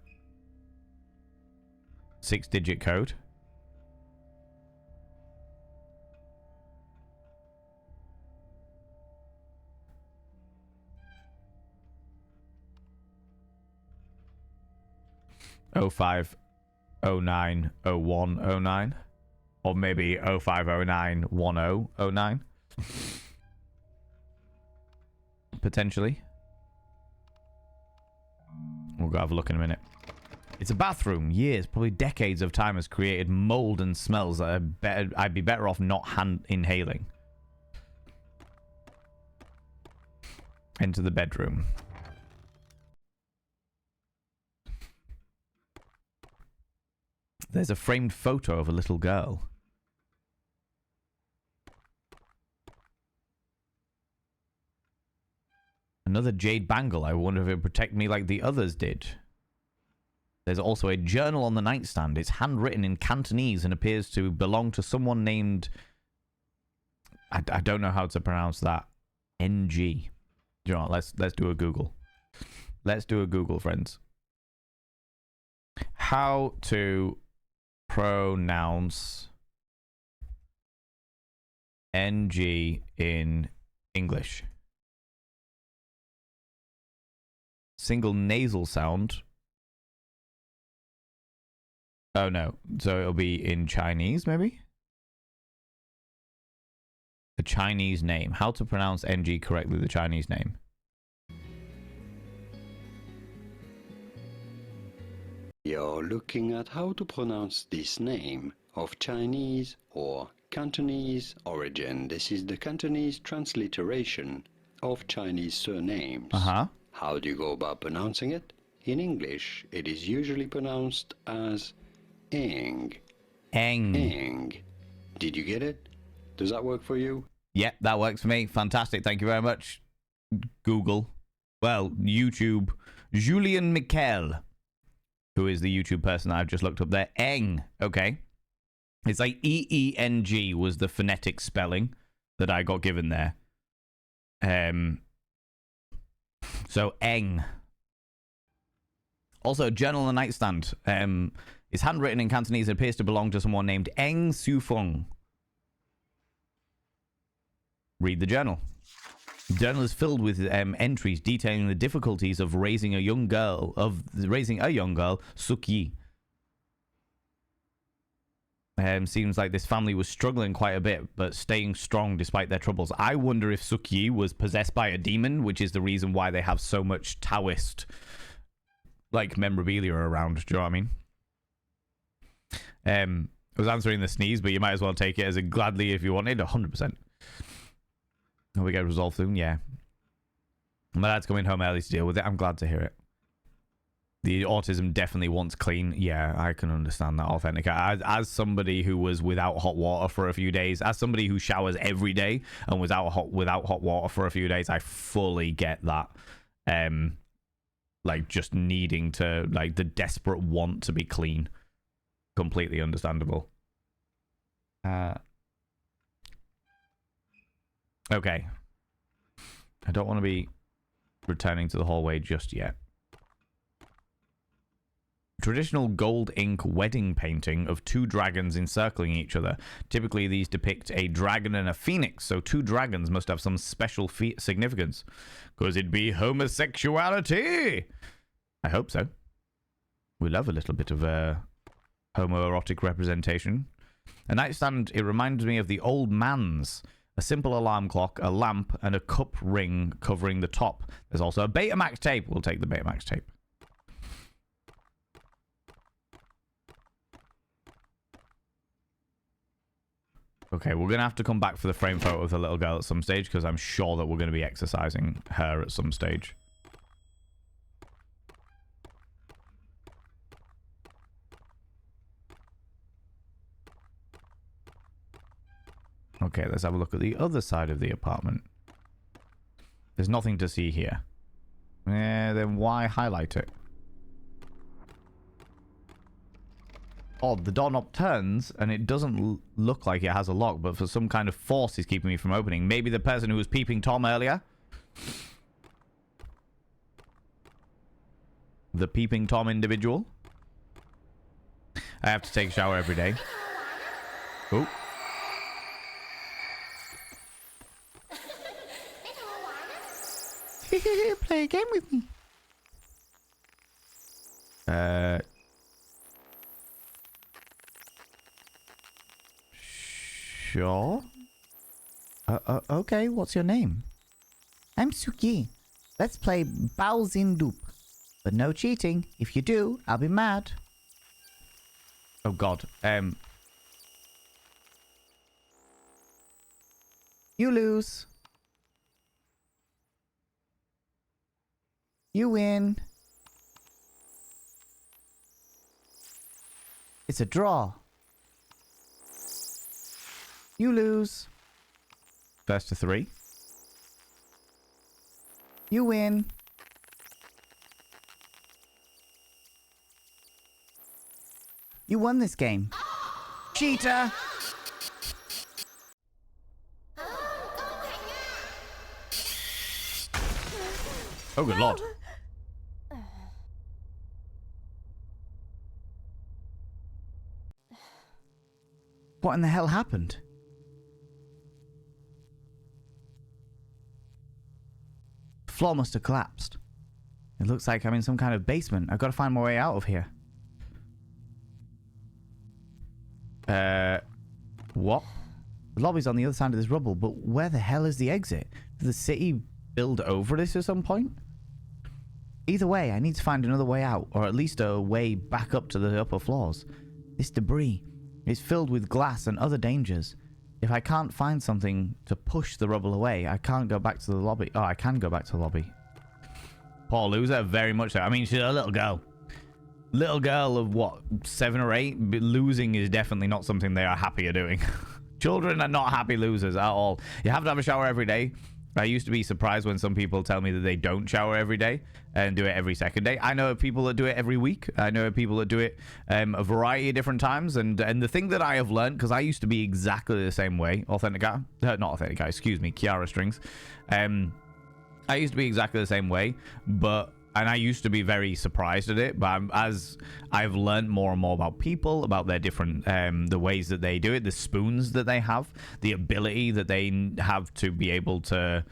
6-digit code? Oh 05, 09, 01, 09. Or maybe 0509 1009. Potentially. We'll go have a look in a minute. It's a bathroom. Years, probably decades of time has created mold and smells that I'd be better off not inhaling. Enter the bedroom. There's a framed photo of a little girl. Another jade bangle. I wonder if it would protect me like the others did. There's also a journal on the nightstand. It's handwritten in Cantonese and appears to belong to someone named... I don't know how to pronounce that. NG. You know what? Let's do a Google. Let's do a Google, friends. How to pronounce NG in English. Single nasal sound. Oh no. So it'll be in Chinese, maybe? A Chinese name. How to pronounce NG correctly, the Chinese name. You're looking at how to pronounce this name of Chinese or Cantonese origin. This is the Cantonese transliteration of Chinese surnames. Uh-huh. How do you go about pronouncing it? In English, it is usually pronounced as Eng. Eng. Eng. Did you get it? Does that work for you? Yep, that works for me. Fantastic. Thank you very much. Google. Well, YouTube. Julian Mikel, who is the YouTube person that I've just looked up there. Eng. Okay. It's like E-E-N-G was the phonetic spelling that I got given there. So Eng. Also, Journal and Nightstand. It's handwritten in Cantonese and appears to belong to someone named Eng Sufeng. Read the journal. The journal is filled with entries detailing the difficulties of raising a young girl, Suk-yi. Seems like this family was struggling quite a bit, but staying strong despite their troubles. I wonder if Suk-yi was possessed by a demon, which is the reason why they have so much Taoist, like, memorabilia around. Do you know what I mean? I was answering the sneeze, but you might as well take it as a gladly if you wanted. 100%. Oh, we get resolved soon? Yeah. My dad's coming home early to deal with it. I'm glad to hear it. The autism definitely wants clean. Yeah, I can understand that, Authentic. As somebody who was without hot water for a few days, as somebody who showers every day and without hot water for a few days, I fully get that. Like, just needing to, like, the desperate want to be clean. Completely understandable. Okay. I don't want to be returning to the hallway just yet. Traditional gold ink wedding painting of two dragons encircling each other. Typically, these depict a dragon and a phoenix, so two dragons must have some special significance. Because it'd be homosexuality! I hope so. We love a little bit of homoerotic representation. A nightstand, it reminds me of the old man's. A simple alarm clock, a lamp, and a cup ring covering the top. There's also a Betamax tape. We'll take the Betamax tape. Okay, we're going to have to come back for the frame photo of the little girl at some stage, because I'm sure that we're going to be exercising her at some stage. Okay, let's have a look at the other side of the apartment. There's nothing to see here. Then why highlight it? Odd, the doorknob turns and it doesn't look like it has a lock, but for some kind of force is keeping me from opening. Maybe the person who was peeping Tom earlier? The peeping Tom individual? I have to take a shower every day. Oh. Play a game with me. Sure. Okay, what's your name? I'm Suki. Let's play Balls in Loop. But no cheating. If you do, I'll be mad. Oh god. You lose. You win. It's a draw. You lose. First to 3. You win. You won this game. Cheater! Oh, good lord. What in the hell happened? The floor must have collapsed. It looks like I'm in some kind of basement. I've got to find my way out of here. What? The lobby's on the other side of this rubble, but where the hell is the exit? Did the city build over this at some point? Either way, I need to find another way out, or at least a way back up to the upper floors. This debris is filled with glass and other dangers. If I can't find something to push the rubble away, I can't go back to the lobby. Oh, I can go back to the lobby. Poor loser, very much so. I mean, she's a little girl. Little girl of, what, 7 or 8? But losing is definitely not something they are happy at doing. Children are not happy losers at all. You have to have a shower every day. I used to be surprised when some people tell me that they don't shower every day and do it every second day. I know people that do it every week. I know people that do it a variety of different times. And the thing that I have learned, because I used to be exactly the same way, not Authentica, excuse me, Kiara Strings. I used to be exactly the same way, and I used to be very surprised at it, but as I've learned more and more about people, about their different, the ways that they do it, the spoons that they have, the ability that they have to be able to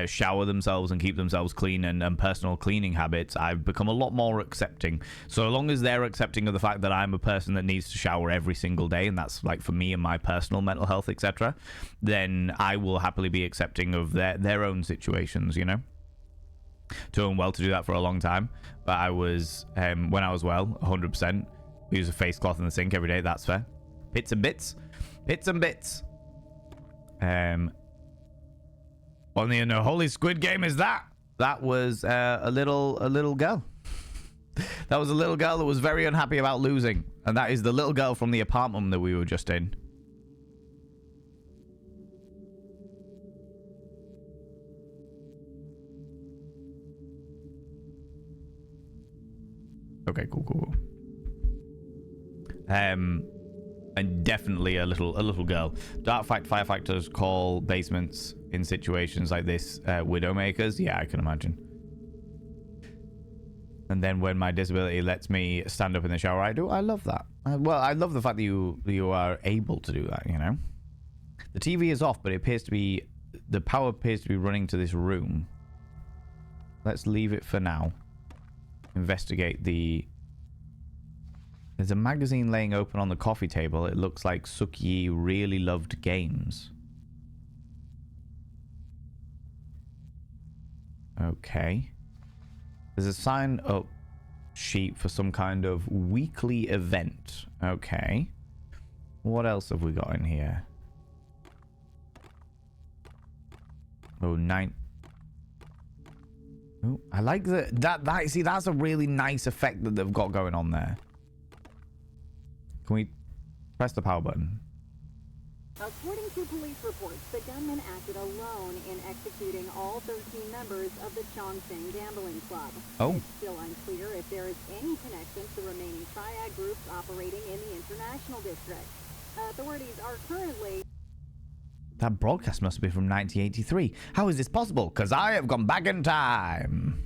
shower themselves and keep themselves clean, and personal cleaning habits, I've become a lot more accepting. So long as they're accepting of the fact that I'm a person that needs to shower every single day, and that's like for me and my personal mental health, etc., then I will happily be accepting of their own situations, you know. Doing well to do that for a long time, but I was when I was well 100% we use a face cloth in the sink every day. That's fair. Bits and bits. On the holy squid game is that was a little girl. That was a little girl that was very unhappy about losing, and that is the little girl from the apartment that we were just in. Okay, cool. And definitely a little girl. Dark firefighters call basements in situations like this widowmakers. Yeah, I can imagine. And then when my disability lets me stand up in the shower, I do. I love that. Well, I love the fact that you are able to do that. You know, the TV is off, but the power appears to be running to this room. Let's leave it for now. Investigate there's a magazine laying open on the coffee table. It looks like Sukyi really loved games. Okay. There's a sign up sheet for some kind of weekly event. Okay. What else have we got in here? Oh, oh, I like that. See, that's a really nice effect that they've got going on there. Can we press the power button? According to police reports, the gunman acted alone in executing all 13 members of the Chongqing Gambling Club. Oh. It's still unclear if there is any connection to remaining triad groups operating in the International District. Authorities are currently... That broadcast must be from 1983. How is this possible? Because I have gone back in time.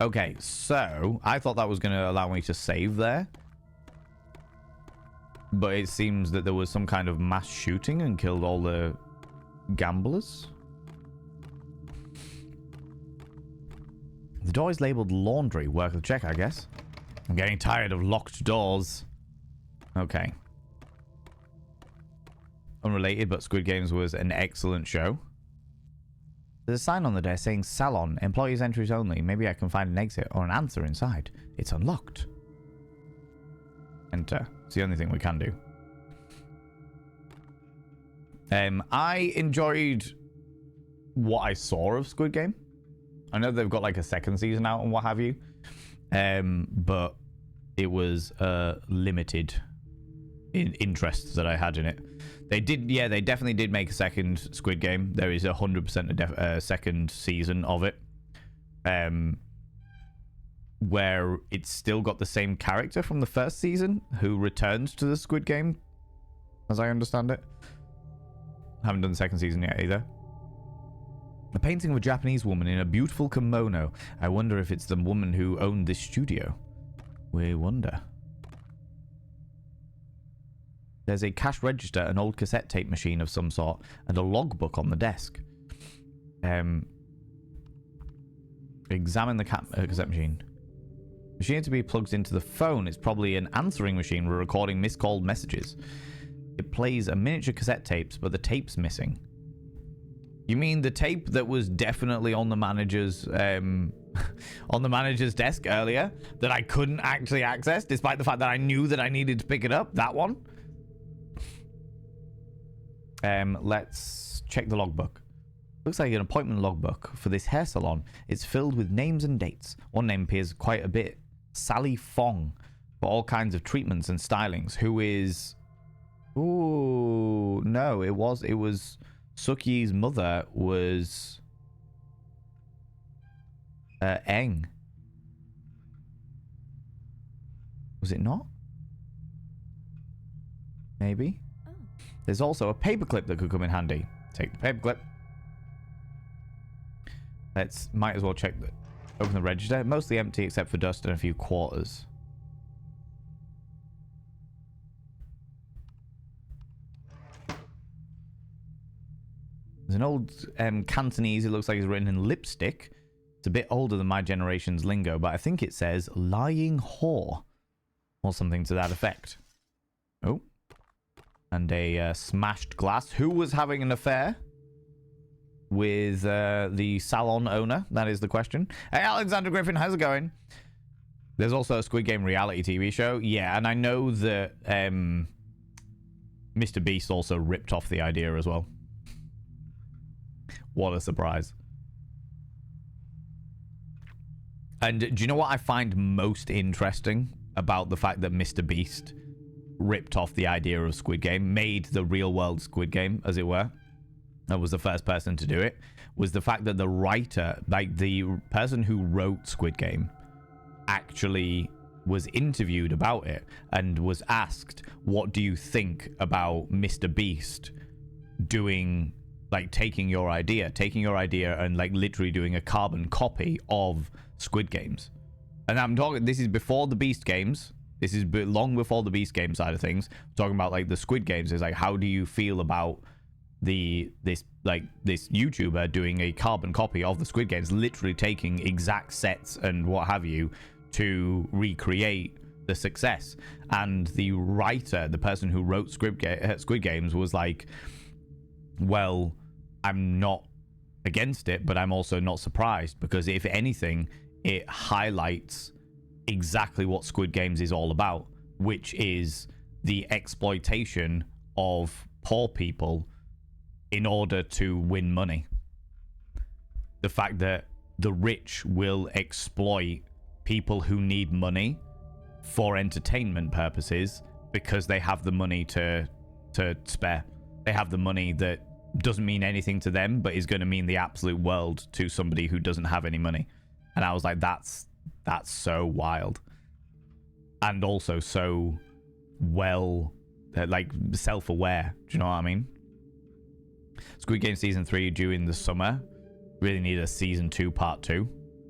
Okay, so I thought that was going to allow me to save there. But it seems that there was some kind of mass shooting and killed all the gamblers. The door is labeled laundry. Worth a check, I guess. I'm getting tired of locked doors. Okay. Unrelated, but Squid Games was an excellent show. There's a sign on the desk saying salon, employees entries only. Maybe I can find an exit or an answer inside. It's unlocked. Enter. It's the only thing we can do. I enjoyed what I saw of Squid Game. I know they've got like a second season out and what have you. But it was limited in interest that I had in it. They definitely did make a second Squid Game. There is 100% a second season of it. Where it's still got the same character from the first season who returns to the Squid Game, as I understand it. Haven't done the second season yet either. A painting of a Japanese woman in a beautiful kimono. I wonder if it's the woman who owned this studio. We wonder. There's a cash register, an old cassette tape machine of some sort, and a logbook on the desk. Examine the cassette machine. Machine to be plugged into the phone. It's probably an answering machine for recording miscalled messages. It plays a miniature cassette tapes, but the tape's missing. You mean the tape that was definitely on the manager's on the manager's desk earlier that I couldn't actually access, despite the fact that I knew that I needed to pick it up? That one. Let's check the logbook. Looks like an appointment logbook for this hair salon. It's filled with names and dates. One name appears quite a bit. Sally Fong, for all kinds of treatments and stylings. Who is Ooh, no, it was Suki's mother was Aang. Was it not? Maybe. Oh. There's also a paperclip that could come in handy. Take the paperclip. Might as well check open the register. Mostly empty except for dust and a few quarters. There's an old Cantonese. It looks like it's written in lipstick. It's a bit older than my generation's lingo, but I think it says lying whore or something to that effect. Oh. And a smashed glass. Who was having an affair with the salon owner? That is the question. Hey, Alexander Griffin, how's it going? There's also a Squid Game reality TV show. Yeah, and I know that Mr. Beast also ripped off the idea as well. What a surprise. And do you know what I find most interesting about the fact that Mr. Beast ripped off the idea of Squid Game, made the real world Squid Game, as it were, and was the first person to do it, was the fact that the writer, like the person who wrote Squid Game, actually was interviewed about it and was asked, what do you think about Mr. Beast doing, like taking your idea and like literally doing a carbon copy of Squid Games? And I'm talking, this is before the Beast Games. This is long before the Beast Game side of things. I'm talking about like the Squid Games. Is like, how do you feel about this YouTuber doing a carbon copy of the Squid Games, literally taking exact sets and what have you to recreate the success? And the writer, the person who wrote Squid Games, was like, well, I'm not against it, but I'm also not surprised, because if anything, it highlights exactly what Squid Games is all about, which is the exploitation of poor people in order to win money. The fact that the rich will exploit people who need money for entertainment purposes because they have the money to spare. They have the money that doesn't mean anything to them, but is going to mean the absolute world to somebody who doesn't have any money. And I was like, that's so wild. And also so well, like, self-aware. Do you know what I mean? Squid Game Season 3 due in the summer. Really need a Season 2 Part 2.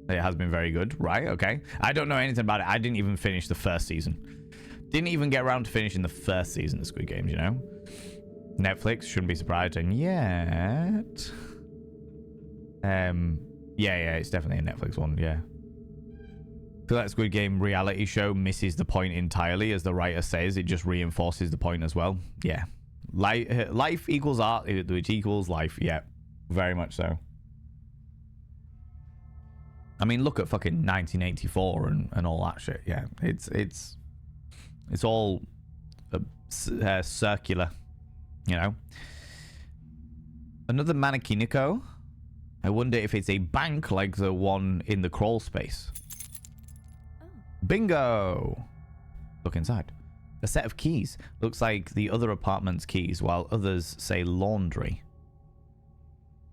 It has been very good. Right, okay. I don't know anything about it. I didn't even finish the first season. Didn't even get around to finishing the first season of Squid Games, you know? Netflix, shouldn't be surprised. And yet... yeah, it's definitely a Netflix one, yeah. I feel like Squid Game reality show misses the point entirely, as the writer says. It just reinforces the point as well. Yeah. Life equals art, which equals life. Yeah, very much so. I mean, look at fucking 1984 and all that shit. Yeah, it's all circular, you know. Another Mannequinico. I wonder if it's a bank like the one in the crawl space. Oh. Bingo! Look inside. A set of keys. Looks like the other apartment's keys, while others say laundry.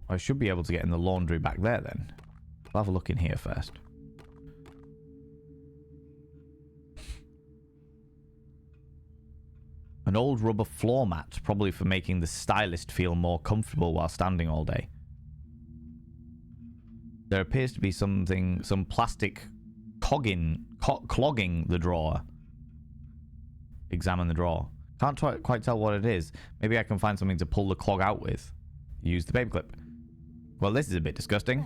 I should be able to get in the laundry back there then. I'll have a look in here first. An old rubber floor mat, probably for making the stylist feel more comfortable while standing all day. There appears to be some plastic clogging the drawer. Examine the drawer. Can't quite tell what it is. Maybe I can find something to pull the clog out with. Use the paperclip. Well, this is a bit disgusting.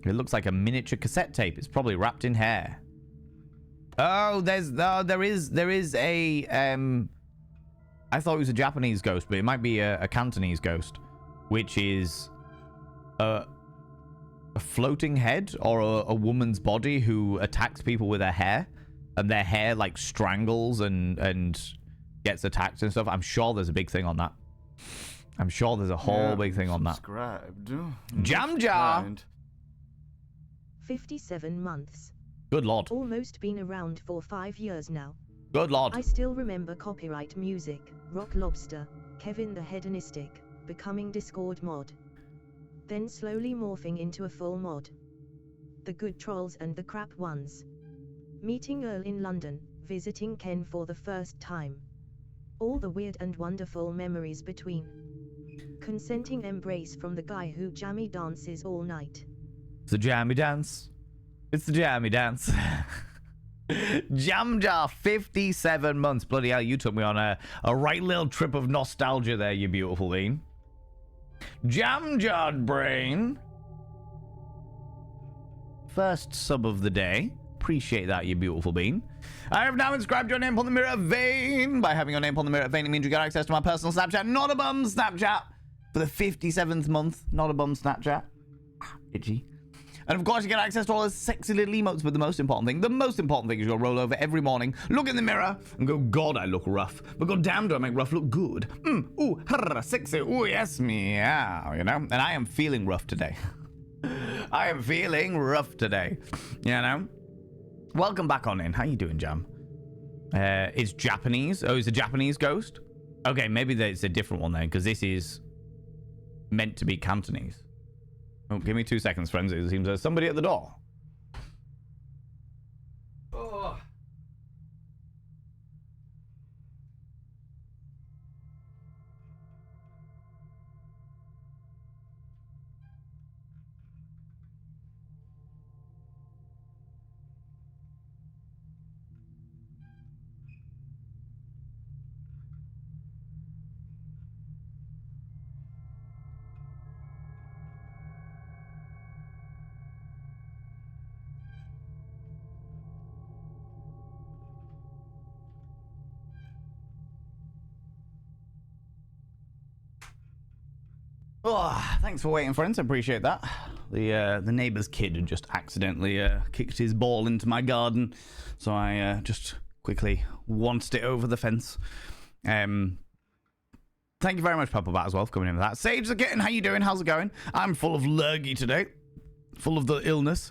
It looks like a miniature cassette tape. It's probably wrapped in hair. Oh, there is a I thought it was a Japanese ghost, but it might be a Cantonese ghost, which is a floating head or a woman's body who attacks people with her hair, and their hair like strangles and gets attacked and stuff. I'm sure there's a big thing on that. I'm sure there's a whole big thing on that. Subscribed. Jam jar. 57 months. Good lord. Almost been around for 5 years now. Good lord. I still remember copyright music, Rock Lobster, Kevin the Hedonistic, becoming Discord mod. Then slowly morphing into a full mod. The good trolls and the crap ones. Meeting Earl in London, visiting Ken for the first time. All the weird and wonderful memories between. Consenting embrace from the guy who jammy dances all night. It's the jammy dance. It's the jammy dance. Jam Jar, 57 months. Bloody hell, you took me on a right little trip of nostalgia there, you beautiful bean. Jam Jar Brain. First sub of the day. Appreciate that, you beautiful bean. I have now inscribed your name upon the mirror vein. By having your name upon the mirror vein, it means you get access to my personal Snapchat, Not a Bum Snapchat, for the 57th month. Not a Bum Snapchat. Itchy. And of course, you get access to all those sexy little emotes, but the most important thing is you'll roll over every morning, look in the mirror, and go, God, I look rough. But god damn, do I make rough look good. Ooh, harr, sexy, ooh, yes, meow, you know? And I am feeling rough today. I am feeling rough today, you know? Welcome back on in. How you doing, Jam? It's Japanese. Oh, it's a Japanese ghost? Okay, maybe it's a different one then, because this is meant to be Cantonese. Oh, give me 2 seconds, friends. It seems there's somebody at the door. Oh. Oh, thanks for waiting, friends. I appreciate that. The neighbour's kid had just accidentally kicked his ball into my garden, so I just quickly wanced it over the fence. Thank you very much, Papa Bat, as well, for coming in with that. Sage the Kitten, how you doing? How's it going? I'm full of lurgy today. Full of the illness,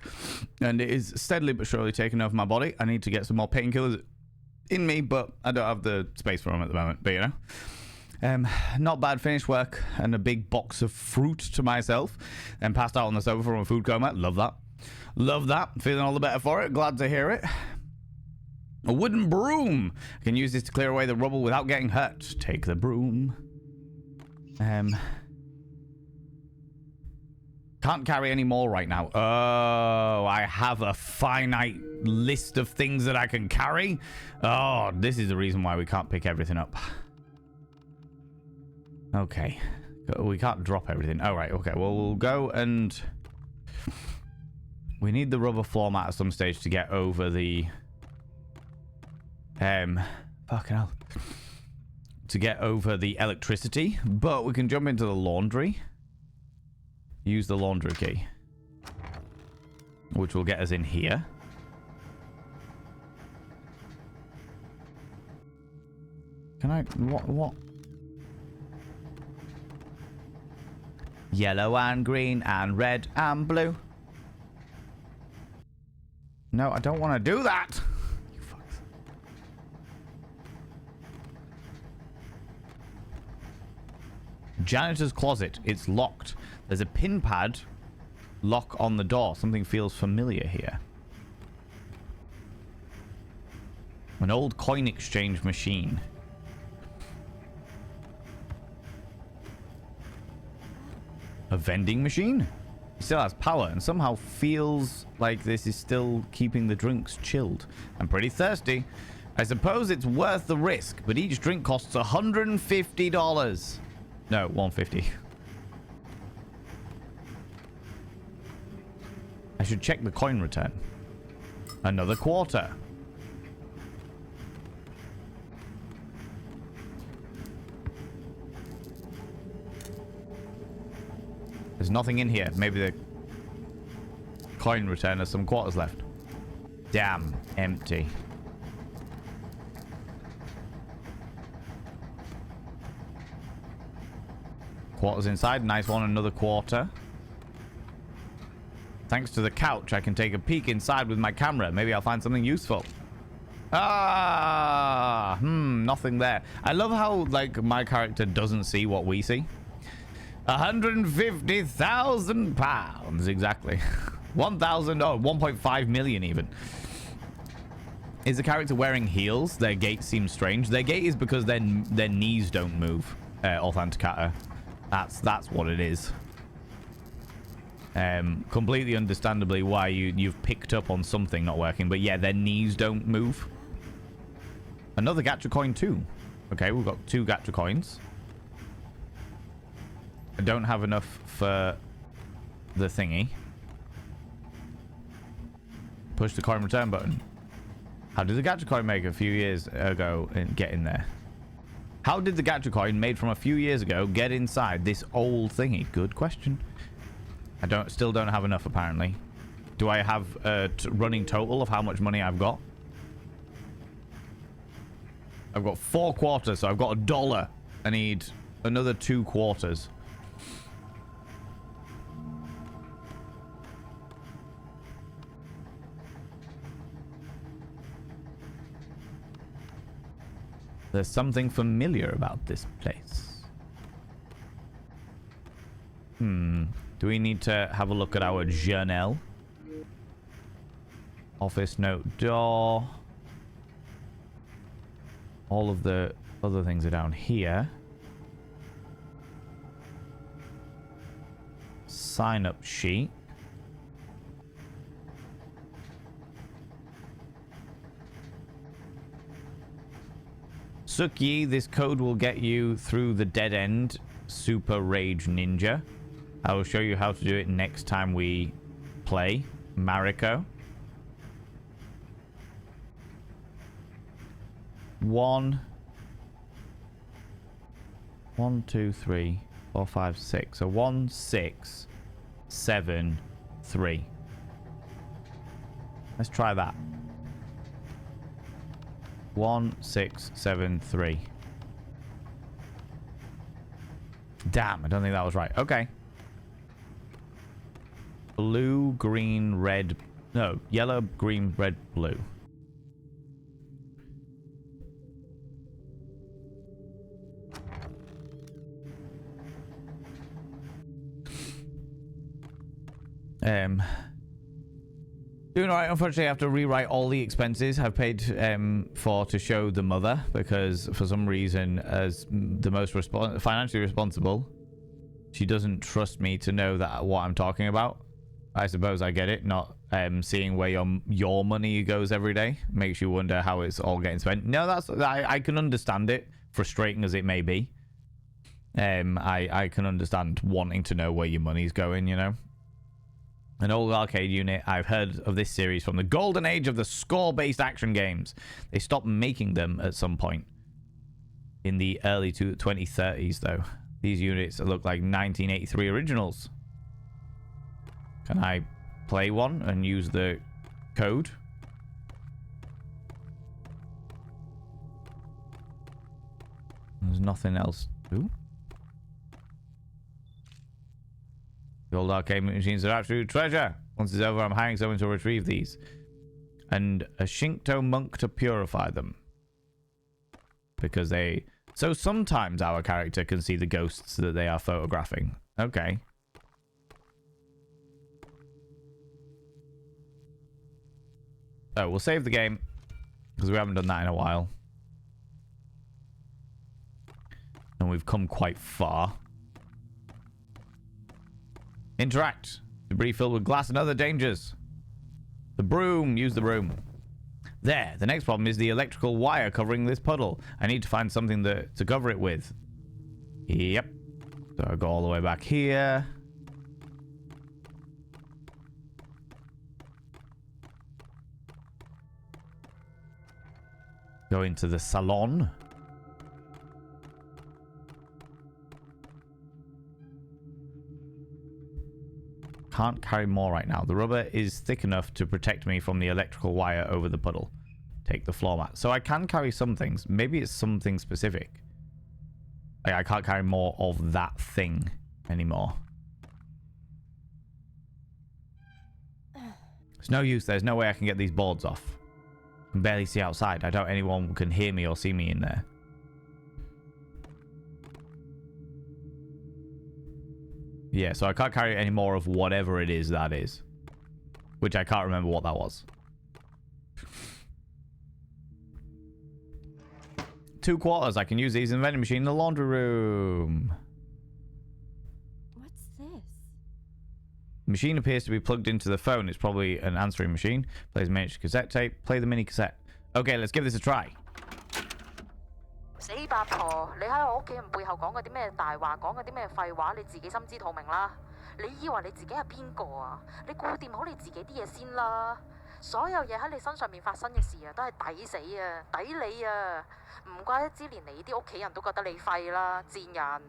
and it is steadily but surely taking over my body. I need to get some more painkillers in me, but I don't have the space for them at the moment, but you know. Not bad, finished work and a big box of fruit to myself and passed out on the sofa from a food coma. Love that. Love that. Feeling all the better for it. Glad to hear it. A wooden broom. I can use this to clear away the rubble without getting hurt. Take the broom. Can't carry any more right now. Oh, I have a finite list of things that I can carry. Oh, this is the reason why we can't pick everything up. Okay. We can't drop everything. All right. Okay. Well, we'll go and... We need the rubber floor mat at some stage to get over the... Fucking hell. To get over the electricity. But we can jump into the laundry. Use the laundry key. Which will get us in here. Can I... What? Yellow and green and red and blue. No, I don't want to do that. You fucks. Janitor's closet. It's locked. There's a pin pad lock on the door. Something feels familiar here. An old coin exchange machine. A vending machine? It still has power and somehow feels like this is still keeping the drinks chilled. I'm pretty thirsty. I suppose it's worth the risk, but each drink costs $150. No, $150. I should check the coin return. Another quarter. There's nothing in here. Maybe the coin return has some quarters left. Damn, empty. Quarters inside. Nice one, another quarter. Thanks to the couch, I can take a peek inside with my camera. Maybe I'll find something useful. Ah, nothing there. I love how, like, my character doesn't see what we see. 150,000 pounds, exactly. 1,000, oh, 1.5 million even. Is the character wearing heels? Their gait seems strange. Their gait is because their knees don't move, Authenticator. That's what it is. Completely understandably why you've picked up on something not working, but yeah, their knees don't move. Another gacha coin too. Okay, we've got 2 gacha coins. I don't have enough for the thingy. Push the coin return button. How did the gacha coin make a few years ago get in there? How did the gacha coin made from a few years ago get inside this old thingy? Good question. I still don't have enough apparently. Do I have a running total of how much money I've got? I've got 4 quarters, so I've got $1. I need another 2 quarters. There's something familiar about this place. Do we need to have a look at our journal? Office note door. All of the other things are down here. Sign up sheet. Suki, this code will get you through the dead end. Super Rage Ninja. I will show you how to do it next time we play Mariko. 1, 2, 3, 4, 5, 6. So 1, 6, 7, 3. Let's try that. 1, 6, 7, 3. Damn, I don't think that was right. Okay. Blue, green, red. No, yellow, green, red, blue. Doing alright. Unfortunately, I have to rewrite all the expenses I've paid for to show the mother, because for some reason, as the most financially responsible, she doesn't trust me to know that what I'm talking about. I suppose I get it. Not seeing where your money goes every day makes you wonder how it's all getting spent. No, I can understand it, frustrating as it may be. I can understand wanting to know where your money's going, you know. An old arcade unit. I've heard of this series from the golden age of the score-based action games. They stopped making them at some point in the early 2030s, though. These units look like 1983 originals. Can I play one and use the code? There's nothing else. Ooh. The old arcade machines are absolute treasure. Once it's over, I'm hiring someone to retrieve these. And a Shinto monk to purify them. Because they... So sometimes our character can see the ghosts that they are photographing. Okay. So we'll save the game. Because we haven't done that in a while. And we've come quite far. Interact. Debris filled with glass and other dangers. The broom. Use the broom. There. The next problem is the electrical wire covering this puddle. I need to find something to cover it with. Yep. So I go all the way back here. Go into the salon. Can't carry more right now. The rubber is thick enough to protect me from the electrical wire over the puddle. Take the floor mat. So I can carry some things. Maybe it's something specific. Like I can't carry more of that thing anymore. It's no use. There's no way I can get these boards off. can barely see outside. I doubt anyone can hear me or see me in there. Yeah, so I can't carry any more of whatever it is that is. Which I can't remember what that was. 2 quarters. I can use these in the vending machine in the laundry room. What's this? The machine appears to be plugged into the phone. It's probably an answering machine. Plays miniature cassette tape. Play the mini cassette. Okay, let's give this a try. 死八婆，你喺我屋企人背後講嗰啲咩大話，講嗰啲咩廢話，你自己心知肚明啦。你以為你自己係邊個啊？你顧掂好你自己啲嘢先啦。所有嘢喺你身上面發生嘅事啊，都係抵死啊，抵你啊！唔怪得之連你啲屋企人都覺得你廢啦，賤人。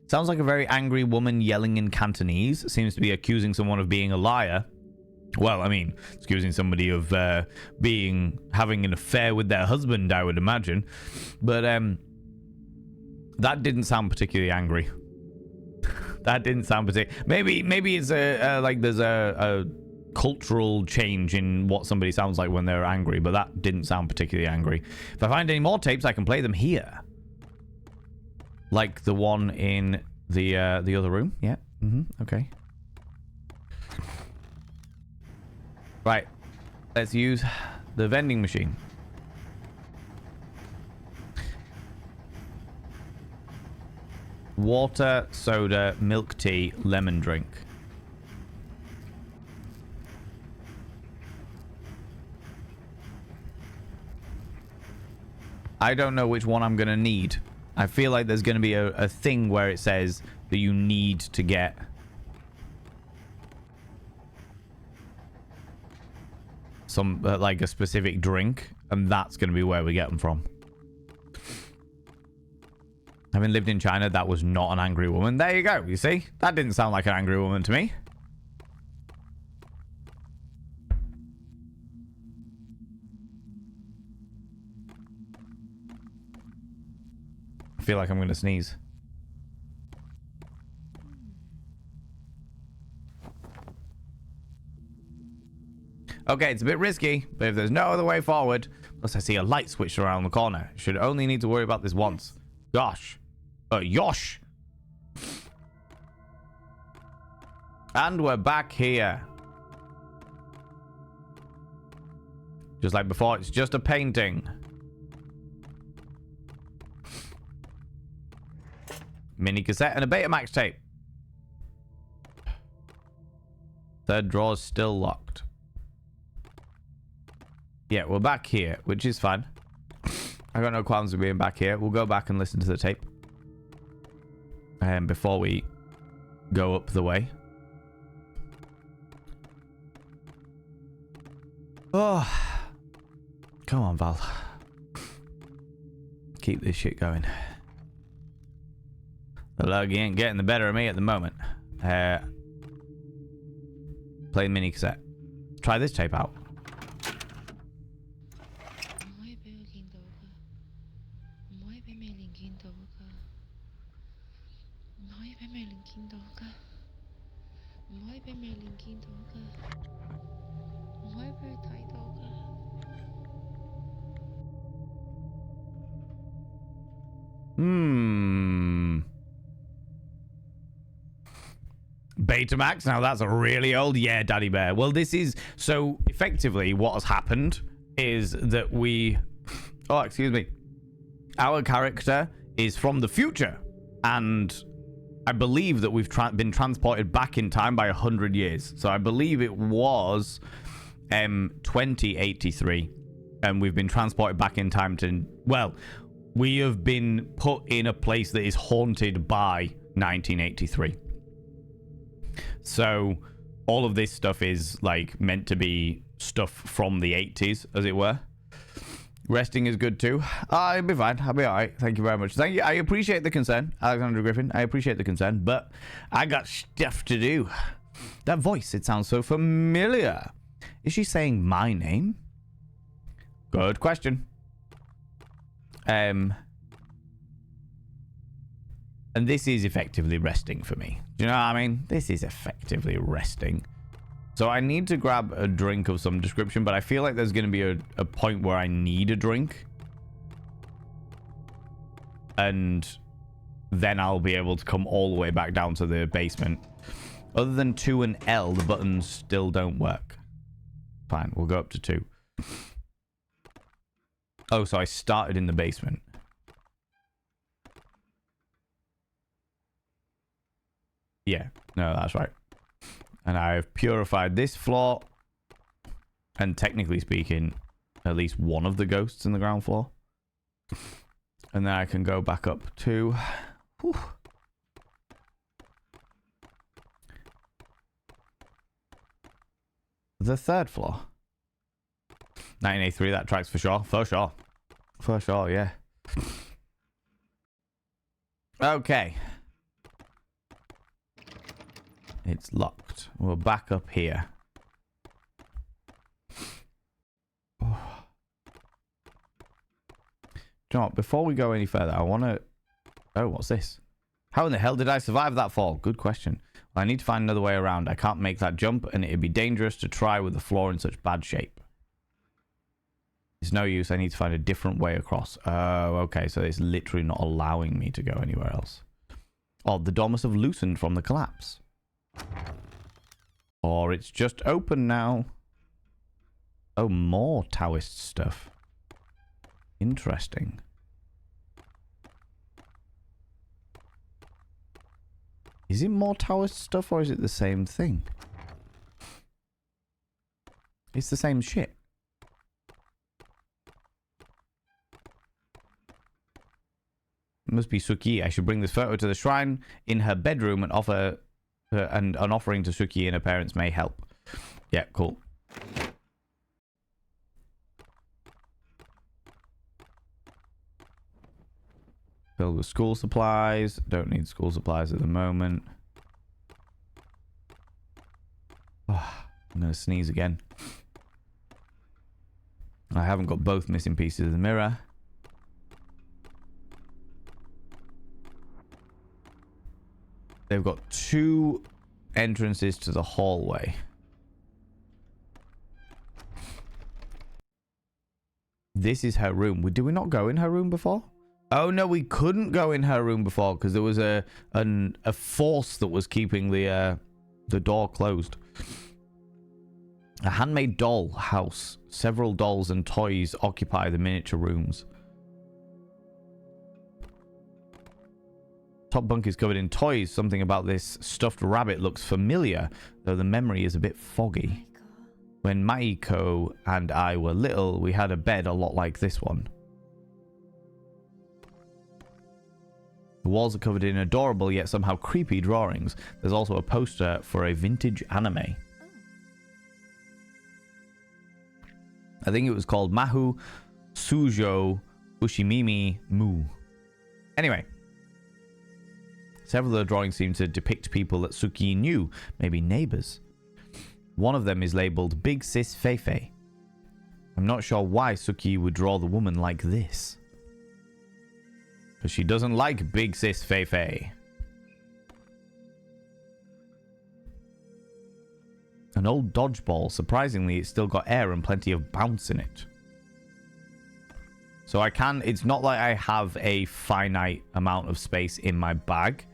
Sounds like a very angry woman yelling in Cantonese. Seems to be accusing someone of being a liar. Well, I mean, accusing somebody of having an affair with their husband, I would imagine. But that didn't sound particularly angry. That didn't sound particularly... Maybe it's like there's a cultural change in what somebody sounds like when they're angry, but that didn't sound particularly angry. If I find any more tapes, I can play them here. Like the one in the other room. Yeah. Okay. Right. Let's use the vending machine. Water, soda, milk tea, lemon drink. I don't know which one I'm going to need. I feel like there's going to be a thing where it says that you need to get some, like a specific drink, and that's going to be where we get them from. Having lived in China, that was not an angry woman. There you go. You see? That didn't sound like an angry woman to me. I feel like I'm going to sneeze. Okay, it's a bit risky, but if there's no other way forward... Plus, I see a light switched around the corner. Should only need to worry about this once. Gosh. Yosh! And we're back here. Just like before, it's just a painting. Mini cassette and a Betamax tape. Third drawer's still locked. Yeah, we're back here, which is fine. I got no qualms with being back here. We'll go back and listen to the tape. Before we go up the way. Oh. Come on, Val. Keep this shit going. The lurgy ain't getting the better of me at the moment. Play mini cassette. Try this tape out. Betamax, now that's a really old... Yeah, Daddy Bear. Well, this is... So, effectively, what has happened is that we... Oh, excuse me. Our character is from the future. And I believe that we've been transported back in time by 100 years. So, I believe it was 2083. And we've been transported back in time to... Well, we have been put in a place that is haunted by 1983. So all of this stuff is like meant to be stuff from the 80s, as it were. Resting is good too. I'll be fine. I'll be all right. Thank you very much. Thank you. I appreciate the concern, Alexander Griffin. I appreciate the concern, but I got stuff to do. That voice, it sounds so familiar. Is she saying my name? Good question. And this is effectively resting for me. Do you know what I mean? This is effectively resting. So I need to grab a drink of some description, but I feel like there's going to be a point where I need a drink. And then I'll be able to come all the way back down to the basement. Other than 2 and L, the buttons still don't work. Fine, we'll go up to 2. Oh, so I started in the basement. Yeah, no, that's right. And I've purified this floor. And technically speaking, at least one of the ghosts in the ground floor. And then I can go back up to... Whew. The 3rd floor. 1983, that tracks for sure. For sure. For sure, yeah. Okay. It's locked. We're back up here. Oh. Do you know what? Before we go any further, I want to... Oh, what's this? How in the hell did I survive that fall? Good question. Well, I need to find another way around. I can't make that jump, and it'd be dangerous to try with the floor in such bad shape. It's no use. I need to find a different way across. Oh, okay. So it's literally not allowing me to go anywhere else. Oh, the door must have loosened from the collapse. Or it's just open now. Oh, more Taoist stuff. Interesting. Is it more Taoist stuff or is it the same thing? It's the same shit. It must be Suki. I should bring this photo to the shrine in her bedroom and offer and an offering to Suki and her parents may help. Yeah, cool. Filled with school supplies. Don't need school supplies at the moment. Oh, I'm going to sneeze again. I haven't got both missing pieces of the mirror. They've got 2 entrances to the hallway. This is her room. Did we not go in her room before? Oh no, we couldn't go in her room before because there was a force that was keeping the door closed. A handmade doll house. Several dolls and toys occupy the miniature rooms. Top bunk is covered in toys. Something about this stuffed rabbit looks familiar, though the memory is a bit foggy. When Maiko and I were little, we had a bed a lot like this one. The walls are covered in adorable yet somehow creepy drawings. There's also a poster for a vintage anime. I think it was called Mahu Sujo Ushimimi Mu. Anyway. Several of the drawings seem to depict people that Suki knew, maybe neighbors. One of them is labeled Big Sis Feifei. I'm not sure why Suki would draw the woman like this. Because she doesn't like Big Sis Feifei. An old dodgeball. Surprisingly, it's still got air and plenty of bounce in it. So I can... It's not like I have a finite amount of space in my bag.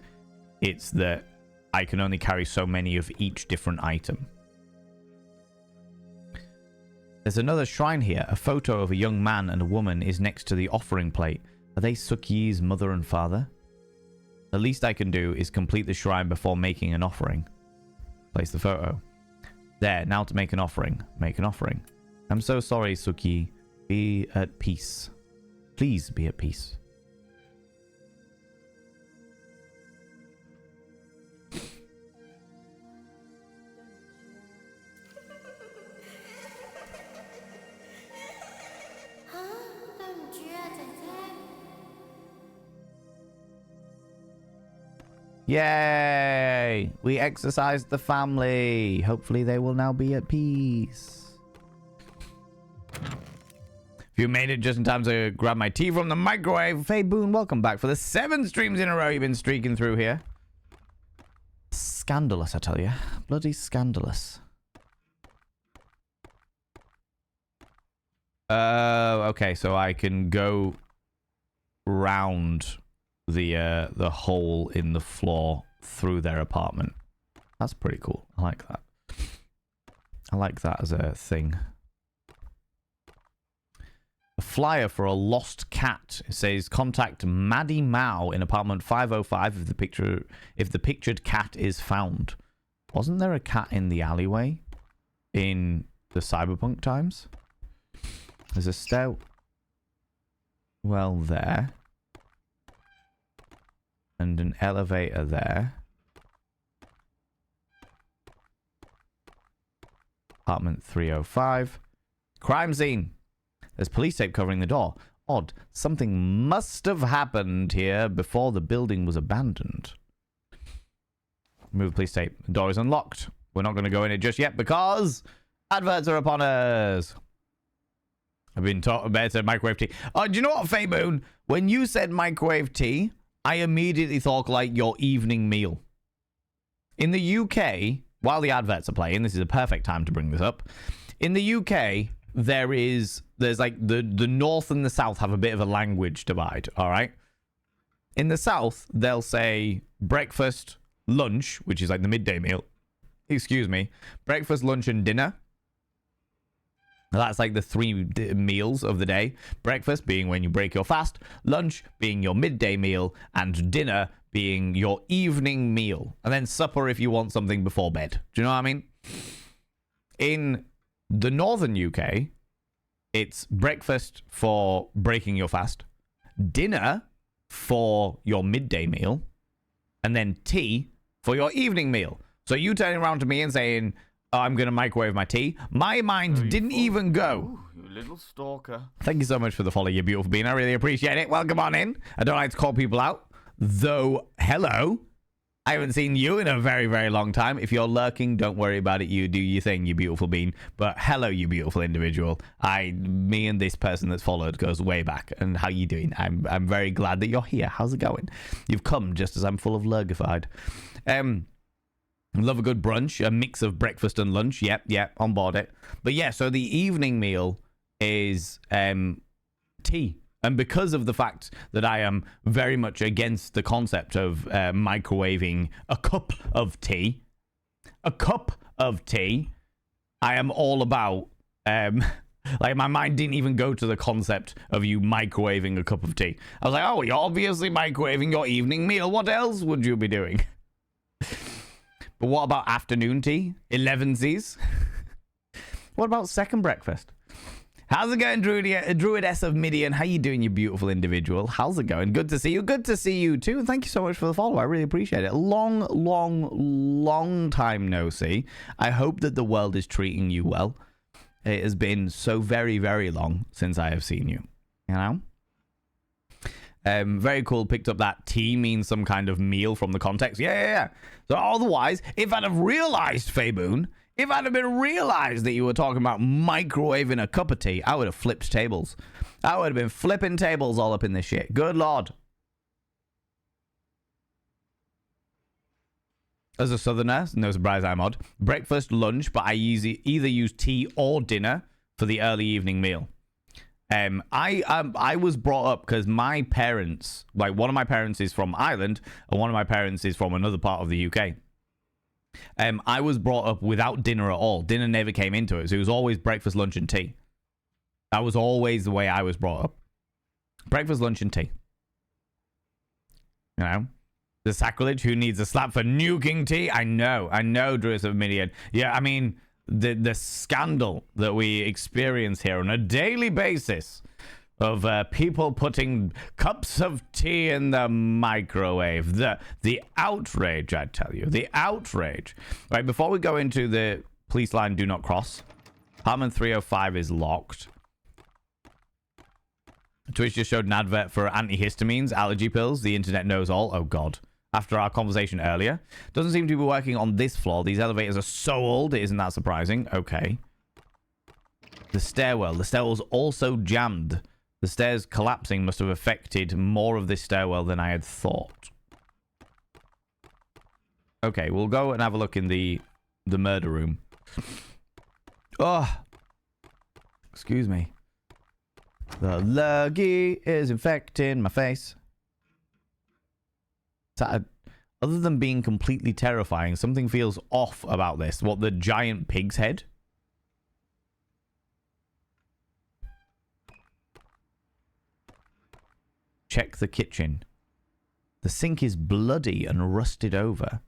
It's that I can only carry so many of each different item. There's another shrine here. A photo of a young man and a woman is next to the offering plate. Are they Suki's mother and father? The least I can do is complete the shrine before making an offering. Place the photo. There, now to make an offering. Make an offering. I'm so sorry, Suki. Be at peace. Please be at peace. Yay! We exorcised the family. Hopefully they will now be at peace. If you made it just in time to grab my tea from the microwave, Faye Boone, welcome back for the 7 streams in a row you've been streaking through here. Scandalous, I tell you. Bloody scandalous. Okay, so I can go round the hole in the floor through their apartment. That's pretty cool. I like that. I like that as a thing. A flyer for a lost cat. It says contact Maddie Mao in apartment 505 if the pictured cat is found. Wasn't there a cat in the alleyway in the cyberpunk times? There's a stairwell there. And an elevator there. Apartment 305. Crime scene. There's police tape covering the door. Odd. Something must have happened here before the building was abandoned. Move police tape. The door is unlocked. We're not going to go in it just yet because adverts are upon us. I've been taught better microwave tea. Oh, do you know what, Faboon? When you said microwave tea, I immediately thought like your evening meal. In the UK, while the adverts are playing, this is a perfect time to bring this up. In the UK, there's like the north and the south have a bit of a language divide, all right? In the south, they'll say breakfast, lunch, which is like the midday meal. Excuse me. Breakfast, lunch, and dinner. That's like the three meals of the day. Breakfast being when you break your fast, lunch being your midday meal, and dinner being your evening meal. And then supper if you want something before bed. Do you know what I mean? In the northern UK, it's breakfast for breaking your fast, dinner for your midday meal, and then tea for your evening meal. So you turning around to me and saying, oh, I'm going to microwave my tea. My mind didn't even go. Ooh, you little stalker. Thank you so much for the follow, you beautiful bean. I really appreciate it. Welcome on in. I don't like to call people out. Though, hello. I haven't seen you in a very, very long time. If you're lurking, don't worry about it. You do your thing, you beautiful bean. But hello, you beautiful individual. Me and this person that's followed goes way back. And how you doing? I'm very glad that you're here. How's it going? You've come just as I'm full of lurgified. Love a good brunch, a mix of breakfast and lunch. Yep, on board it. But yeah, so the evening meal is tea. And because of the fact that I am very much against the concept of microwaving a cup of tea, I am all about, like my mind didn't even go to the concept of you microwaving a cup of tea. I was like, oh, you're obviously microwaving your evening meal. What else would you be doing? But what about afternoon tea? 11sies? What about second breakfast? How's it going, Druidess of Midian? How you doing, you beautiful individual? How's it going? Good to see you. Good to see you too. And thank you so much for the follow. I really appreciate it. Long time no see. I hope that the world is treating you well. It has been so very, very long since I have seen you. You know? Very cool. Picked up that tea means some kind of meal from the context. Yeah. So otherwise, if I'd have realized, Faboon, if I'd have been realized that you were talking about microwaving a cup of tea, I would have flipped tables. I would have been flipping tables all up in this shit. Good Lord. As a southerner, no surprise I'm odd. Breakfast, lunch, but I either use tea or dinner for the early evening meal. I was brought up because my parents, like one of my parents is from Ireland and one of my parents is from another part of the UK. I was brought up without dinner at all. Dinner never came into it. So it was always breakfast, lunch, and tea. That was always the way I was brought up. Breakfast, lunch, and tea. You know? The sacrilege, who needs a slap for nuking tea? I know, Druids of Midian. Yeah, I mean, the scandal that we experience here on a daily basis of people putting cups of tea in the microwave. The outrage, I tell you. The outrage. Right, before we go into the police line do not cross, apartment 305 is locked. Twitch just showed an advert for antihistamines, allergy pills. The internet knows all. Oh, God. After our conversation earlier. Doesn't seem to be working on this floor. These elevators are so old. Isn't that surprising? Okay. The stairwell. The stairwell's also jammed. The stairs collapsing must have affected more of this stairwell than I had thought. Okay, we'll go and have a look in the murder room. Oh. Excuse me. The lurgy is infecting my face. Other than being completely terrifying, something feels off about this. What, the giant pig's head? Check the kitchen. The sink is bloody and rusted over.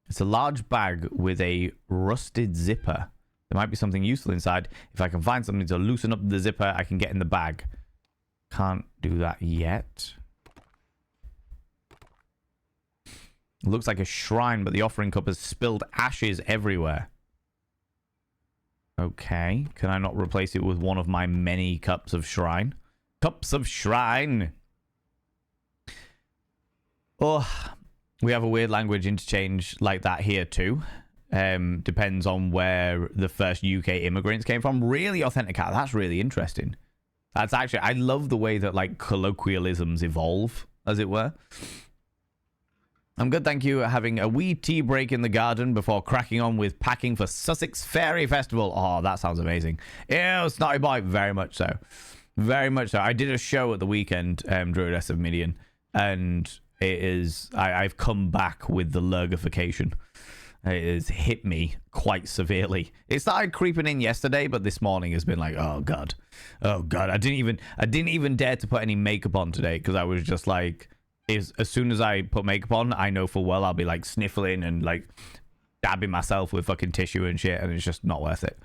It's a large bag with a rusted zipper. There might be something useful inside. If I can find something to loosen up the zipper, I can get in the bag. Can't do that yet. It looks like a shrine, but the offering cup has spilled ashes everywhere. Okay. Can I not replace it with one of my many cups of shrine? Cups of shrine! Oh, we have a weird language interchange like that here too. Depends on where the first UK immigrants came from. Really authentic. That's really interesting. That's actually, I love the way that like colloquialisms evolve, as it were. I'm good, thank you. Having a wee tea break in the garden before cracking on with packing for Sussex Fairy Festival. Oh, that sounds amazing. Ew, Snotty Boy. Very much so. Very much so. I did a show at the weekend, Druidess of Midian, and it is, I've come back with the lurgification. It has hit me quite severely. It started creeping in yesterday, but this morning has been like, oh god. Oh god. I didn't even dare to put any makeup on today because I was just like, as soon as I put makeup on, I know full well I'll be like sniffling and like dabbing myself with fucking tissue and shit, and it's just not worth it.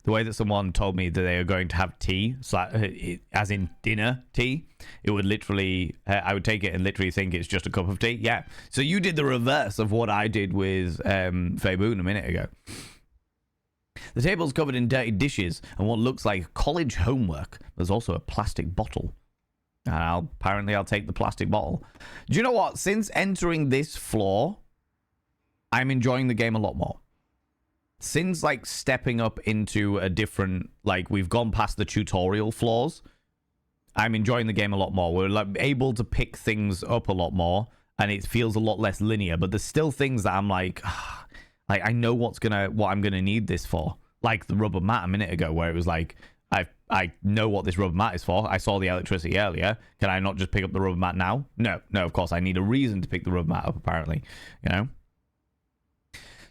The way that someone told me that they are going to have tea, as in dinner tea, it would literally, I would take it and literally think it's just a cup of tea. Yeah. So you did the reverse of what I did with Faye Boone a minute ago. The table's covered in dirty dishes and what looks like college homework. There's also a plastic bottle. Apparently I'll take the plastic bottle. Do you know what? Since entering this floor, I'm enjoying the game a lot more. Since like stepping up into a different, like we've gone past the tutorial floors, I'm enjoying the game a lot more. We're like able to pick things up a lot more and it feels a lot less linear, but there's still things that I'm like I know what I'm gonna need this for. Like the rubber mat a minute ago where it was like, I know what this rubber mat is for. I saw the electricity earlier. Can I not just pick up the rubber mat now? No, of course I need a reason to pick the rubber mat up apparently, you know?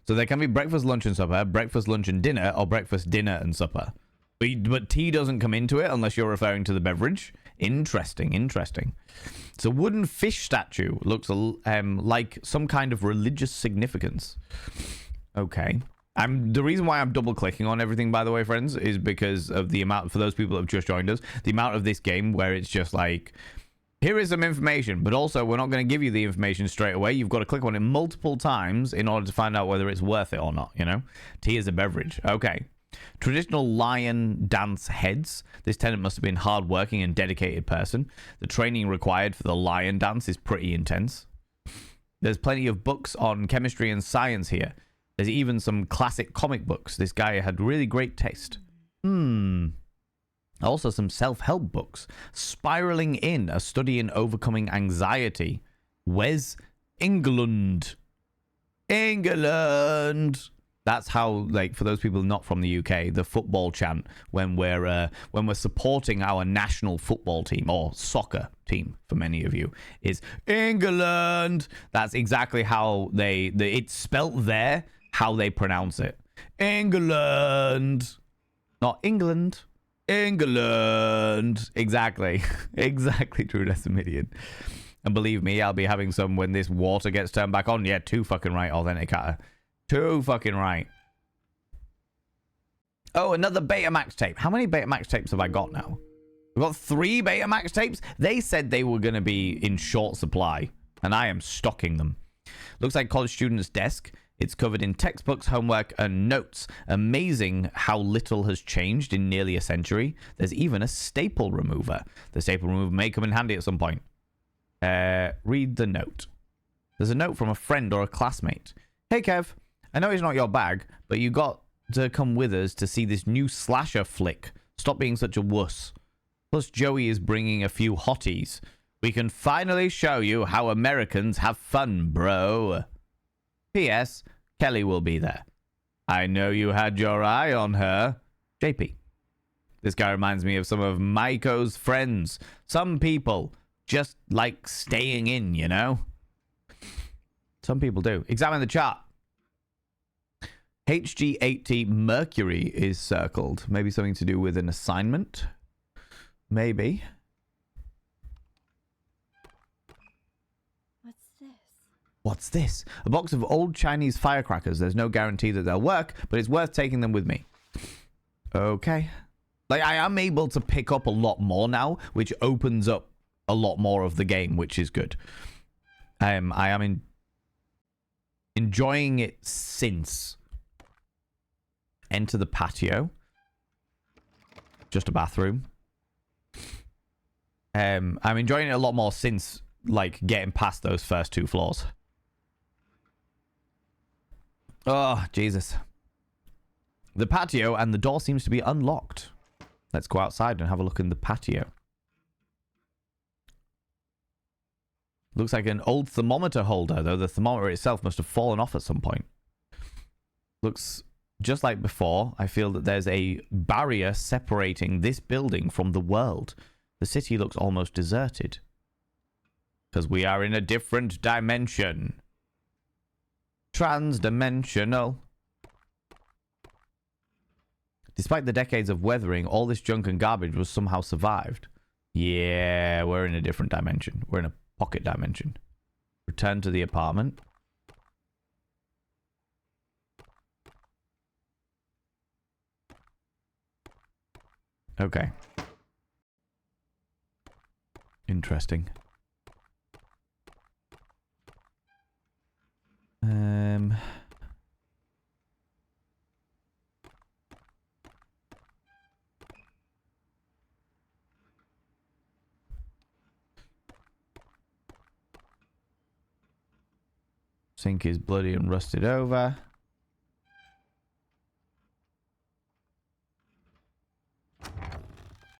So there can be breakfast, lunch, and supper, breakfast, lunch, and dinner, or breakfast, dinner, and supper. But tea doesn't come into it unless you're referring to the beverage. Interesting, interesting. It's a wooden fish statue. Looks like some kind of religious significance. Okay. The reason why I'm double clicking on everything, by the way, friends, is because of the amount, for those people that have just joined us, the amount of this game where it's just like, here is some information, but also we're not going to give you the information straight away. You've got to click on it multiple times in order to find out whether it's worth it or not, you know? Tea is a beverage. Okay. Traditional lion dance heads. This tenant must have been hardworking and dedicated person. The training required for the lion dance is pretty intense. There's plenty of books on chemistry and science here. There's even some classic comic books. This guy had really great taste. Also some self-help books. Spiraling In, a study in overcoming anxiety. Wes England. England. That's how, like, for those people not from the UK, the football chant when we're supporting our national football team or soccer team for many of you is England. That's exactly how it's spelt there, how they pronounce it. England, not England. England. Exactly. Exactly, True Decidian. And believe me, I'll be having some when this water gets turned back on. Yeah, too fucking right, Authenticator. Too fucking right. Oh, another Betamax tape. How many Betamax tapes have I got now? I've got 3 Betamax tapes. They said they were going to be in short supply, and I am stocking them. Looks like college student's desk. It's covered in textbooks, homework, and notes. Amazing how little has changed in nearly a century. There's even a staple remover. The staple remover may come in handy at some point. Read the note. There's a note from a friend or a classmate. Hey, Kev. I know it's not your bag, but you got to come with us to see this new slasher flick. Stop being such a wuss. Plus, Joey is bringing a few hotties. We can finally show you how Americans have fun, bro. P.S. Kelly will be there. I know you had your eye on her. JP. This guy reminds me of some of Maiko's friends. Some people just like staying in, you know? Some people do. Examine the chart. HG80 Mercury is circled. Maybe something to do with an assignment? Maybe. What's this? What's this? A box of old Chinese firecrackers. There's no guarantee that they'll work, but it's worth taking them with me. Okay. Like, I am able to pick up a lot more now, which opens up a lot more of the game, which is good. I am enjoying it since. Enter the patio. Just a bathroom. I'm enjoying it a lot more since, like, getting past those first 2 floors. Oh, Jesus. The patio and the door seems to be unlocked. Let's go outside and have a look in the patio. Looks like an old thermometer holder, though the thermometer itself must have fallen off at some point. Looks just like before. I feel that there's a barrier separating this building from the world. The city looks almost deserted. Because we are in a different dimension. Trans-dimensional. Despite the decades of weathering, all this junk and garbage was somehow survived. Yeah, we're in a different dimension. We're in a pocket dimension. Return to the apartment. Okay. Interesting. Sink is bloody and rusted over.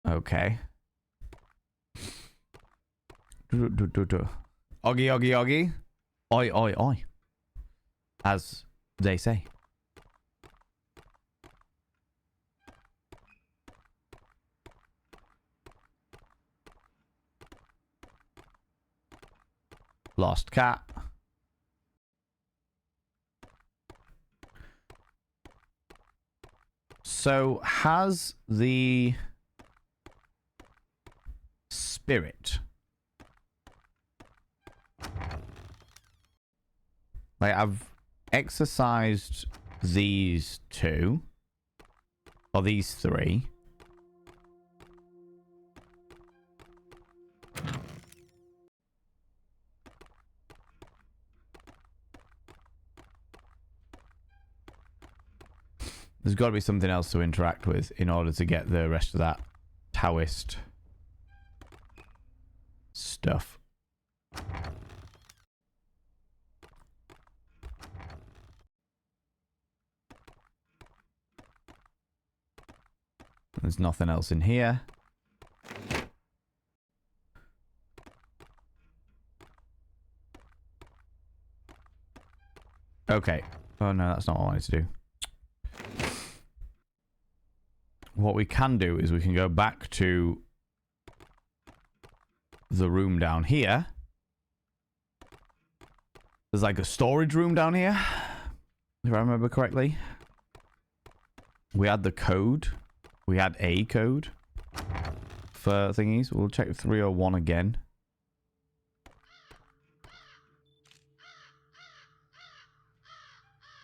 Okay. Oggy, oggy, oggy. Oi, oi, oi. As they say. Lost cat. So, has the spirit, like, I've exercised these 2 or these 3. There's got to be something else to interact with in order to get the rest of that Taoist stuff. There's nothing else in here. Okay. Oh no, that's not what I wanted to do. What we can do is we can go back to the room down here. There's like a storage room down here, if I remember correctly. We had the code. We had a code for thingies. We'll check 301 again.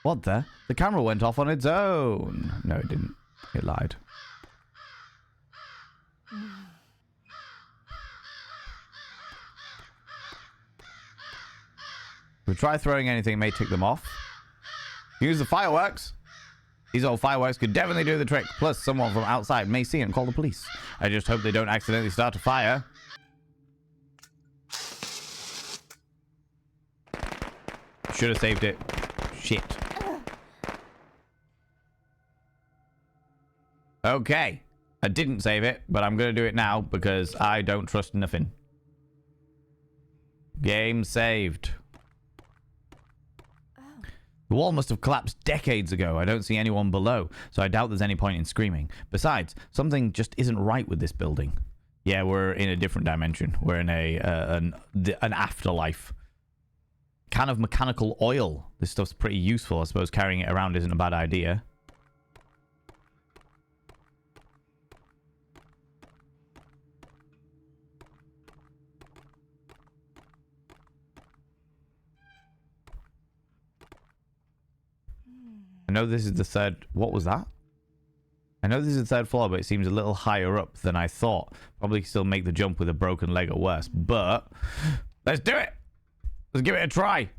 What the? The camera went off on its own. No, it didn't. It lied. If we try throwing anything, it may tick them off. Use the fireworks. These old fireworks could definitely do the trick. Plus, someone from outside may see it and call the police. I just hope they don't accidentally start a fire. Should have saved it. Shit. Okay. I didn't save it, but I'm going to do it now because I don't trust nothing. Game saved. The wall must have collapsed decades ago. I don't see anyone below, so I doubt there's any point in screaming. Besides, something just isn't right with this building. Yeah, we're in a different dimension. We're in an afterlife. Can of mechanical oil. This stuff's pretty useful. I suppose carrying it around isn't a bad idea. I know this is the third... What was that? I know this is the third floor, but it seems a little higher up than I thought. Probably still make the jump with a broken leg or worse. But let's do it. Let's give it a try.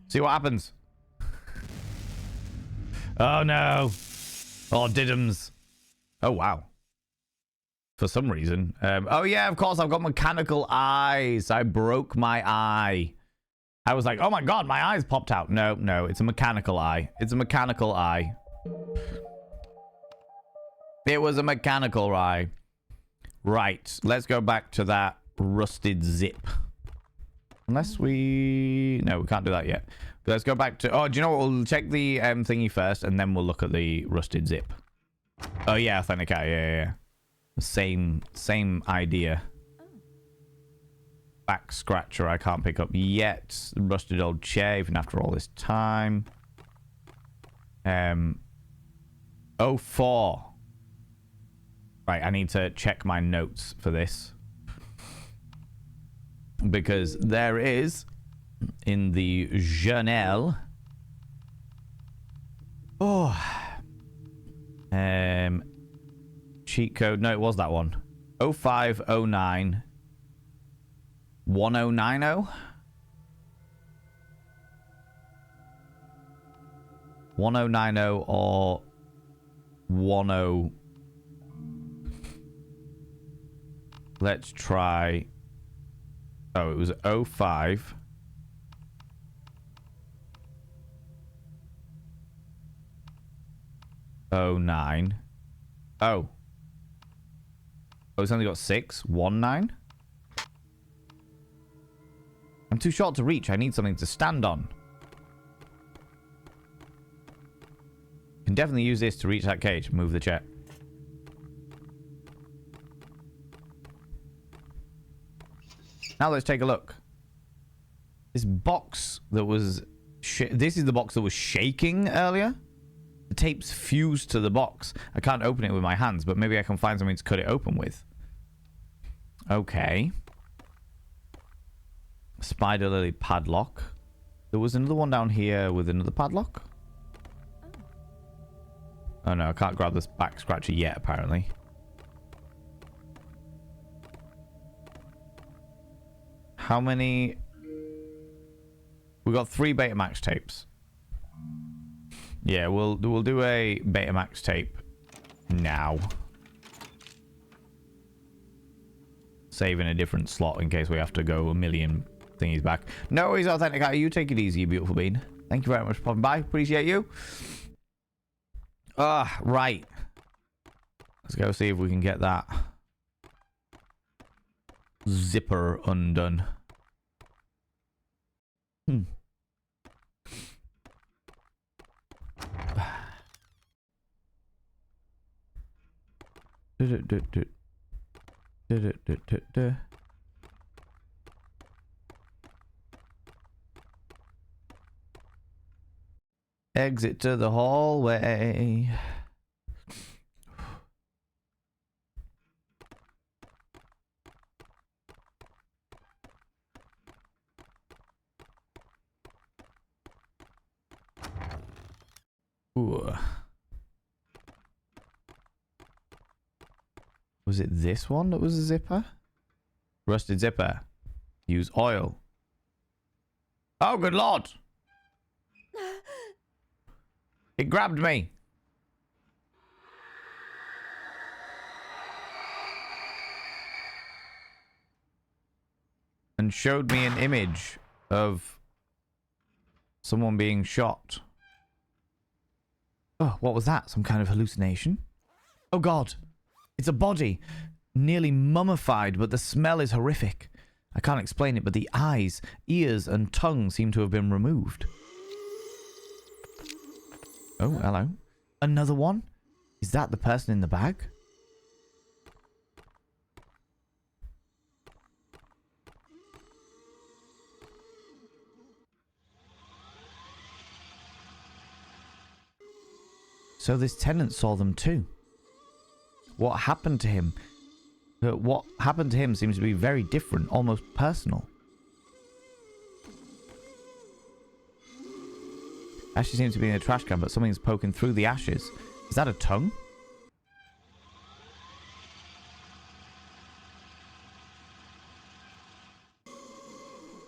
See what happens. Oh no. Oh diddums. Oh wow. For some reason. Oh yeah, of course, I've got mechanical eyes. I broke my eye. I was like, oh my god, my eyes popped out. No, no, it's a mechanical eye. It's a mechanical eye. It was a mechanical eye. Right, let's go back to that rusted zip. Unless we... No, we can't do that yet. Let's go back to... Oh, do you know what? We'll check the thingy first, and then we'll look at the rusted zip. Oh yeah, authenticate. Yeah. Same idea. Back scratcher I can't pick up yet. Rusted old chair even after all this time. 04. Right, I need to check my notes for this. Because there is in the journal. Oh. Cheat code. No, it was that one. 0509 1090 1090 or 10. Let's try. Oh, it was 05 09. Oh, it's only got 619. I'm too short to reach. I need something to stand on. Can definitely use this to reach that cage. Move the chair. Now let's take a look. This box that was... This is the box that was shaking earlier. The tape's fused to the box. I can't open it with my hands, but maybe I can find something to cut it open with. Okay. Spider lily padlock. There was another one down here with another padlock. Oh no, I can't grab this back scratcher yet, apparently. How many? We got 3 Betamax tapes. Yeah, we'll do a Betamax tape now. Save in a different slot in case we have to go a million thingies back. No worries, authentic. You take it easy, you beautiful bean. Thank you very much for popping by. Appreciate you. Right. Let's go see if we can get that zipper undone. Exit to the hallway. Ooh. Was it this one that was a zipper? Rusted zipper. Use oil. Oh, good lord! It grabbed me. And showed me an image of someone being shot. Oh, what was that? Some kind of hallucination? Oh god. It's a body. Nearly mummified, but the smell is horrific. I can't explain it, but the eyes, ears, and tongue seem to have been removed. Oh, hello. Another one? Is that the person in the bag? So this tenant saw them too. What happened to him? What happened to him seems to be very different, almost personal. Ashes seems to be in a trash can, but something's poking through the ashes. Is that a tongue?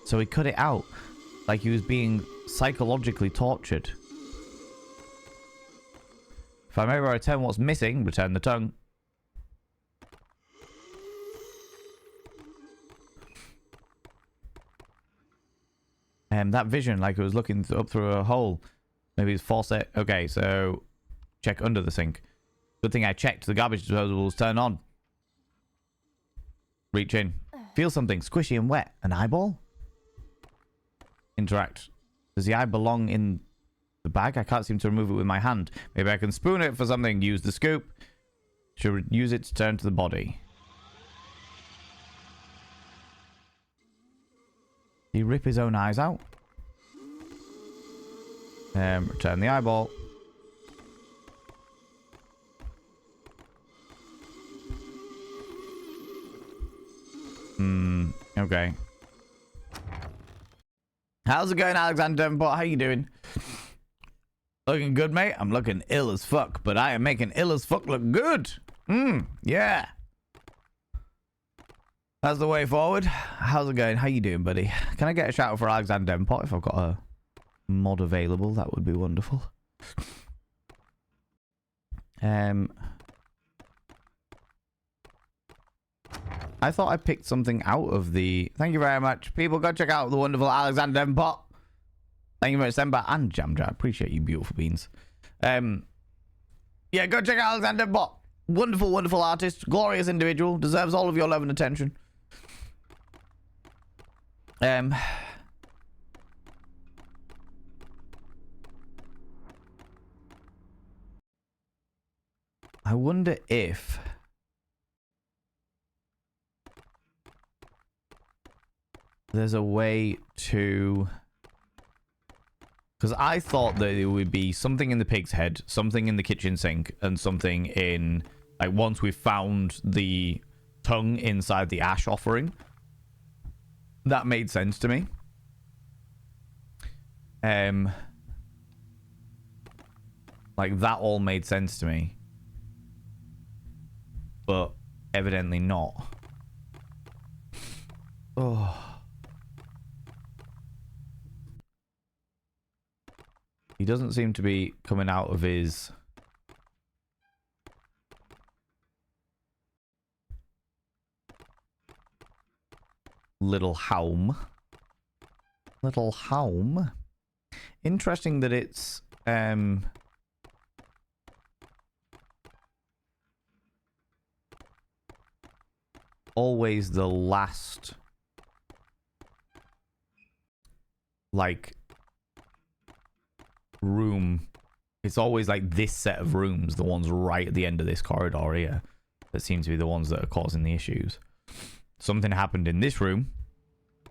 So he cut it out, like he was being psychologically tortured. If I'm able to return what's missing, return the tongue. That vision, like it was looking up through a hole. Maybe it's faucet. Okay, so check under the sink. Good thing I checked. The garbage disposals turn on. Reach in. Feel something squishy and wet. An eyeball? Interact. Does the eye belong in the bag? I can't seem to remove it with my hand. Maybe I can spoon it for something. Use the scoop. Should use it to turn to the body. Did he rip his own eyes out? Return the eyeball. Okay. How's it going, Alexander Davenport? How you doing? Looking good, mate? I'm looking ill as fuck, but I am making ill as fuck look good. Yeah. That's the way forward. How's it going? How you doing, buddy? Can I get a shout out for Alexander Davenport if I've got a mod available? That would be wonderful. I thought I picked something out of the... Thank you very much. People, go check out the wonderful Alexander Davenport. Thank you very much, Semba and Jamja. Appreciate you, beautiful beans. Yeah, go check out Alexander Davenport. Wonderful, wonderful artist. Glorious individual. Deserves all of your love and attention. I wonder if... there's a way to... because I thought that it would be something in the pig's head, something in the kitchen sink, and something in... like, once we've found the tongue inside the ash offering. That made sense to me. Like, that all made sense to me. But evidently not. Oh... he doesn't seem to be coming out of his... little home. Little home. Interesting that it's... always the last... like... room. It's always like this set of rooms, the ones right at the end of this corridor here, that seem to be the ones that are causing the issues. Something happened in this room,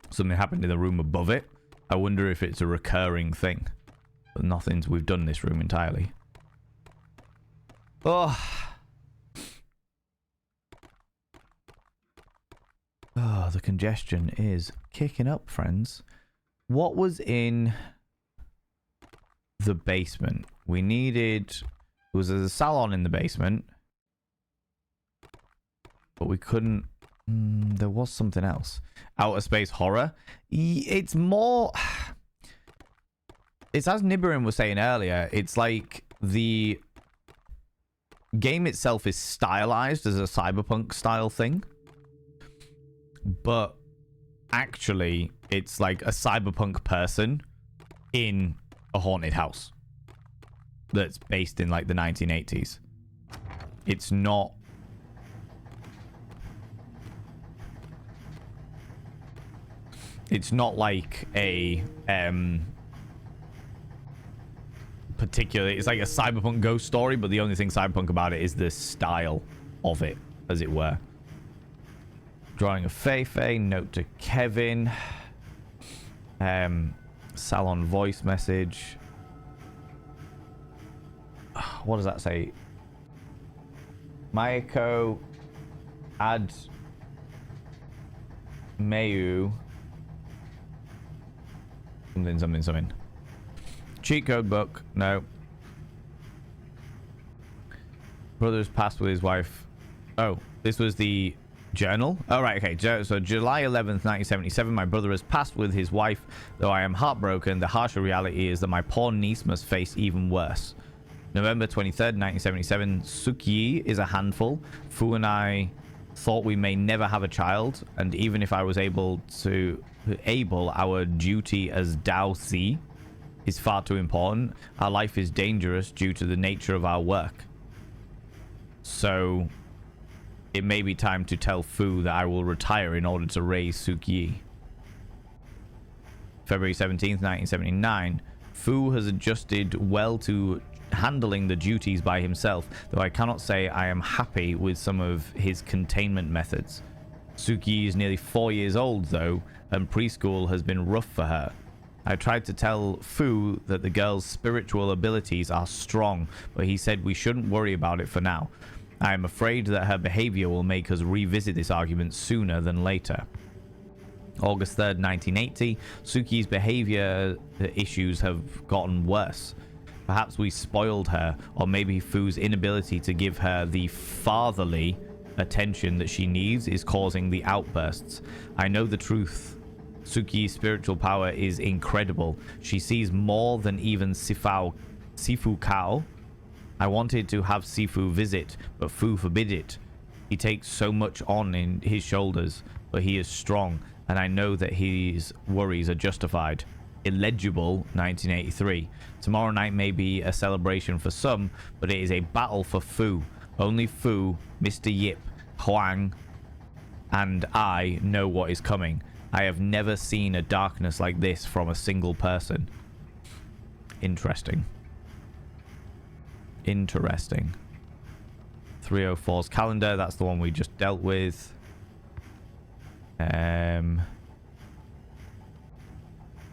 something happened in the room above it. I wonder if it's a recurring thing, but nothing's... we've done this room entirely. Oh, the congestion is kicking up, friends. What was in the basement? We needed... there was a salon in the basement, but we couldn't... there was something else. Outer space horror. It's more... it's as Nibirin was saying earlier, it's like the game itself is stylized as a cyberpunk style thing, but actually it's like a cyberpunk person in a haunted house that's based in like the 1980s. It's not... It's not like a particular. It's like a cyberpunk ghost story, but the only thing cyberpunk about it is the style of it, as it were. Drawing of Feifei, note to Kevin, salon voice message. What does that say? Mayako ad Mayu something. Cheat code book. No. Brother's passed with his wife. Oh, this was the journal. Oh, right. Okay. So July 11th, 1977, my brother has passed with his wife. Though I am heartbroken, the harsher reality is that my poor niece must face even worse. November 23rd, 1977, Suki is a handful. Fu and I thought we may never have a child, and even if I was able, our duty as Dao Si is far too important. Our life is dangerous due to the nature of our work. So it may be time to tell Fu that I will retire in order to raise Suki. February 17th, 1979, Fu has adjusted well to handling the duties by himself, though I cannot say I am happy with some of his containment methods. Suki is nearly 4 years old though, and preschool has been rough for her. I tried to tell Fu that the girl's spiritual abilities are strong, but he said we shouldn't worry about it for now. I am afraid that her behavior will make us revisit this argument sooner than later. August 3rd, 1980, Suki's behavior issues have gotten worse. Perhaps we spoiled her, or maybe Fu's inability to give her the fatherly attention that she needs is causing the outbursts. I know the truth. Suki's spiritual power is incredible. She sees more than even Sifu Kao. I wanted to have Sifu visit, but Fu forbid it. He takes so much on in his shoulders, but he is strong, and I know that his worries are justified. Illegible, 1983. Tomorrow night may be a celebration for some, but it is a battle for Fu. Only Fu, Mr. Yip, Huang, and I know what is coming. I have never seen a darkness like this from a single person. Interesting. 304's calendar, that's the one we just dealt with.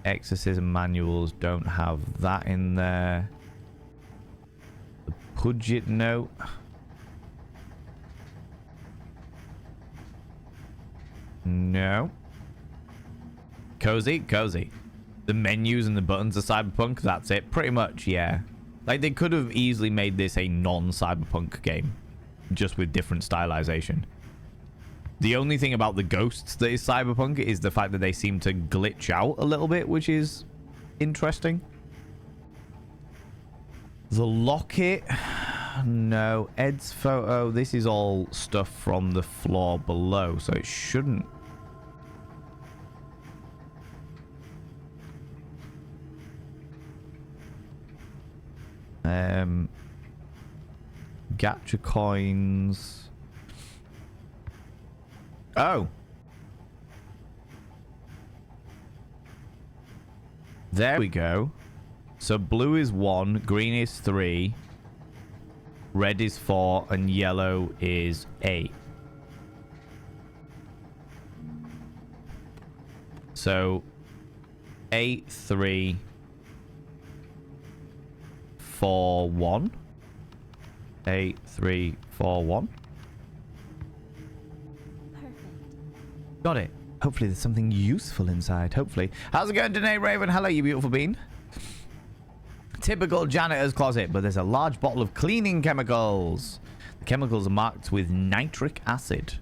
Exorcism manuals don't have that in there. The Pudgit note. No. Cozy. The menus and the buttons are cyberpunk. That's it. Pretty much, yeah. Like, they could have easily made this a non-cyberpunk game, just with different stylization. The only thing about the ghosts that is cyberpunk is the fact that they seem to glitch out a little bit, which is interesting. The locket. No. Ed's photo. This is all stuff from the floor below, so it shouldn't. Gacha coins. Oh. There we go. So blue is 1, green is 3, red is 4, and yellow is 8. So 8, 3, 4, 1. 8, 3, 4, 1. Got it. Hopefully there's something useful inside. Hopefully. How's it going, Danae Raven? Hello, you beautiful bean. Typical janitor's closet, but there's a large bottle of cleaning chemicals. The chemicals are marked with nitric acid.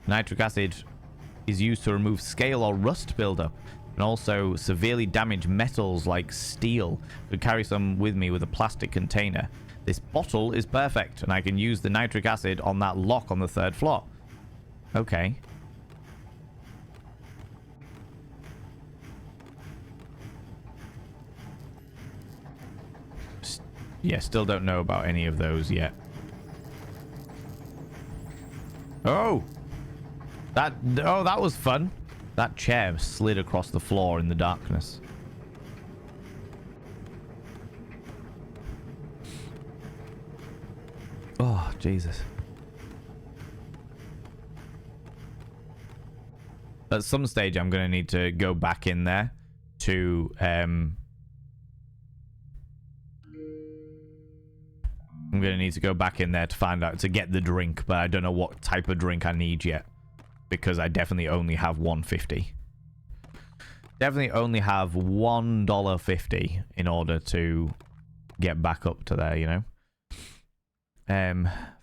Nitric acid is used to remove scale or rust buildup, and also severely damage metals like steel. Could carry some with me with a plastic container. This bottle is perfect, and I can use the nitric acid on that lock on the 3rd floor. Okay. Yeah, still don't know about any of those yet. Oh! That was fun. That chair slid across the floor in the darkness. Oh, Jesus. At some stage, I'm going to need to go back in there to... I'm going to need to go back in there to find out, to get the drink, but I don't know what type of drink I need yet. Because I definitely only have $1.50. Definitely only have $1.50 in order to get back up to there, you know?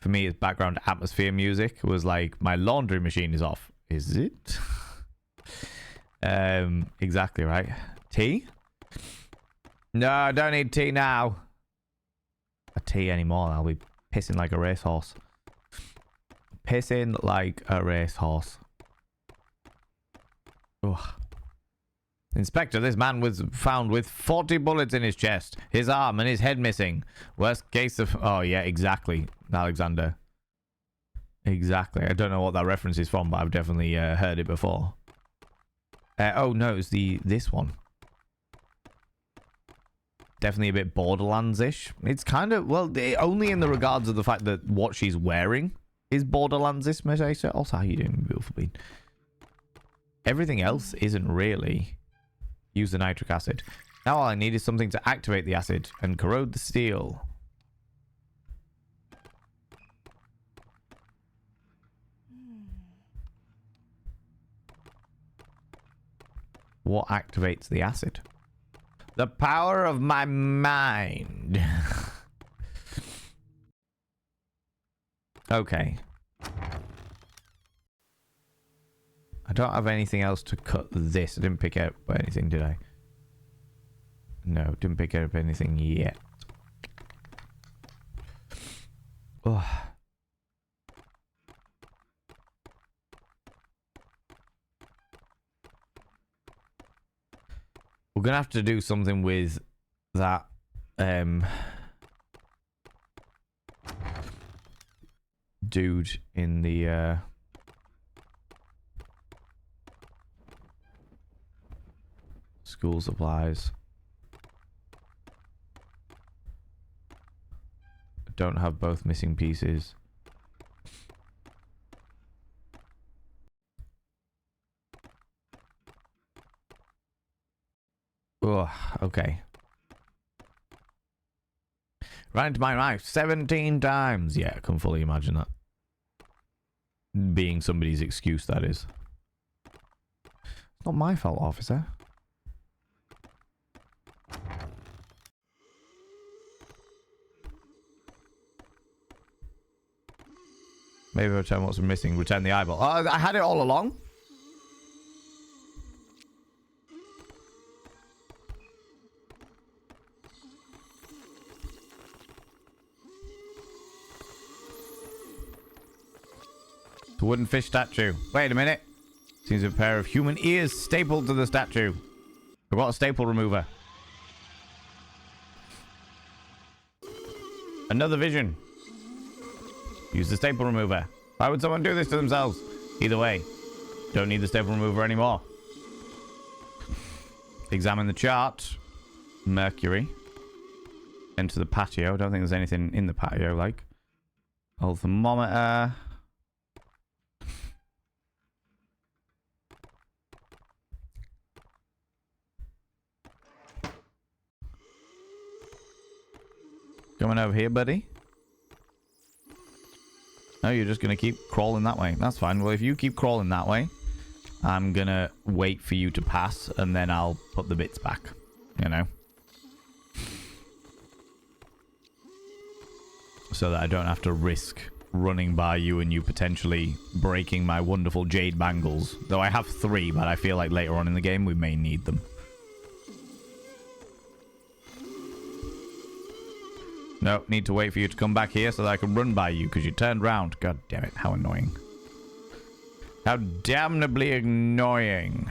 For me, it's background atmosphere music. It was like, my laundry machine is off. Is it? Exactly right. Tea? No, I don't need tea now. A tea anymore. I'll be pissing like a racehorse. Pissing like a racehorse. Ugh. Inspector, this man was found with 40 bullets in his chest, his arm, and his head missing. Worst case of... Oh, yeah, exactly, Alexander. Exactly. I don't know what that reference is from, but I've definitely heard it before. Oh, no, it's this one. Definitely a bit Borderlands-ish. It's kind of... Well, only in the regards of the fact that what she's wearing is Borderlands-ish, may I say. Also, how you doing, beautiful bean? Everything else isn't really. Use the nitric acid. Now all I need is something to activate the acid and corrode the steel. What activates the acid? The power of my mind. Okay. I don't have anything else to cut this. I didn't pick up anything, did I? No, didn't pick up anything yet. Oh. We're gonna have to do something with that dude in the school supplies. I don't have both missing pieces. Oh, okay. Ran into my knife 17 times. Yeah, I can fully imagine that. Being somebody's excuse, that is. It's not my fault, officer. Maybe return what's missing. Return the eyeball. Oh, I had it all along. It's a wooden fish statue. Wait a minute. Seems a pair of human ears stapled to the statue. I've got a staple remover. Another vision. Use the staple remover. Why would someone do this to themselves? Either way, don't need the staple remover anymore. Examine the chart. Mercury. Enter the patio. Don't think there's anything in the patio, like. Old thermometer. Coming over here, buddy. No, you're just going to keep crawling that way. That's fine. Well, if you keep crawling that way, I'm going to wait for you to pass, and then I'll put the bits back. You know? So that I don't have to risk running by you and you potentially breaking my wonderful jade bangles. Though I have 3, but I feel like later on in the game we may need them. No, need to wait for you to come back here so that I can run by you because you turned round. God damn it, how annoying. How damnably annoying.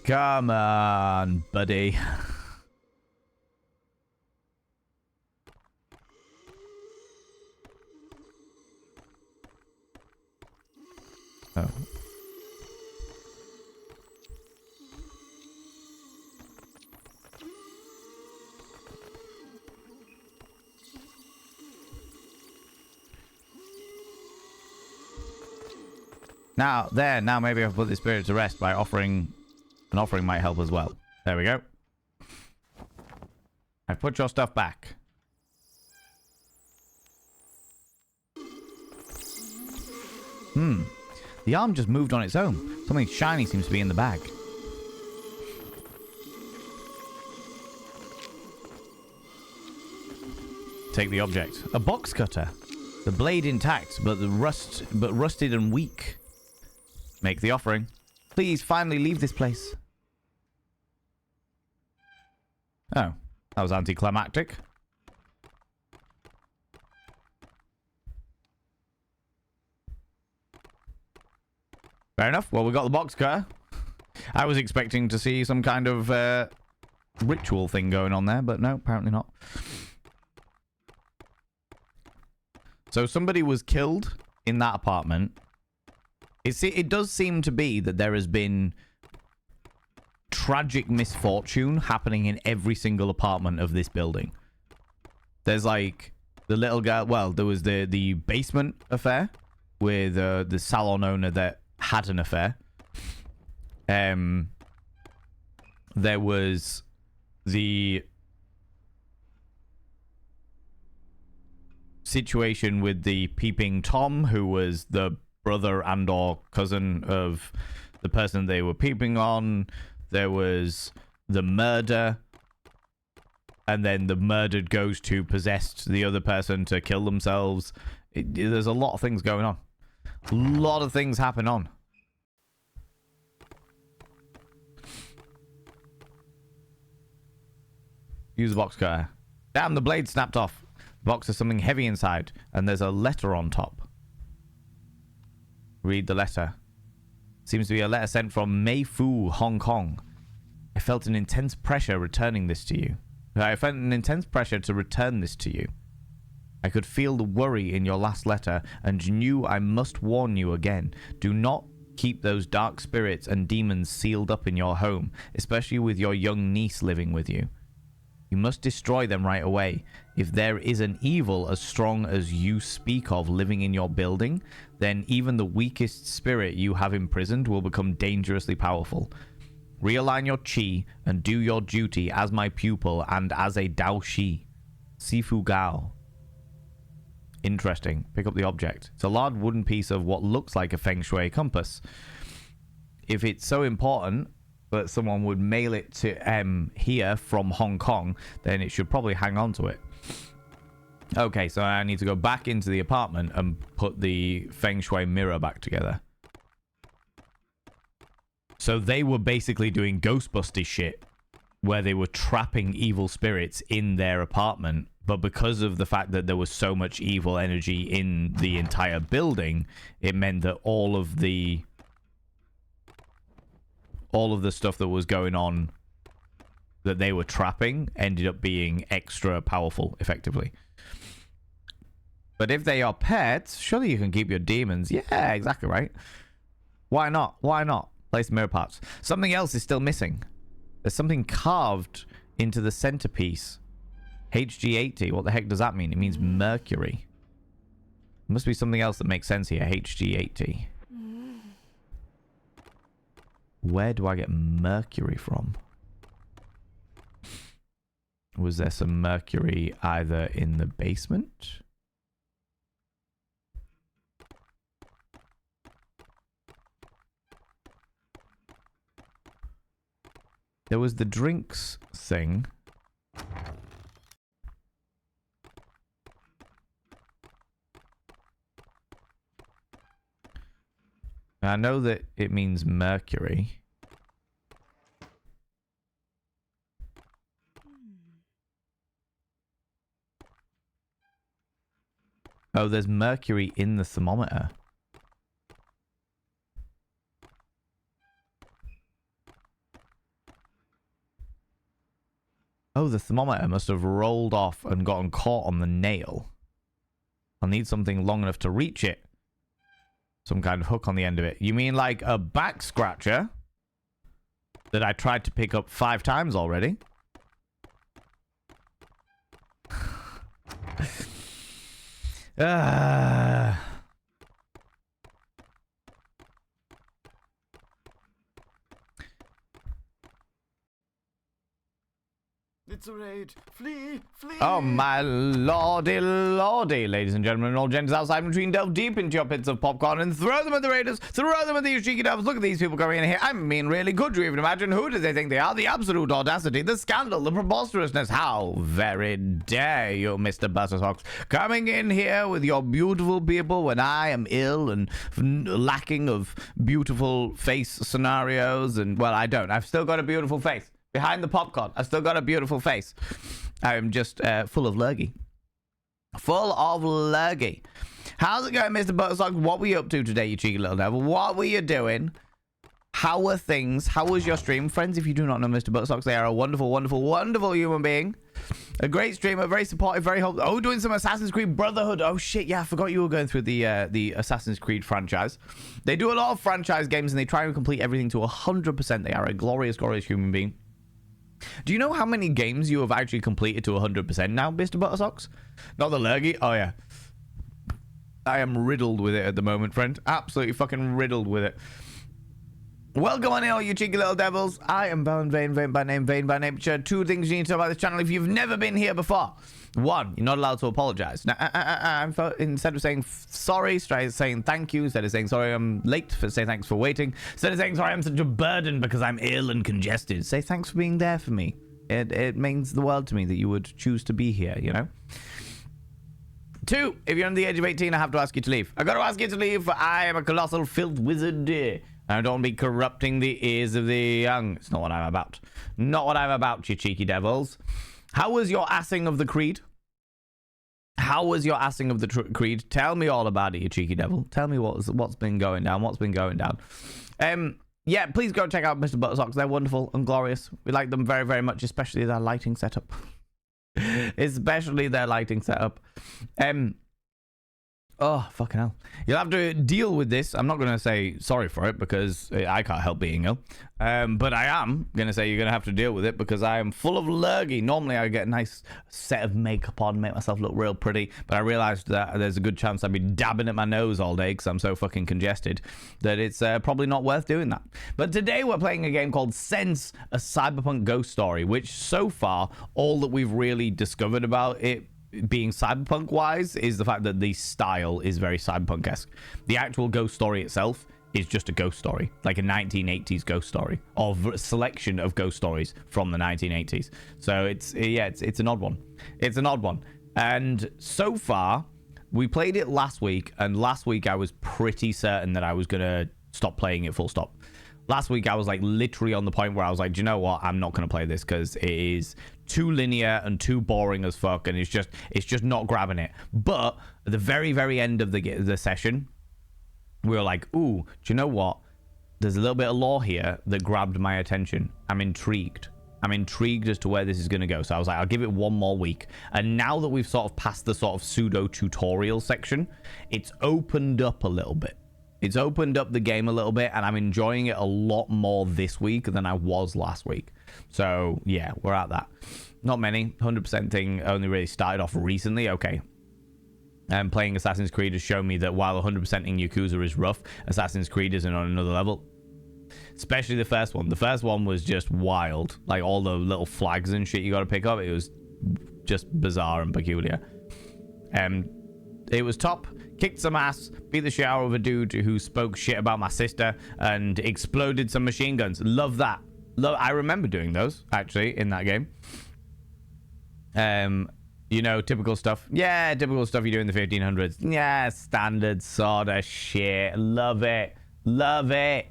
Come on, buddy. Oh. Now maybe I've put the spirit to rest by offering... An offering might help as well. There we go. I've put your stuff back. The arm just moved on its own. Something shiny seems to be in the bag. Take the object. A box cutter. The blade intact, but rusted and weak. Make the offering. Please finally leave this place. Oh, that was anticlimactic. Fair enough. Well, we got the box cutter. I was expecting to see some kind of ritual thing going on there, but no, apparently not. So somebody was killed in that apartment. It does seem to be that there has been tragic misfortune happening in every single apartment of this building. There's like the little girl. Well, there was the basement affair with the salon owner that had an affair. There was the situation with the peeping Tom, who was the brother and or cousin of the person they were peeping on. There was the murder, and then the murdered goes to possess the other person to kill themselves. There's a lot of things going on. A lot of things happen on. Use the box cutter. Damn, the blade snapped off. The box has something heavy inside, and there's a letter on top. Read the letter. Seems to be a letter sent from Mei Fu, Hong Kong. I felt an intense pressure returning this to you. I felt an intense pressure to return this to you. I could feel the worry in your last letter and knew I must warn you again. Do not keep those dark spirits and demons sealed up in your home, especially with your young niece living with you. You must destroy them right away. If there is an evil as strong as you speak of living in your building, then even the weakest spirit you have imprisoned will become dangerously powerful. Realign your chi and do your duty as my pupil and as a Dao Shi. Sifu Gao. Interesting. Pick up the object. It's a large wooden piece of what looks like a feng shui compass. If it's so important that someone would mail it to here from Hong Kong, then it should probably hang on to it. Okay, so I need to go back into the apartment and put the feng shui mirror back together. So they were basically doing Ghostbusters shit, where they were trapping evil spirits in their apartment, but because of the fact that there was so much evil energy in the entire building, it meant that all of the stuff that was going on that they were trapping ended up being extra powerful, effectively. But if they are pets, surely you can keep your demons. Yeah, exactly right. Why not? Why not? Place mirror parts. Something else is still missing. There's something carved into the centerpiece. HG80. What the heck does that mean? It means mercury. There must be something else that makes sense here. HG80. Where do I get mercury from? Was there some mercury either in the basement? There was the drinks thing. I know that it means mercury. Oh, there's mercury in the thermometer. Oh, the thermometer must have rolled off and gotten caught on the nail. I'll need something long enough to reach it. Some kind of hook on the end of it. You mean like a back scratcher that I tried to pick up 5 times already? It's a raid. Flee, flee. Oh, my lordy, lordy. Ladies and gentlemen, and all gents outside between, delve deep into your pits of popcorn and throw them at the raiders. Throw them at these cheeky devils. Look at these people coming in here. I mean, really, could you even imagine who do they think they are? The absolute audacity, the scandal, the preposterousness. How very dare you, Mr. Buttersocks, coming in here with your beautiful people when I am ill and lacking of beautiful face scenarios. And, well, I don't. I've still got a beautiful face. Behind the popcorn, I've still got a beautiful face. I am just full of lurgy. Full of lurgy. How's it going, Mr. Buttersocks? What were you up to today, you cheeky little devil? What were you doing? How were things? How was your stream? Friends, if you do not know Mr. Buttersocks, they are a wonderful, wonderful, wonderful human being. A great streamer, very supportive, very helpful. Oh, doing some Assassin's Creed Brotherhood. Oh, shit, yeah, I forgot you were going through the Assassin's Creed franchise. They do a lot of franchise games, and they try and complete everything to 100%. They are a glorious, glorious human being. Do you know how many games you have actually completed to 100% now, Mr. Buttersocks? Not the lurgy? Oh, yeah. I am riddled with it at the moment, friend. Absolutely fucking riddled with it. Welcome on in, all you cheeky little devils. I am Vane by name, Vane by nature. 2 things you need to know about this channel if you've never been here before. 1, you're not allowed to apologize. Now, instead of saying sorry, try saying thank you. Instead of saying sorry, I'm late, say thanks for waiting. Instead of saying sorry, I'm such a burden because I'm ill and congested. Say thanks for being there for me. It means the world to me that you would choose to be here, you know? 2, if you're under the age of 18, I have to ask you to leave. I got to ask you to leave, for I am a colossal filth wizard. I don't be corrupting the ears of the young. It's not what I'm about. Not what I'm about, you cheeky devils. How was your assing of the creed? How was your assing of the creed? Tell me all about it, you cheeky devil. Tell me what's been going down. What's been going down? Yeah, please go check out Mr. Buttersocks. They're wonderful and glorious. We like them very, very much, especially their lighting setup. Especially their lighting setup. Oh, fucking hell. You'll have to deal with this. I'm not going to say sorry for it because I can't help being ill. But I am going to say you're going to have to deal with it because I am full of lurgy. Normally, I get a nice set of makeup on, make myself look real pretty. But I realized that there's a good chance I'd be dabbing at my nose all day because I'm so fucking congested that it's probably not worth doing that. But today, we're playing a game called Sense, a Cyberpunk Ghost Story, which so far, all that we've really discovered about it being cyberpunk wise is the fact that the style is very cyberpunk-esque. The actual ghost story itself is just a ghost story, like a 1980s ghost story, or a selection of ghost stories from the 1980s. So it's an odd one. It's an odd one. And so far, we played it last week, and last week I was pretty certain that I was gonna stop playing it full stop. Last week I was like literally on the point where I was like, do you know what? I'm not going to play this because it is too linear and too boring as fuck, and it's just not grabbing it. But at the very, very end of the session, we were like, ooh, do you know what? There's a little bit of lore here that grabbed my attention. I'm intrigued. I'm intrigued as to where this is going to go. So I was like, I'll give it one more week. And now that we've sort of passed the sort of pseudo tutorial section, it's opened up a little bit. It's opened up the game a little bit, and I'm enjoying it a lot more this week than I was last week. So, yeah, we're at that. Not many. 100% thing only really started off recently. Okay. Playing Assassin's Creed has shown me that while 100%ing Yakuza is rough, Assassin's Creed isn't on another level. Especially the first one. The first one was just wild. Like, all the little flags and shit you got to pick up. It was just bizarre and peculiar. It was top. Kicked some ass, beat the shit out of a dude who spoke shit about my sister, and exploded some machine guns. Love that. I remember doing those, actually, in that game. You know, typical stuff. Yeah, typical stuff you do in the 1500s. Yeah, standard sort of shit. Love it. Love it.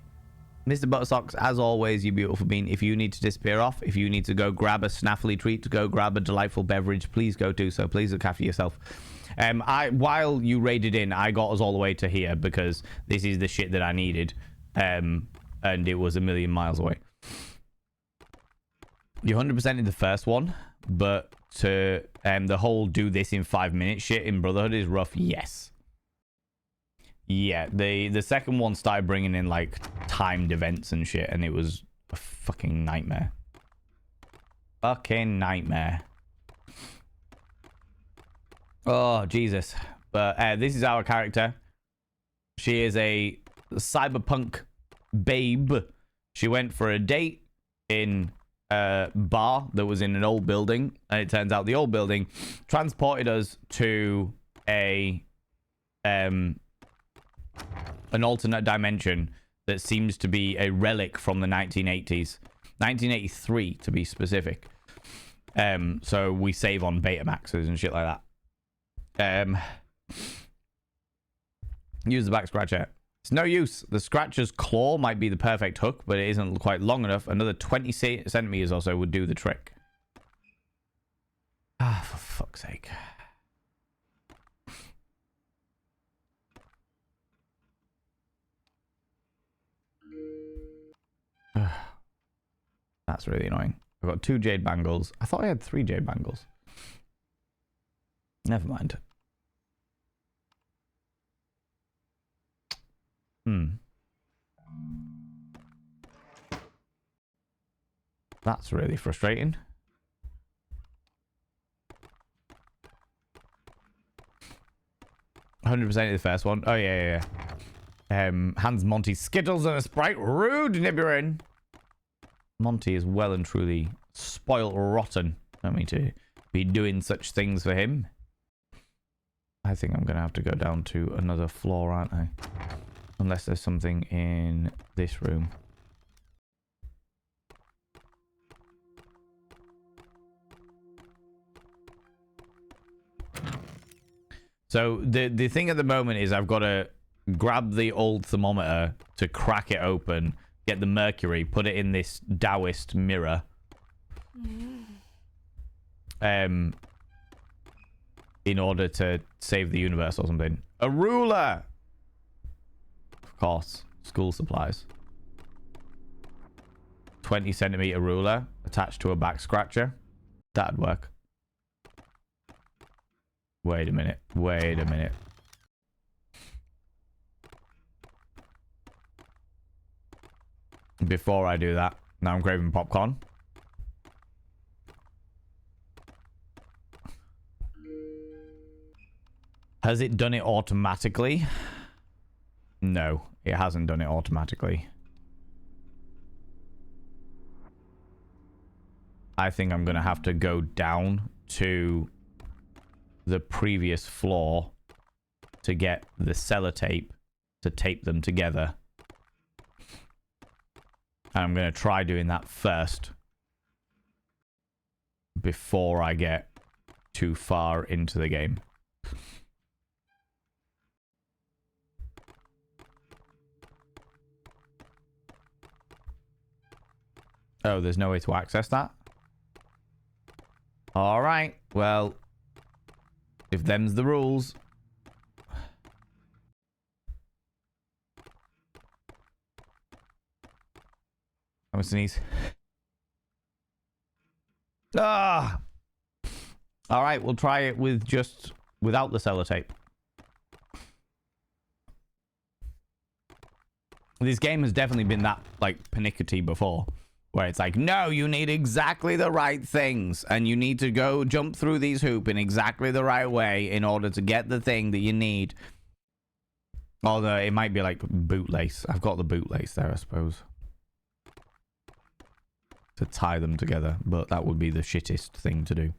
Mr. Buttersocks, as always, you beautiful bean. If you need to disappear off, if you need to go grab a snaffly treat, to go grab a delightful beverage, please go do so. Please look after yourself. While you raided in, I got us all the way to here because this is the shit that I needed. And it was a million miles away. You 100% in the first one, but to the whole do this in 5 minutes shit in Brotherhood is rough. Yes. Yeah, the second one started bringing in like timed events and shit, and it was a fucking nightmare. Fucking nightmare. Oh, Jesus. But this is our character. She is a cyberpunk babe. She went for a date in a bar that was in an old building, and it turns out the old building transported us to an alternate dimension that seems to be a relic from the 1980s. 1983 to be specific. So we save on Betamaxes and shit like that. Use the back scratcher. It's no use. The scratcher's claw might be the perfect hook, but it isn't quite long enough. Another 20 centimeters or so would do the trick. Ah, for fuck's sake. That's really annoying. I've got 2 jade bangles. I thought I had 3 jade bangles. Never mind. That's really frustrating. 100% of the first one. Oh, yeah. Hands Monty Skittles and a Sprite. Rude, Nibirin. Monty is well and truly spoilt rotten. Don't mean to be doing such things for him. I think I'm going to have to go down to another floor, aren't I? Unless there's something in this room. So the thing at the moment is I've got to grab the old thermometer to crack it open, get the mercury, put it in this Taoist mirror. In order to save the universe or something. A ruler! Of course. School supplies. 20 centimeter ruler attached to a back scratcher. That'd work. Wait a minute. Before I do that, now I'm craving popcorn. Has it done it automatically? No, it hasn't done it automatically. I think I'm going to have to go down to the previous floor to get the sellotape to tape them together. And I'm going to try doing that first before I get too far into the game. Oh, there's no way to access that? Alright, well, if them's the rules. I'm gonna sneeze. Ah! Alright, we'll try it with just without the sellotape. This game has definitely been that, like, pernickety before. Where it's like, no, you need exactly the right things. And you need to go jump through these hoops in exactly the right way in order to get the thing that you need. Although it might be like bootlace. I've got the bootlace there, I suppose. To tie them together. But that would be the shittest thing to do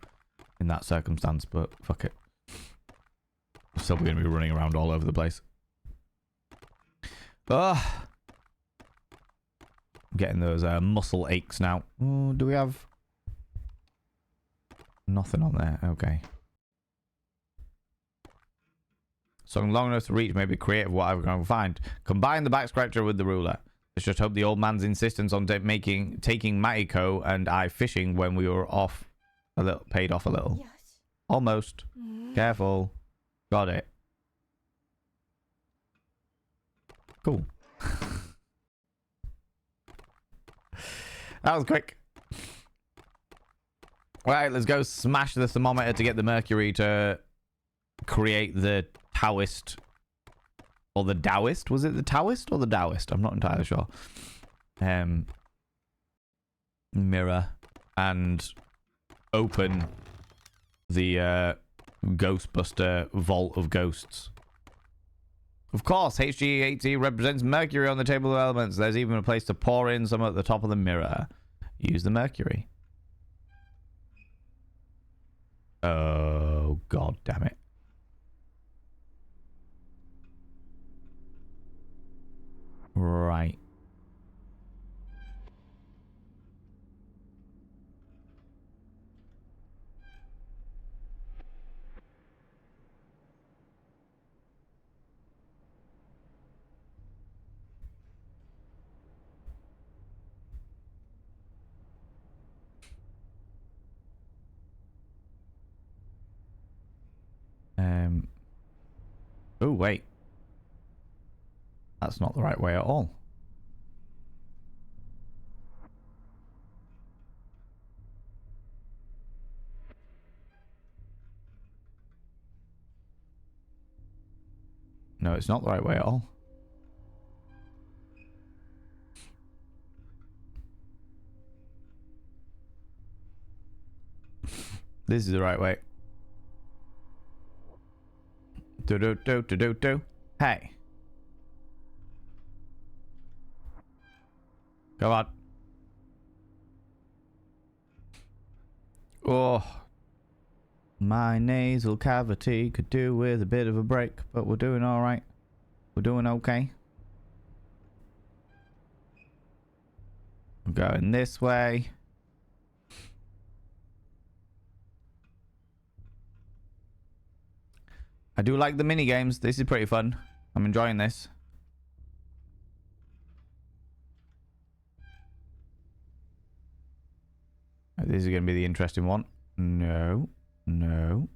in that circumstance. But fuck it. I'm still going to be running around all over the place. Ugh. Getting those muscle aches now. Oh, do we have nothing on there? Okay. So long enough to reach, maybe creative, whatever I'm going to find. Combine the back scratcher with the ruler. Let's just hope the old man's insistence on taking Matiko and I fishing when we were off a little, paid off a little. Yes. Almost. Careful. Got it. Cool. That was quick. Right, let's go smash the thermometer to get the mercury to create the Taoist Or the Taoist? Was it the Taoist or the Taoist? I'm not entirely sure. Mirror and open the Ghostbuster Vault of Ghosts. Of course, HG80 represents Mercury on the table of elements. There's even a place to pour in some at the top of the mirror. Use the Mercury. Oh, god damn it. Right. Oh, wait. That's not the right way at all. No, it's not the right way at all. This is the right way. Do. Hey. Come on. Oh. My nasal cavity could do with a bit of a break, but we're doing alright. We're doing okay. I'm going this way. I do like the mini games. This is pretty fun. I'm enjoying this. This is going to be the interesting one. No. No.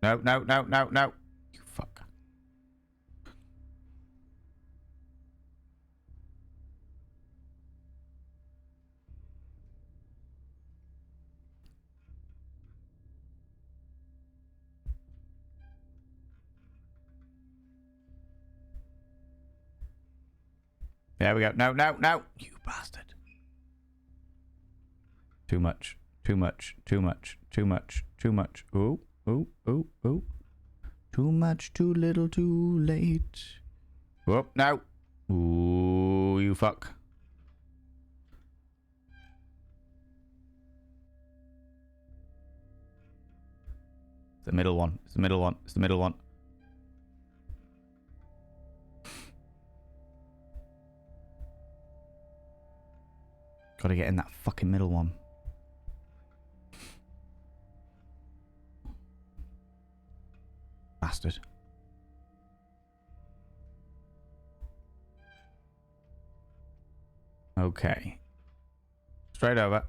No. You fuck. There we go. No. You bastard. Too much. Ooh. Too much, too little, too late. Whoop, no. Ooh, you fuck. It's the middle one. It's the middle one. Gotta get in that fucking middle one. Bastard. Okay. Straight over.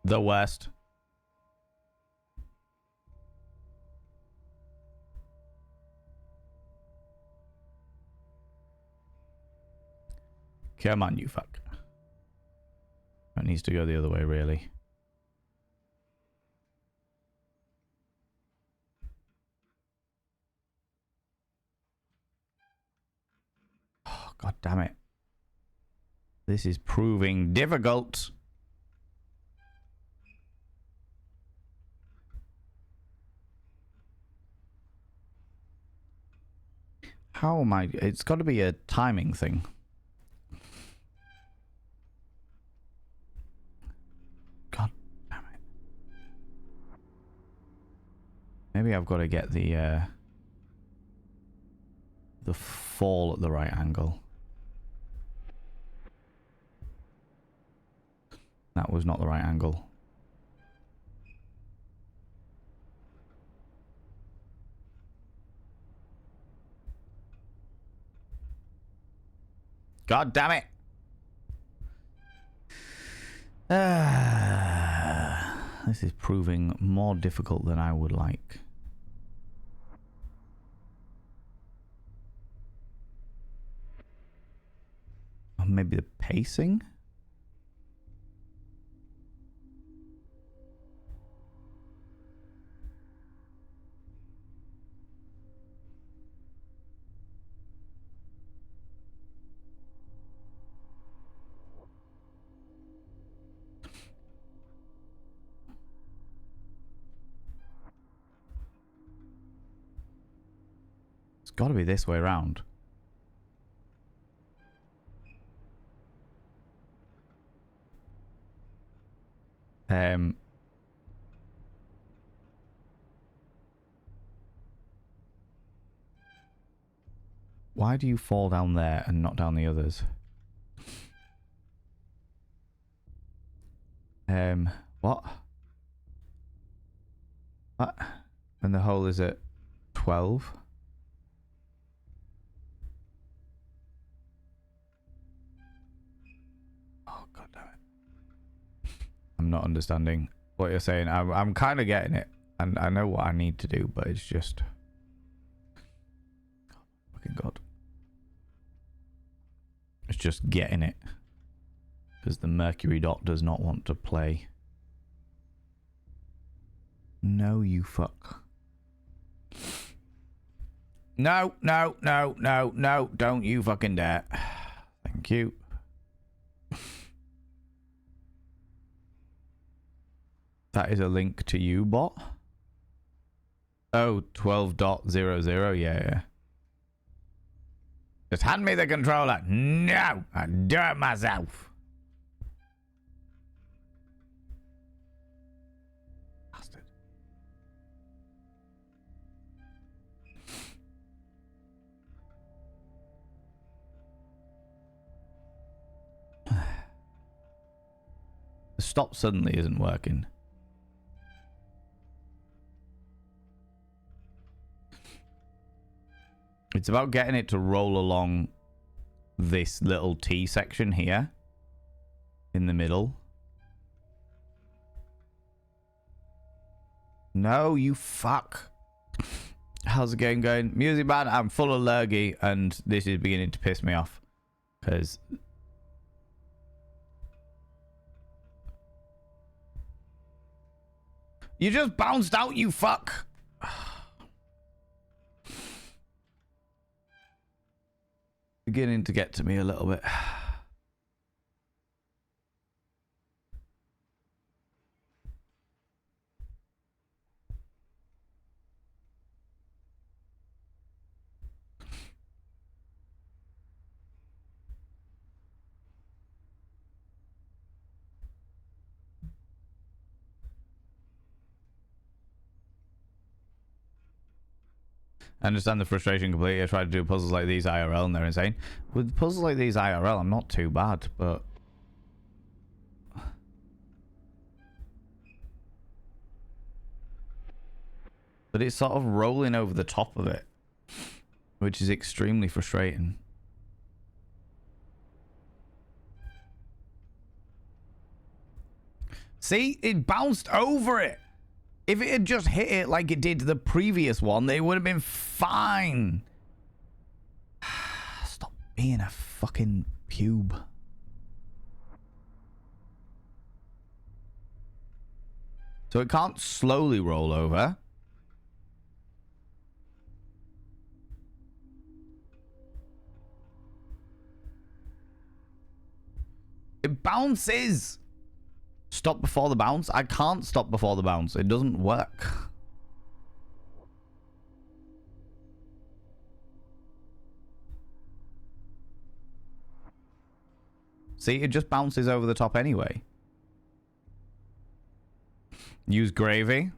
The West. Come on, you fuck. That needs to go the other way, really. Oh, god damn it. This is proving difficult. How am I? It's got to be a timing thing. God damn it. Maybe I've got to get the fall at the right angle. That was not the right angle. God damn it. This is proving more difficult than I would like. maybe the pacing? It's got to be this way around. Why do you fall down there and not down the others? What? What? And the hole is at 12? Oh, god damn it. I'm not understanding what you're saying. I'm kind of getting it. And I know what I need to do, but it's just... Fucking god. It's just getting it. Because the Mercury dot does not want to play. No, you fuck. No, no, no, no, no. Don't you fucking dare. Thank you. That is a link to you, bot. Oh, 12.00. Yeah. Just hand me the controller. No, I do it myself. Bastard. The stop suddenly isn't working. It's about getting it to roll along this little T section here in the middle. No, you fuck. How's the game going? Music man, I'm full of lurgy and this is beginning to piss me off. Because... You just bounced out, you fuck. Beginning to get to me a little bit. I understand the frustration completely. I try to do puzzles like these IRL and they're insane. With puzzles like these IRL, I'm not too bad, but... But it's sort of rolling over the top of it, which is extremely frustrating. See? It bounced over it! If it had just hit it like it did the previous one, they would have been fine. Stop being a fucking pube. So it can't slowly roll over. It bounces. Stop before the bounce? I can't stop before the bounce. It doesn't work. See, it just bounces over the top anyway. Use gravy.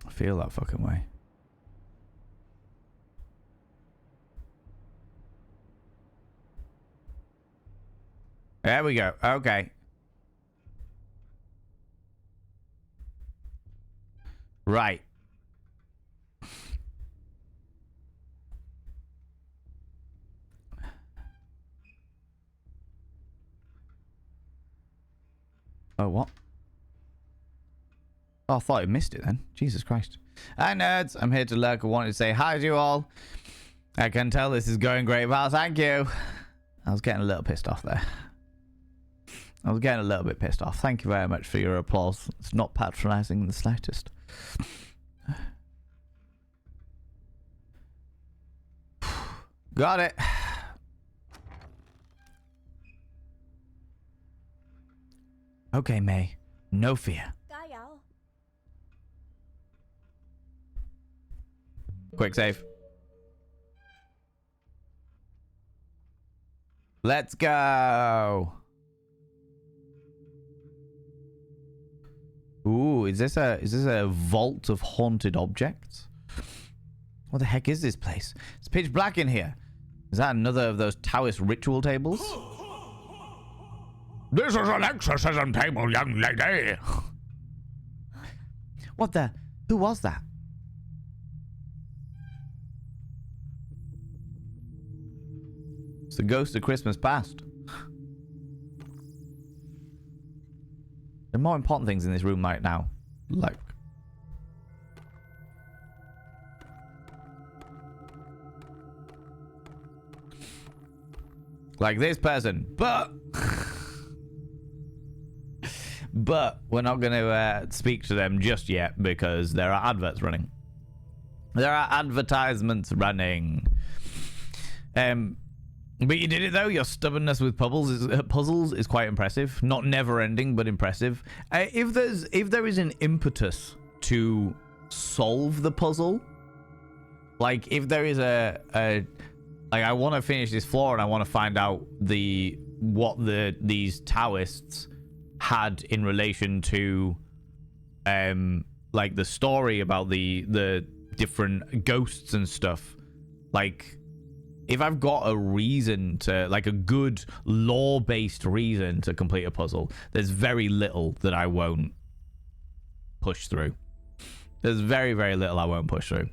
I feel that fucking way. There we go. Okay. Right. Oh, what? Oh, I thought I missed it then. Jesus Christ. Hi, nerds. I'm here to lurk. I wanted to say hi to you all. I can tell this is going great, pal. Thank you. I was getting a little pissed off there. I was getting a little bit pissed off. Thank you very much for your applause. It's not patronizing in the slightest. Got it. Okay, May. No fear. Quick save. Let's go. Ooh, is this a vault of haunted objects? What the heck is this place? It's pitch black in here. Is that another of those Taoist ritual tables? This is an exorcism table, young lady. What the? Who was that? It's the ghost of Christmas past. There are more important things in this room right now. Like this person. But we're not going to speak to them just yet because there are adverts running. There are advertisements running. But you did it though. Your stubbornness with puzzles is quite impressive. Not never ending, but impressive. If there is an impetus to solve the puzzle, like if there is like I want to finish this floor and I want to find out what these Taoists had in relation to like the story about the different ghosts and stuff. Like if I've got a reason to, like a good lore-based reason to complete a puzzle, there's very little that I won't push through. There's very, very little I won't push through.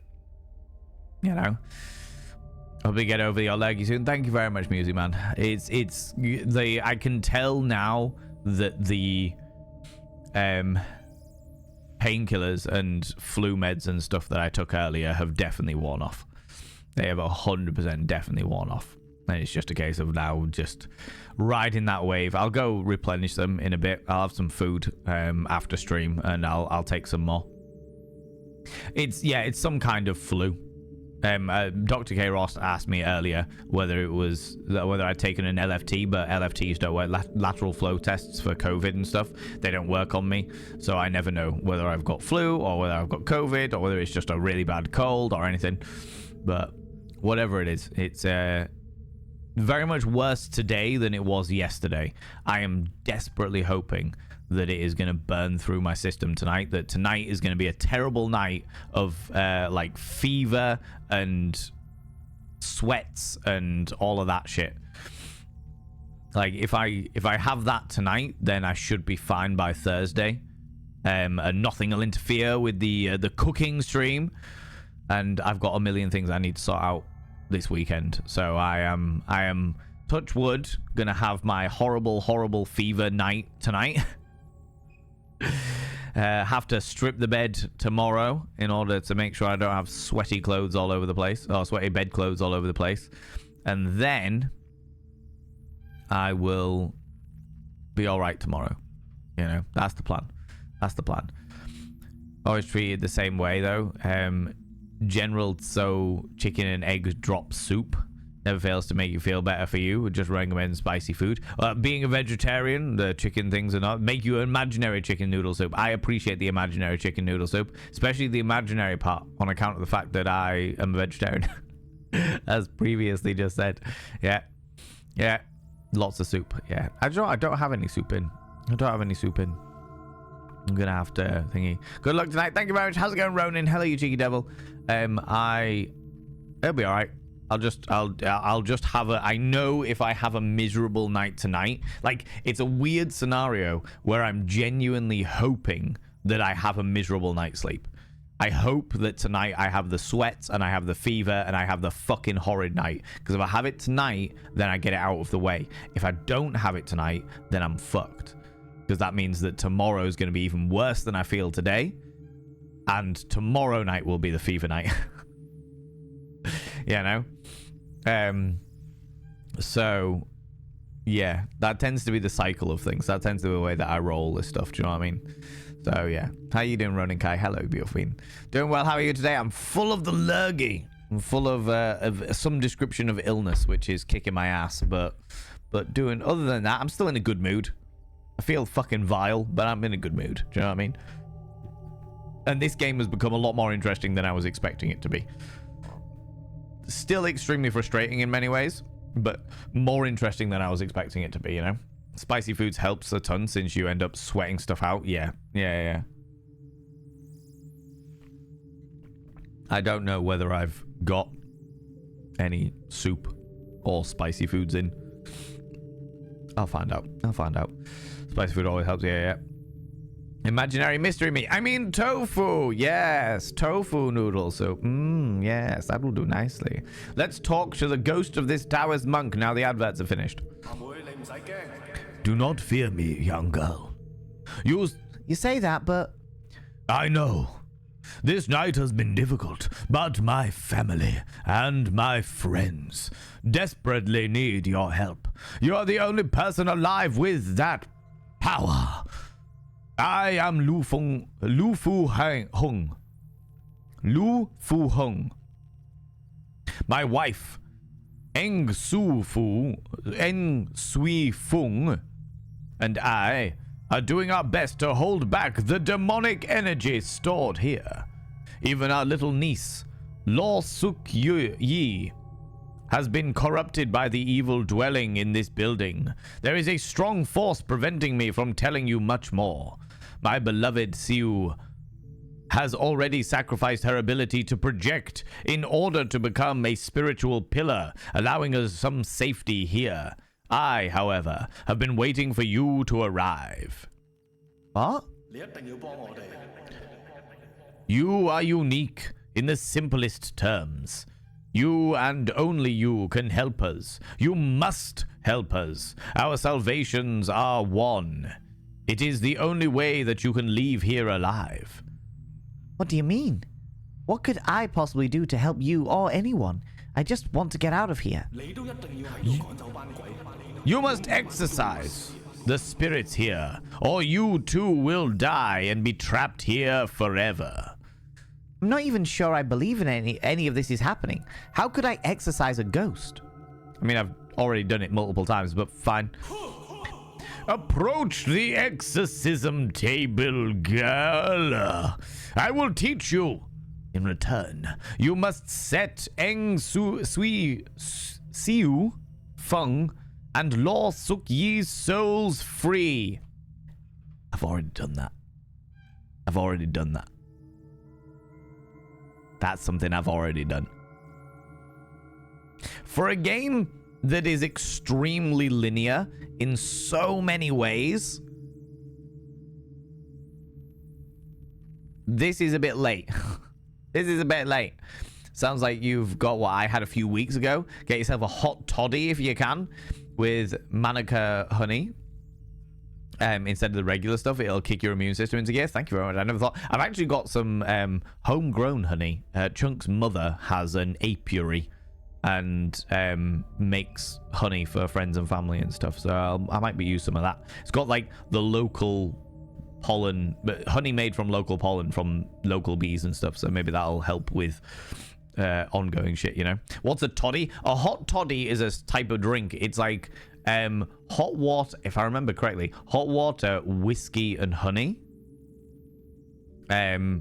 You know? Hope we get over the lurgy soon. Thank you very much, Music Man. I can tell now that the painkillers and flu meds and stuff that I took earlier have definitely worn off. They have 100% definitely worn off. And it's just a case of now just riding that wave. I'll go replenish them in a bit. I'll have some food after stream and I'll take some more. It's some kind of flu. Dr. K. Ross asked me earlier whether I'd taken an LFT, but LFTs don't work. Lateral flow tests for COVID and stuff, they don't work on me. So I never know whether I've got flu or whether I've got COVID or whether it's just a really bad cold or anything. But whatever it is, it's very much worse today than it was yesterday. I am desperately hoping that it is going to burn through my system tonight, that tonight is going to be a terrible night of like fever and sweats and all of that shit. Like if I have that tonight, then I should be fine by Thursday, and nothing will interfere with the cooking stream. And I've got a million things I need to sort out this weekend. So I am touch wood gonna have my horrible fever night tonight. Have to strip the bed tomorrow in order to make sure I don't have sweaty clothes all over the place, or sweaty bed clothes all over the place, and then I will be all right tomorrow. You know, that's the plan. Always treated the same way though. General Tso chicken and eggs drop soup never fails to make you feel better for you. Just recommend spicy food. Being a vegetarian, the chicken things are not make you imaginary chicken noodle soup. I appreciate the imaginary chicken noodle soup, especially the imaginary part, on account of the fact that I am a vegetarian, as previously just said. Yeah, lots of soup. Yeah, I don't have any soup in. I'm gonna have to thingy. Good luck tonight. Thank you very much. How's it going, Ronan? Hello, you cheeky devil. It'll be all right. I'll just have I know if I have a miserable night tonight, like it's a weird scenario where I'm genuinely hoping that I have a miserable night's sleep. I hope that tonight I have the sweats and I have the fever and I have the fucking horrid night. Because if I have it tonight, then I get it out of the way. If I don't have it tonight, then I'm fucked. Because that means that tomorrow is going to be even worse than I feel today. And tomorrow night will be the fever night. You know? So yeah, that tends to be the cycle of things. That tends to be the way that I roll this stuff. Do you know what I mean? So yeah, how you doing, Ronan Kai? Hello, beautiful. Doing well. How are you today? I'm full of the lurgy. I'm full of some description of illness, which is kicking my ass. But doing other than that, I'm still in a good mood. I feel fucking vile, but I'm in a good mood. Do you know what I mean? And this game has become a lot more interesting than I was expecting it to be. Still extremely frustrating in many ways, but more interesting than I was expecting it to be, you know? Spicy foods helps a ton since you end up sweating stuff out. Yeah. I don't know whether I've got any soup or spicy foods in. I'll find out. Spicy food always helps. Yeah. Imaginary mystery meat. I mean tofu. Yes, tofu noodle soup. Yes, that will do nicely. Let's talk to the ghost of this Taoist monk now the adverts are finished. Do not fear me, young girl. You say that, but... I know. This night has been difficult, but my family and my friends desperately need your help. You are the only person alive with that power. I am Lu Fu Hung. My wife, Eng Sui Fung, and I are doing our best to hold back the demonic energy stored here. Even our little niece, Lo Suk Yi, has been corrupted by the evil dwelling in this building. There is a strong force preventing me from telling you much more. My beloved Siu has already sacrificed her ability to project in order to become a spiritual pillar, allowing us some safety here. I, however, have been waiting for you to arrive. What? You are unique in the simplest terms. You and only you can help us. You must help us. Our salvations are one. It is the only way that you can leave here alive. What do you mean? What could I possibly do to help you or anyone? I just want to get out of here. You must exorcise the spirits here, or you too will die and be trapped here forever. I'm not even sure I believe in any of this is happening. How could I exorcise a ghost? I mean, I've already done it multiple times, but fine. Approach the exorcism table, girl. I will teach you. In return, you must set Eng Siu Feng and Lo Suk Yi's souls free. I've already done that. That's something I've already done. For a game that is extremely linear in so many ways, this is a bit late. Sounds like you've got what I had a few weeks ago. Get yourself a hot toddy if you can with manuka honey. Instead of the regular stuff, it'll kick your immune system into gear. Thank you very much. I never thought. I've actually got some homegrown honey. Chunk's mother has an apiary and makes honey for friends and family and stuff. So I might be using some of that. It's got like the local pollen, but honey made from local pollen from local bees and stuff. So maybe that'll help with ongoing shit, you know. What's a toddy? A hot toddy is a type of drink. It's like hot water, if I remember correctly, hot water, whiskey and honey as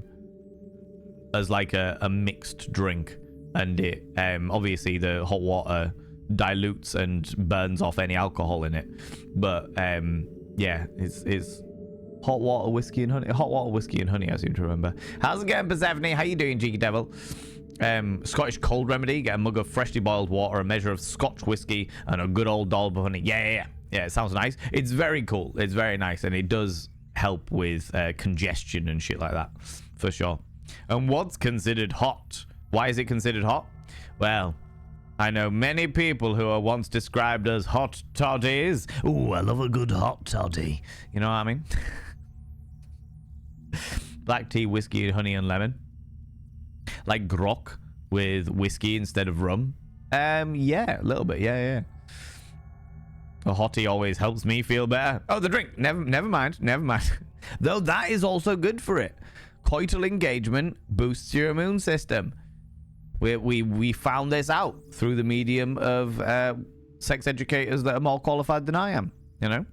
like a mixed drink. And it obviously the hot water dilutes and burns off any alcohol in it, but yeah, it's hot water, whiskey and honey. Hot water, whiskey and honey, I seem to remember. How's it going, Persephone? How you doing, Cheeky Devil? Scottish cold remedy. Get a mug of freshly boiled water, a measure of Scotch whiskey, and a good old dollop of honey. Yeah, it sounds nice. It's very cool. It's very nice, and it does help with congestion and shit like that, for sure. And what's considered hot? Why is it considered hot? Well, I know many people who are once described as hot toddies. Ooh, I love a good hot toddy. You know what I mean? Black tea, whiskey, honey, and lemon. Like grog with whiskey instead of rum. Yeah, a little bit. Yeah. A hottie always helps me feel better. Oh, the drink. Never mind. Though that is also good for it. Coital engagement boosts your immune system. We found this out through the medium of sex educators that are more qualified than I am, you know?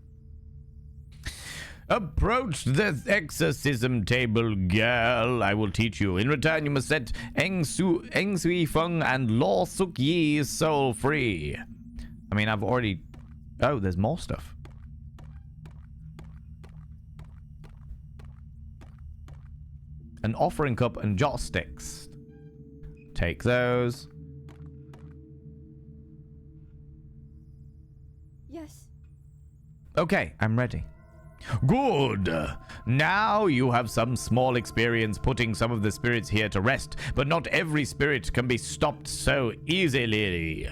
Approach the exorcism table, girl. I will teach you. In return, you must set Eng Sui Feng and Law Suk Yi's soul free. I mean, I've already... Oh, there's more stuff. An offering cup and jot sticks. Take those. Yes. Okay, I'm ready. Good. Now you have some small experience putting some of the spirits here to rest, but not every spirit can be stopped so easily.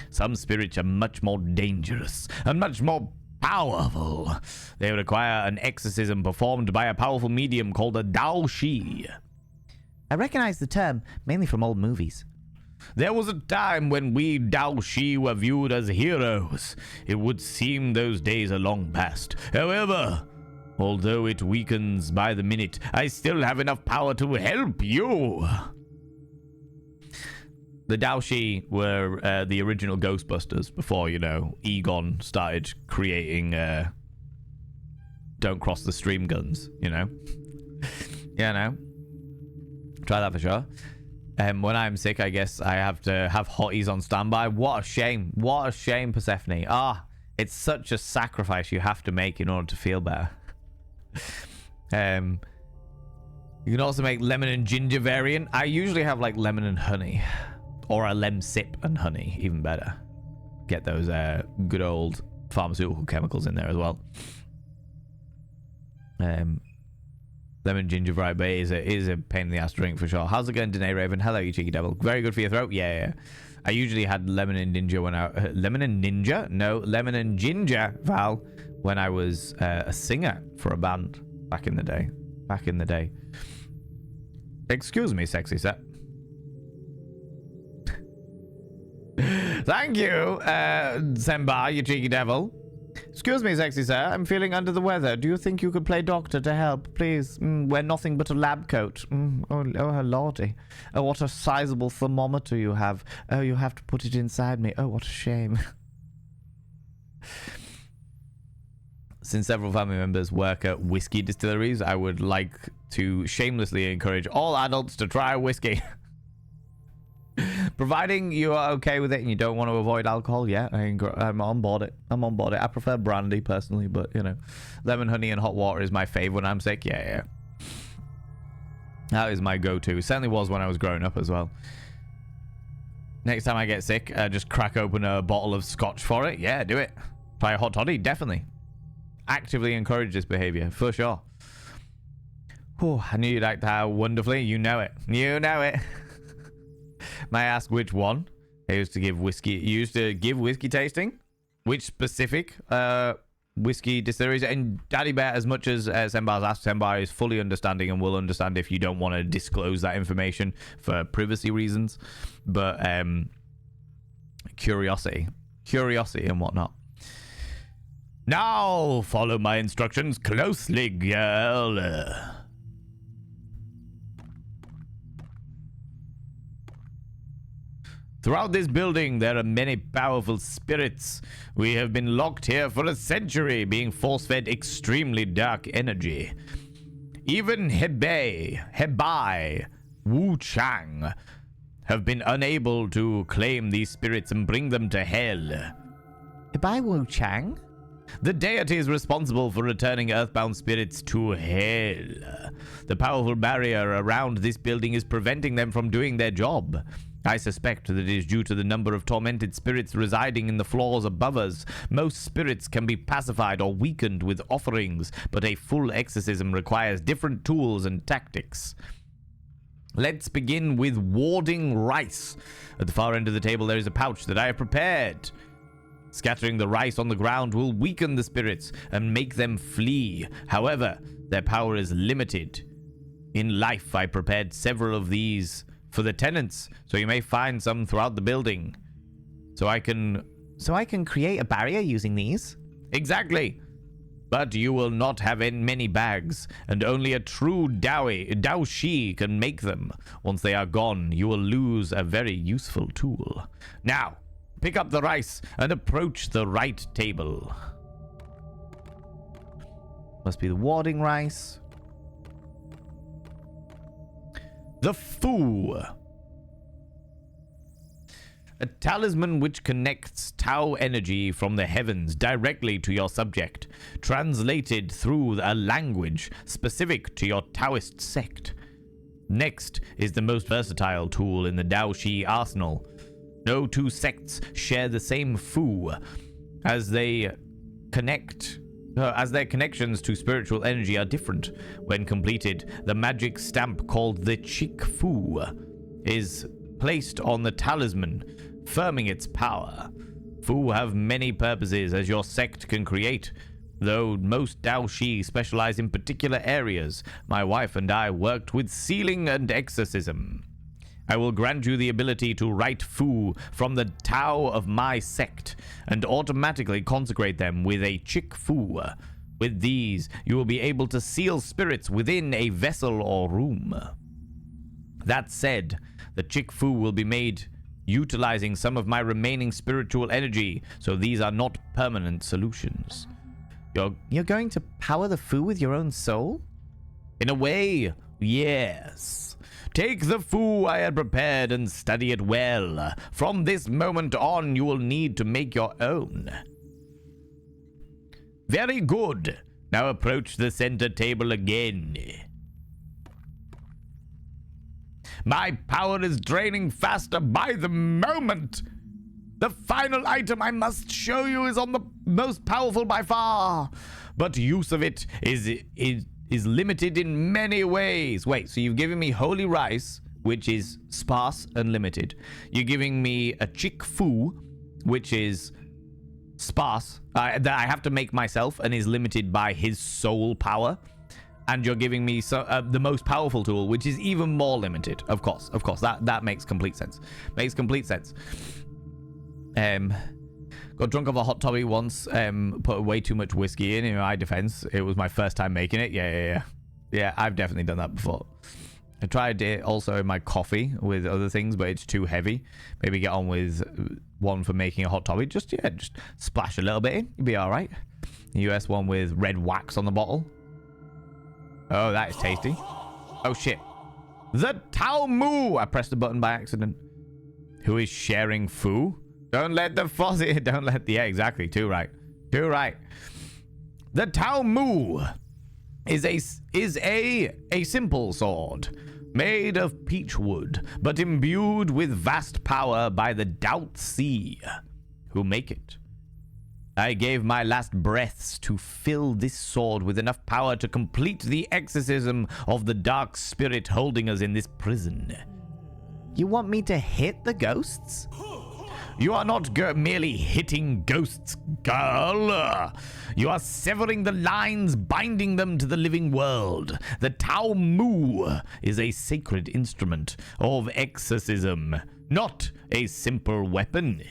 Some spirits are much more dangerous and much more powerful. They require an exorcism performed by a powerful medium called a Dao Shi. I recognize the term, mainly from old movies. There was a time when we Dao Shi were viewed as heroes. It would seem those days are long past. However, although it weakens by the minute, I still have enough power to help you. The Dao Shi were the original Ghostbusters before, you know, Egon started creating don't cross the stream guns, you know? Yeah, no. Try that for sure. When I'm sick, I guess I have to have hotties on standby. What a shame. What a shame, Persephone. Ah, it's such a sacrifice you have to make in order to feel better. You can also make lemon and ginger variant. I usually have like lemon and honey. Or a lem sip and honey, even better. Get those good old pharmaceutical chemicals in there as well. Lemon ginger variety, but it is a pain in the ass drink for sure. How's it going, Danae Raven? Hello, you cheeky devil. Very good for your throat. Yeah. I usually had lemon and ginger when I lemon and ninja? No, lemon and ginger, Val, when I was a singer for a band back in the day. Excuse me, sexy set. Thank you, Semba, you cheeky devil. Excuse me, sexy sir. I'm feeling under the weather. Do you think you could play doctor to help? Please. Wear nothing but a lab coat. Oh, lordy. Oh, what a sizable thermometer you have. Oh, you have to put it inside me. Oh, what a shame. Since several family members work at whiskey distilleries, I would like to shamelessly encourage all adults to try whiskey. Providing you are okay with it and you don't want to avoid alcohol, yeah, I'm on board it. I prefer brandy personally, but you know, lemon, honey, and hot water is my fave when I'm sick. Yeah. That is my go-to. Certainly was when I was growing up as well. Next time I get sick, just crack open a bottle of scotch for it. Yeah, do it. Try a hot toddy, definitely. Actively encourage this behavior, for sure. Whew, I knew you'd act how wonderfully. You know it. May I ask which one? I used to give whiskey tasting. Which specific whiskey distilleries? And Daddy Bear, as much as Sembar's asked, Sembar is fully understanding and will understand if you don't want to disclose that information for privacy reasons. But curiosity and whatnot. Now follow my instructions closely, girl. Throughout this building, there are many powerful spirits. We have been locked here for a century, being force-fed extremely dark energy. Even Hebai, Wu Chang have been unable to claim these spirits and bring them to hell. Hebai Wu Chang? The deity is responsible for returning earthbound spirits to hell. The powerful barrier around this building is preventing them from doing their job. I suspect that it is due to the number of tormented spirits residing in the floors above us. Most spirits can be pacified or weakened with offerings, but a full exorcism requires different tools and tactics. Let's begin with warding rice. At the far end of the table there is a pouch that I have prepared. Scattering the rice on the ground will weaken the spirits and make them flee. However, their power is limited. In life, I prepared several of these for the tenants, so you may find some throughout the building. So I can So I can create a barrier using these? Exactly. But you will not have in many bags, and only a true Dao Shi can make them. Once they are gone, you will lose a very useful tool. Now, pick up the rice and approach the right table. Must be the warding rice. The Fu. A talisman which connects Tao energy from the heavens directly to your subject, translated through a language specific to your Taoist sect. Next is the most versatile tool in the Dao Shi arsenal. No two sects share the same Fu, as their connections to spiritual energy are different. When completed, the magic stamp called the Chik Fu is placed on the talisman, firming its power. Fu have many purposes as your sect can create, though most Dao Shi specialize in particular areas. My wife and I worked with sealing and exorcism. I will grant you the ability to write Fu from the Tao of my sect and automatically consecrate them with a Chik Fu. With these, you will be able to seal spirits within a vessel or room. That said, the Chik Fu will be made utilizing some of my remaining spiritual energy, so these are not permanent solutions. You're going to power the Fu with your own soul? In a way, yes. Take the Fu I had prepared and study it well. From this moment on, you will need to make your own. Very good. Now approach the center table again. My power is draining faster by the moment. The final item I must show you is on the most powerful by far, but use of it is limited in many ways. Wait, so you've given me holy rice, which is sparse and limited. You're giving me a Chik Fu, which is sparse, that I have to make myself and is limited by his soul power. And you're giving me the most powerful tool, which is even more limited. Of course, that makes complete sense. Makes complete sense. Got drunk off a hot toddy once. Put way too much whiskey in my defense. It was my first time making it. Yeah. I've definitely done that before. I tried it also in my coffee with other things, but it's too heavy. Maybe get on with one for making a hot toddy. Just splash a little bit in. You'll be all right. US one with red wax on the bottle. Oh, that is tasty. Oh, shit. The Tao Mu! I pressed the button by accident. Who is sharing Fu? Don't let the fuzzy... Don't let the... Yeah, exactly. Too right. The Tao Mu is a simple sword made of peach wood, but imbued with vast power by the Dao Si who make it. I gave my last breaths to fill this sword with enough power to complete the exorcism of the dark spirit holding us in this prison. You want me to hit the ghosts? You are not merely hitting ghosts, girl. You are severing the lines binding them to the living world. The Tao Mu is a sacred instrument of exorcism, not a simple weapon.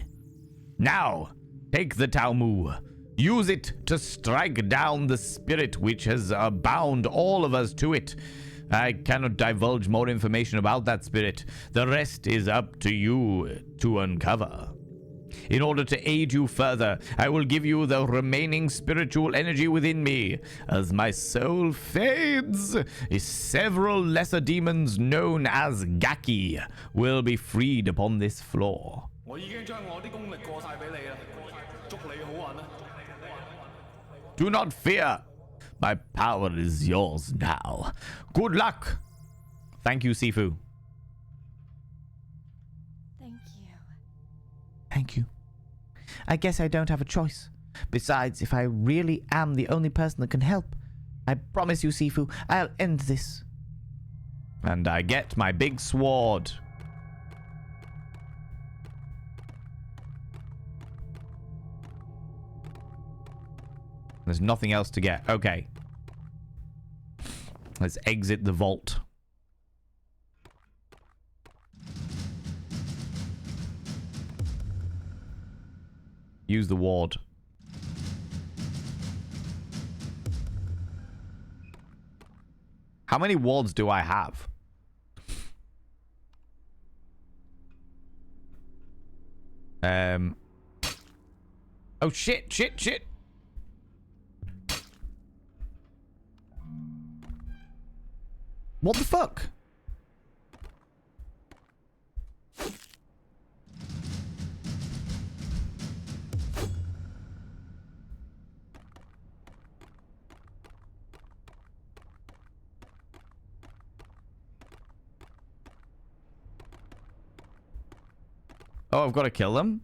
Now, take the Tao Mu. Use it to strike down the spirit which has bound all of us to it. I cannot divulge more information about that spirit. The rest is up to you to uncover. In order to aid you further, I will give you the remaining spiritual energy within me. As my soul fades, several lesser demons known as Gaki will be freed upon this floor. Do not fear. My power is yours now. Good luck. Thank you, Sifu. Thank you. I guess I don't have a choice. Besides, if I really am the only person that can help, I promise you, Sifu, I'll end this. And I get my big sword. There's nothing else to get. Okay. Let's exit the vault. Use the ward. How many wards do I have? Oh, shit, shit, shit. What the fuck? Oh, I've got to kill them?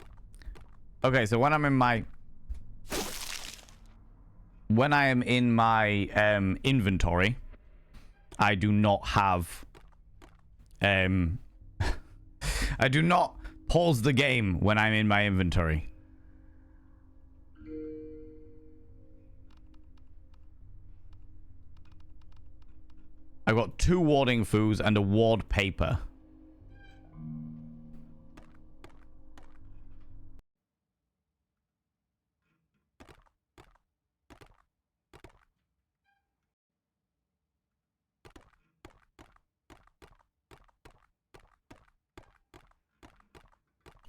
Okay, so when I'm in my... When I am in my inventory, I do not have... I do not pause the game when I'm in my inventory. I've got 2 warding foos and a ward paper.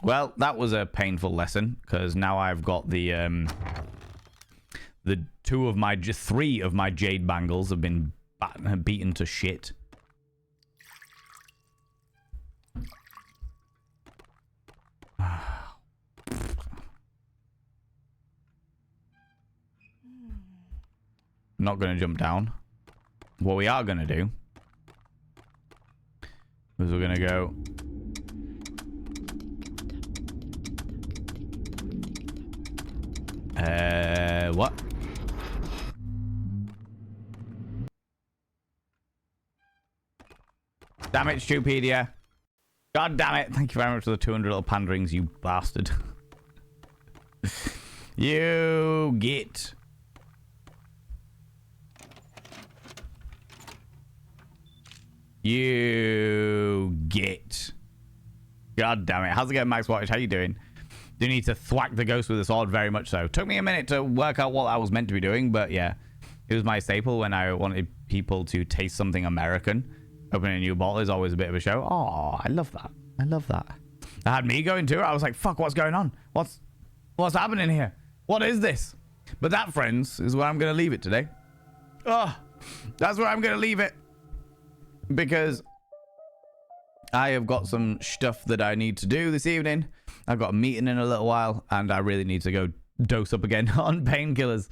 Well, that was a painful lesson, because now I've got the 3 of my jade bangles have been beaten to shit. Not going to jump down. What we are going to do is we're going to go... what? Damn it, Stupedia. God damn it. Thank you very much for the 200 little panderings, you bastard. You get... You get... God damn it. How's it going, Max Watch? How you doing? Do need to thwack the ghost with a sword? Very much so. Took me a minute to work out what I was meant to be doing, but yeah. It was my staple when I wanted people to taste something American. Opening a new bottle is always a bit of a show. Oh, I love that. I love that. That had me going too. I was like, fuck, what's going on? What's happening here? What is this? But that, friends, is where I'm going to leave it today. Oh, that's where I'm going to leave it. Because I have got some stuff that I need to do this evening. I've got a meeting in a little while, and I really need to go dose up again on painkillers.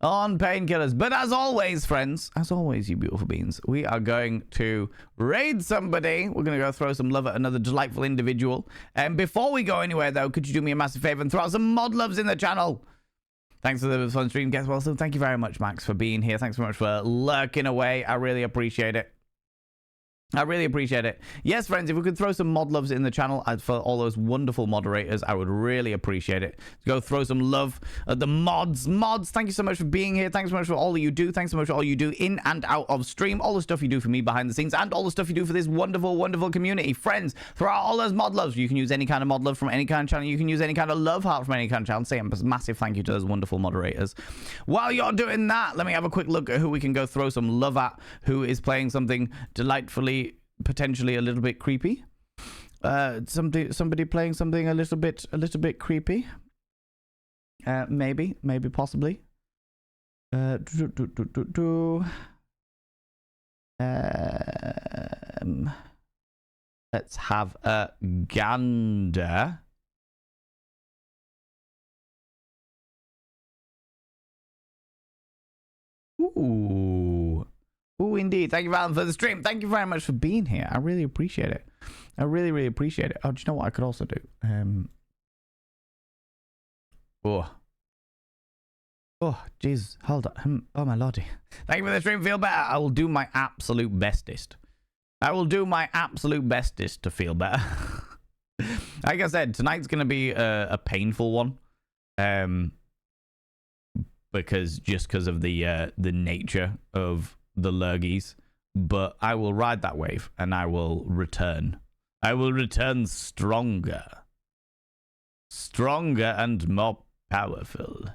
On painkillers. But as always, friends, as always, you beautiful beings, we are going to raid somebody. We're going to go throw some love at another delightful individual. And before we go anywhere, though, could you do me a massive favor and throw out some mod loves in the channel? Thanks for the fun stream, guys. Well, so thank you very much, Max, for being here. Thanks so much for lurking away. I really appreciate it. I really appreciate it. Yes, friends, if we could throw some mod loves in the channel for all those wonderful moderators, I would really appreciate it. Go throw some love at the mods. Mods, thank you so much for being here. Thanks so much for all that you do. Thanks so much for all you do in and out of stream. All the stuff you do for me behind the scenes and all the stuff you do for this wonderful, wonderful community. Friends, throw out all those mod loves. You can use any kind of mod love from any kind of channel. You can use any kind of love heart from any kind of channel. Say a massive thank you to those wonderful moderators. While you're doing that, let me have a quick look at who we can go throw some love at, who is playing something delightfully... potentially a little bit creepy. Somebody playing something a little bit creepy. Maybe possibly. Let's have a gander. Ooh. Oh, indeed. Thank you, Valen, for the stream. Thank you very much for being here. I really appreciate it. I really, really appreciate it. Oh, do you know what I could also do? Oh, Jesus. Hold on. Oh, my lordy. Thank you for the stream. Feel better. I will do my absolute bestest. I will do my absolute bestest to feel better. Like I said, tonight's going to be a painful one. Because of the nature of the lurgies, but I will ride that wave and I will return. I will return stronger and more powerful.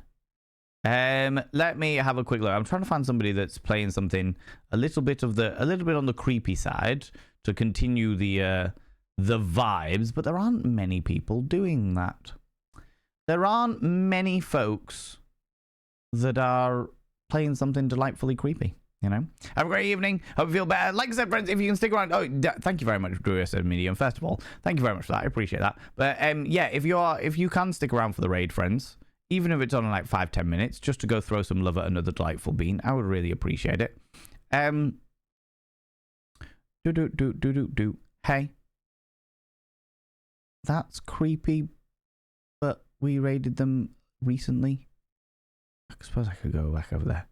Let me have a quick look. I'm trying to find somebody that's playing something a little bit on the creepy side to continue the vibes, but there aren't many people doing that. There aren't many folks that are playing something delightfully creepy. You know, have a great evening. Hope you feel better. Like I said, friends, if you can stick around. Oh, thank you very much, Drew. I said medium. First of all, thank you very much for that. I appreciate that. But yeah, if you can stick around for the raid, friends, even if it's on like 5-10 minutes, just to go throw some love at another delightful bean, I would really appreciate it. Hey, that's creepy, but we raided them recently. I suppose I could go back over there.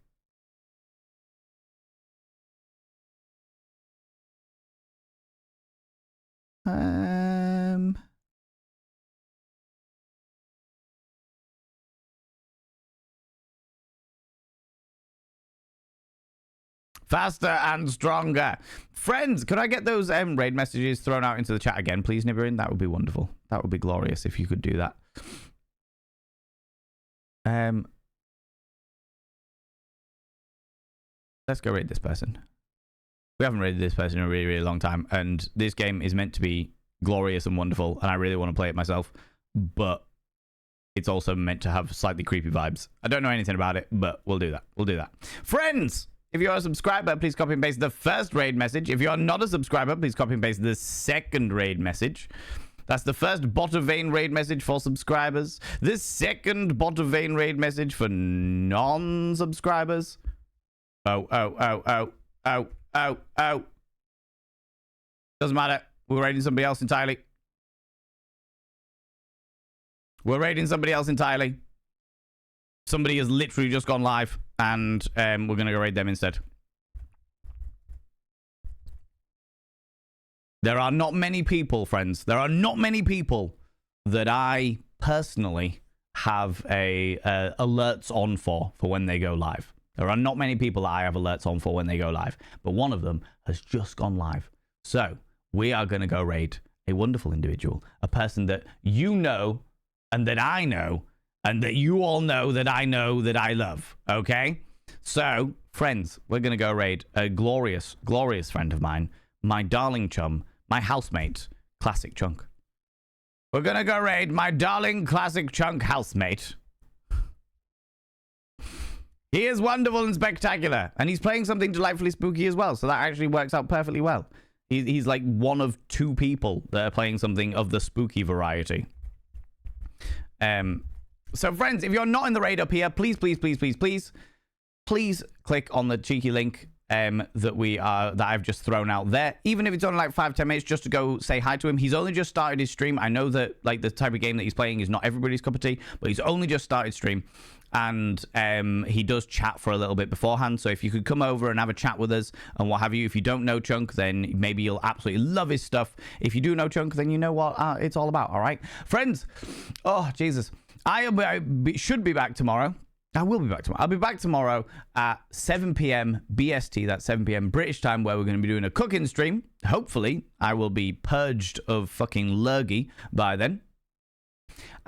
Faster and stronger. Friends, could I get those raid messages thrown out into the chat again, please, Nibirin? That would be wonderful. That would be glorious if you could do that. Let's go raid this person. We haven't raided this person in a really, really long time, and this game is meant to be glorious and wonderful, and I really want to play it myself, but it's also meant to have slightly creepy vibes. I don't know anything about it, but we'll do that. We'll do that. Friends, if you're a subscriber, please copy and paste the first raid message. If you're not a subscriber, please copy and paste the second raid message. That's the first bot of vein raid message for subscribers. The second bot of vein raid message for non-subscribers. Oh. Doesn't matter. We're raiding somebody else entirely. We're raiding somebody else entirely. Somebody has literally just gone live, and we're going to go raid them instead. There are not many people, friends. There are not many people that I personally have alerts on for when they go live. There are not many people that I have alerts on for when they go live, but one of them has just gone live. So we are going to go raid a wonderful individual, a person that you know and that I know and that you all know that I love, okay? So, friends, we're going to go raid a glorious, glorious friend of mine, my darling chum, my housemate, Classic Chunk. We're going to go raid my darling Classic Chunk housemate. He is wonderful and spectacular, and he's playing something delightfully spooky as well, so that actually works out perfectly well. He's like one of two people that are playing something of the spooky variety. So friends, if you're not in the raid up here, please click on the cheeky link that I've just thrown out there. Even if it's only like 5-10 minutes, just to go say hi to him. He's only just started his stream. I know that like the type of game that he's playing is not everybody's cup of tea, but he's only just started stream, and he does chat for a little bit beforehand. So if you could come over and have a chat with us and what have you. If you don't know Chunk, then maybe you'll absolutely love his stuff. If you do know Chunk, then you know what it's all about. All right, friends. Oh Jesus, I should be back tomorrow. I will be back tomorrow. I'll be back tomorrow at 7 p.m. BST. That's 7 p.m. British time, where we're going to be doing a cooking stream. Hopefully, I will be purged of fucking lurgy by then.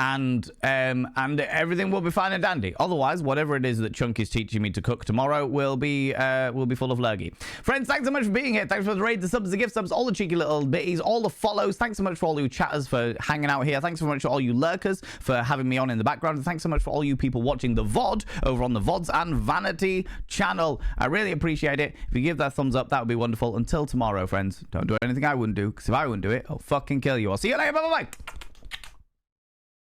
And everything will be fine and dandy. Otherwise, whatever it is that Chunk is teaching me to cook tomorrow will be full of lurgy. Friends, thanks so much for being here. Thanks for the raid, the subs, the gift subs, all the cheeky little bitties, all the follows. Thanks so much for all you chatters for hanging out here. Thanks so much to all you lurkers for having me on in the background. And thanks so much for all you people watching the VOD over on the VODs and Vanity channel. I really appreciate it. If you give that a thumbs up, that would be wonderful. Until tomorrow, friends, don't do anything I wouldn't do, because if I wouldn't do it, I'll fucking kill you. I'll see you later. Bye-bye.